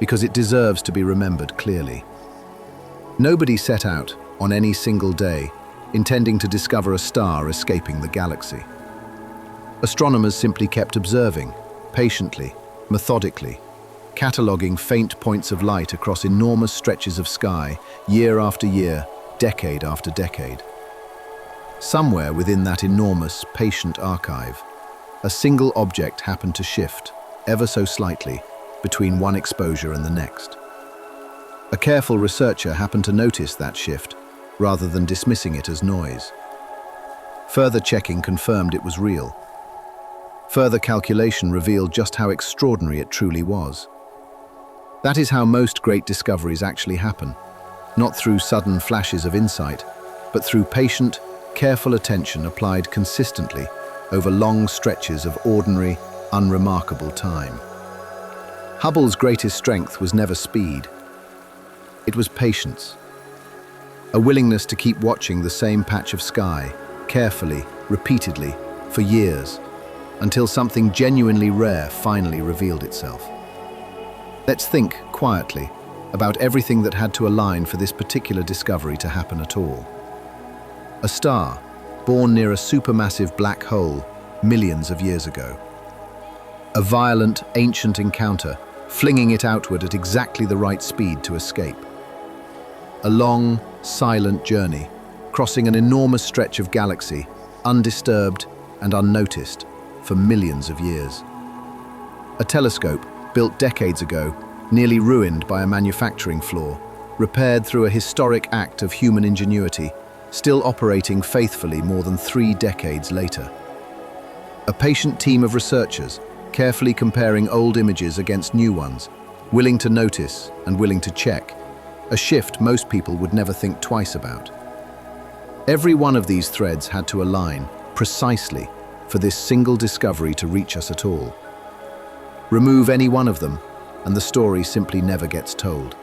because it deserves to be remembered clearly. Nobody set out, on any single day, intending to discover a star escaping the galaxy. Astronomers simply kept observing, patiently, methodically, cataloguing faint points of light across enormous stretches of sky, year after year, decade after decade. Somewhere within that enormous, patient archive, a single object happened to shift, ever so slightly, between one exposure and the next. A careful researcher happened to notice that shift, rather than dismissing it as noise. Further checking confirmed it was real. Further calculation revealed just how extraordinary it truly was. That is how most great discoveries actually happen, not through sudden flashes of insight, but through patient, careful attention applied consistently over long stretches of ordinary, unremarkable time. Hubble's greatest strength was never speed. It was patience. A willingness to keep watching the same patch of sky, carefully, repeatedly, for years, until something genuinely rare finally revealed itself. Let's think, quietly, about everything that had to align for this particular discovery to happen at all. A star, born near a supermassive black hole millions of years ago. A violent, ancient encounter, flinging it outward at exactly the right speed to escape. A long, silent journey, crossing an enormous stretch of galaxy, undisturbed and unnoticed, for millions of years. A telescope, built decades ago, nearly ruined by a manufacturing flaw, repaired through a historic act of human ingenuity, still operating faithfully more than 3 decades later. A patient team of researchers, carefully comparing old images against new ones, willing to notice and willing to check, a shift most people would never think twice about. Every one of these threads had to align, precisely, for this single discovery to reach us at all. Remove any one of them, and the story simply never gets told.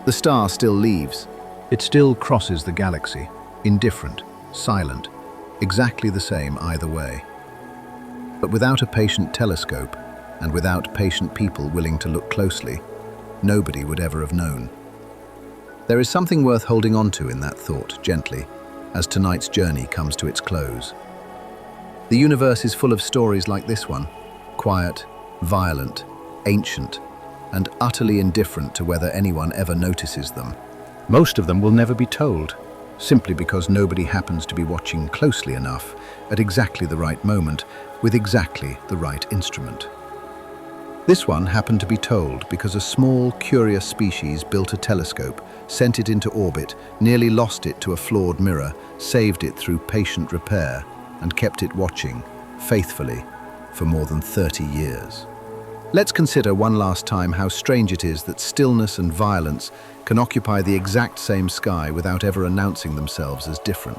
The star still leaves. It still crosses the galaxy, indifferent, silent, exactly the same either way. But without a patient telescope, and without patient people willing to look closely, nobody would ever have known. There is something worth holding on to in that thought, gently, as tonight's journey comes to its close. The universe is full of stories like this one, quiet, violent, ancient, and utterly indifferent to whether anyone ever notices them. Most of them will never be told, simply because nobody happens to be watching closely enough at exactly the right moment with exactly the right instrument. This one happened to be told because a small, curious species built a telescope, sent it into orbit, nearly lost it to a flawed mirror, saved it through patient repair, and kept it watching, faithfully, for more than 30 years. Let's consider one last time how strange it is that stillness and violence can occupy the exact same sky without ever announcing themselves as different.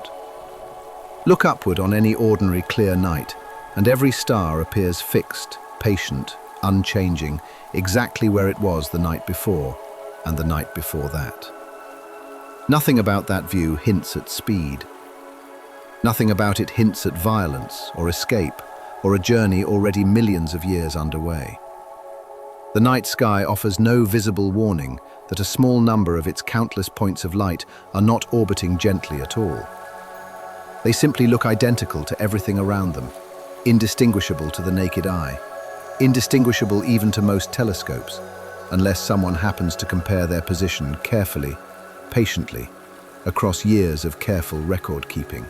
Look upward on any ordinary clear night, and every star appears fixed, patient, unchanging, exactly where it was the night before and the night before that. Nothing about that view hints at speed. Nothing about it hints at violence or escape or a journey already millions of years underway. The night sky offers no visible warning that a small number of its countless points of light are not orbiting gently at all. They simply look identical to everything around them, indistinguishable to the naked eye, indistinguishable even to most telescopes, unless someone happens to compare their position carefully, patiently, across years of careful record-keeping.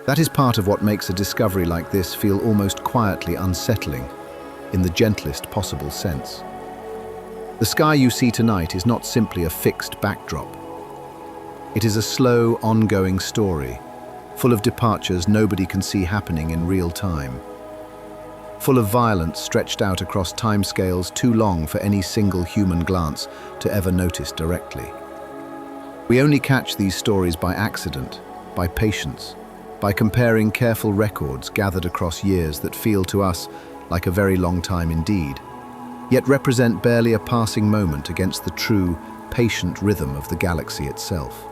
That is part of what makes a discovery like this feel almost quietly unsettling, in the gentlest possible sense. The sky you see tonight is not simply a fixed backdrop. It is a slow, ongoing story, full of departures nobody can see happening in real time, full of violence stretched out across timescales too long for any single human glance to ever notice directly. We only catch these stories by accident, by patience, by comparing careful records gathered across years that feel to us like a very long time indeed, yet represent barely a passing moment against the true, patient rhythm of the galaxy itself.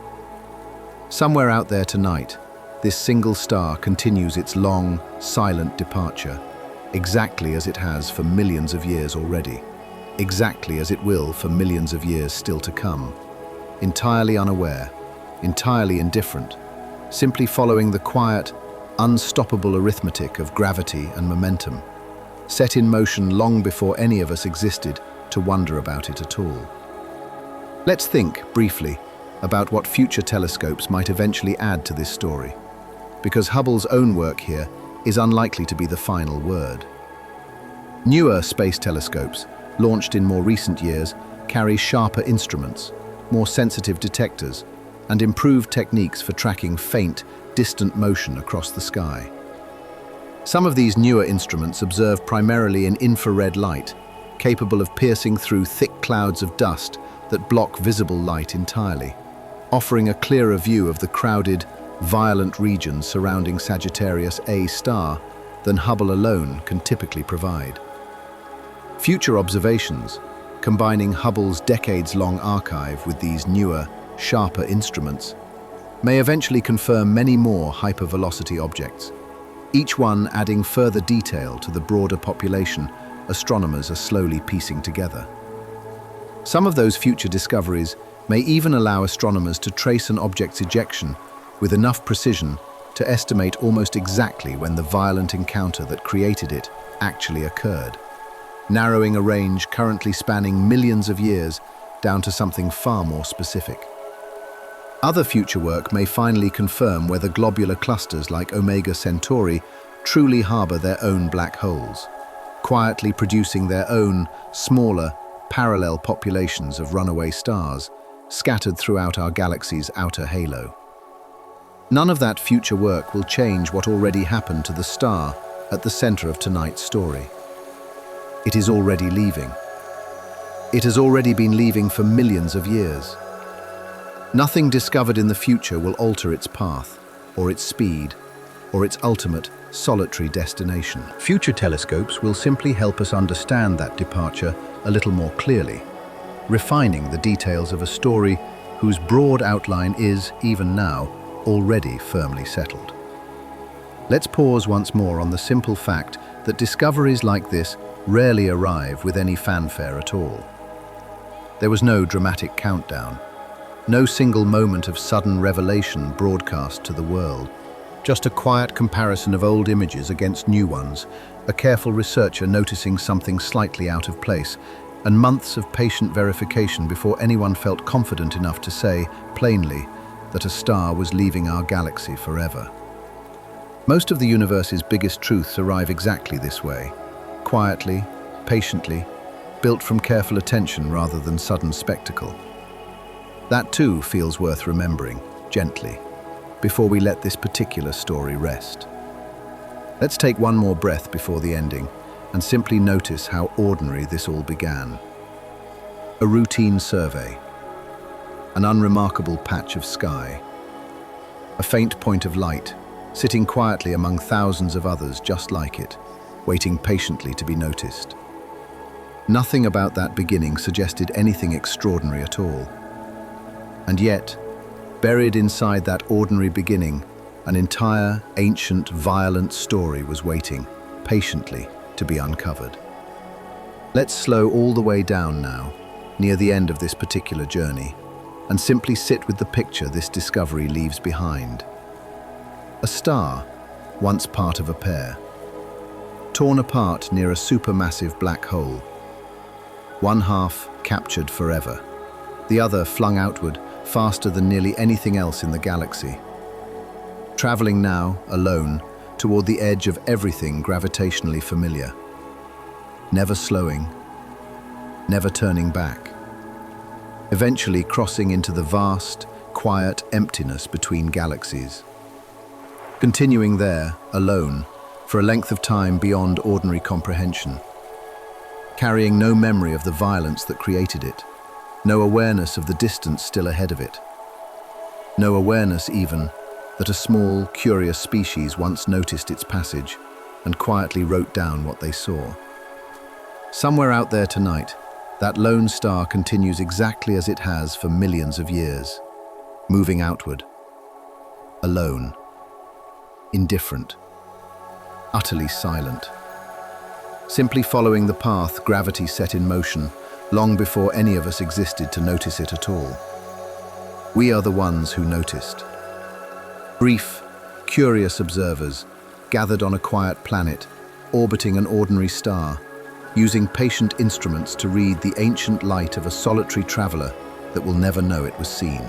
Somewhere out there tonight, this single star continues its long, silent departure, exactly as it has for millions of years already, exactly as it will for millions of years still to come, entirely unaware, entirely indifferent, simply following the quiet, unstoppable arithmetic of gravity and momentum, set in motion long before any of us existed to wonder about it at all. Let's think, briefly, about what future telescopes might eventually add to this story, because Hubble's own work here is unlikely to be the final word. Newer space telescopes, launched in more recent years, carry sharper instruments, more sensitive detectors, and improved techniques for tracking faint, distant motion across the sky. Some of these newer instruments observe primarily in infrared light, capable of piercing through thick clouds of dust that block visible light entirely, offering a clearer view of the crowded, violent regions surrounding Sagittarius A star than Hubble alone can typically provide. Future observations, combining Hubble's decades-long archive with these newer, sharper instruments, may eventually confirm many more hypervelocity objects, each one adding further detail to the broader population astronomers are slowly piecing together. Some of those future discoveries may even allow astronomers to trace an object's ejection with enough precision to estimate almost exactly when the violent encounter that created it actually occurred, narrowing a range currently spanning millions of years down to something far more specific. Other future work may finally confirm whether globular clusters like Omega Centauri truly harbor their own black holes, quietly producing their own, smaller, parallel populations of runaway stars scattered throughout our galaxy's outer halo. None of that future work will change what already happened to the star at the center of tonight's story. It is already leaving. It has already been leaving for millions of years. Nothing discovered in the future will alter its path, or its speed, or its ultimate, solitary destination. Future telescopes will simply help us understand that departure a little more clearly, refining the details of a story whose broad outline is, even now, already firmly settled. Let's pause once more on the simple fact that discoveries like this rarely arrive with any fanfare at all. There was no dramatic countdown, no single moment of sudden revelation broadcast to the world. Just a quiet comparison of old images against new ones, a careful researcher noticing something slightly out of place, and months of patient verification before anyone felt confident enough to say, plainly, that a star was leaving our galaxy forever. Most of the universe's biggest truths arrive exactly this way, quietly, patiently, built from careful attention rather than sudden spectacle. That too feels worth remembering, gently, before we let this particular story rest. Let's take one more breath before the ending and simply notice how ordinary this all began. A routine survey, an unremarkable patch of sky, a faint point of light, sitting quietly among thousands of others just like it, waiting patiently to be noticed. Nothing about that beginning suggested anything extraordinary at all. And yet, buried inside that ordinary beginning, an entire, ancient, violent story was waiting, patiently, to be uncovered. Let's slow all the way down now, near the end of this particular journey, and simply sit with the picture this discovery leaves behind. A star, once part of a pair, torn apart near a supermassive black hole. One half captured forever, the other flung outward faster than nearly anything else in the galaxy. Traveling now, alone, toward the edge of everything gravitationally familiar. Never slowing, never turning back. Eventually crossing into the vast, quiet emptiness between galaxies. Continuing there, alone, for a length of time beyond ordinary comprehension. Carrying no memory of the violence that created it, no awareness of the distance still ahead of it. No awareness, even, that a small, curious species once noticed its passage and quietly wrote down what they saw. Somewhere out there tonight, that lone star continues exactly as it has for millions of years, moving outward, alone, indifferent, utterly silent, simply following the path gravity set in motion long before any of us existed to notice it at all. We are the ones who noticed. Brief, curious observers, gathered on a quiet planet, orbiting an ordinary star, using patient instruments to read the ancient light of a solitary traveler that will never know it was seen.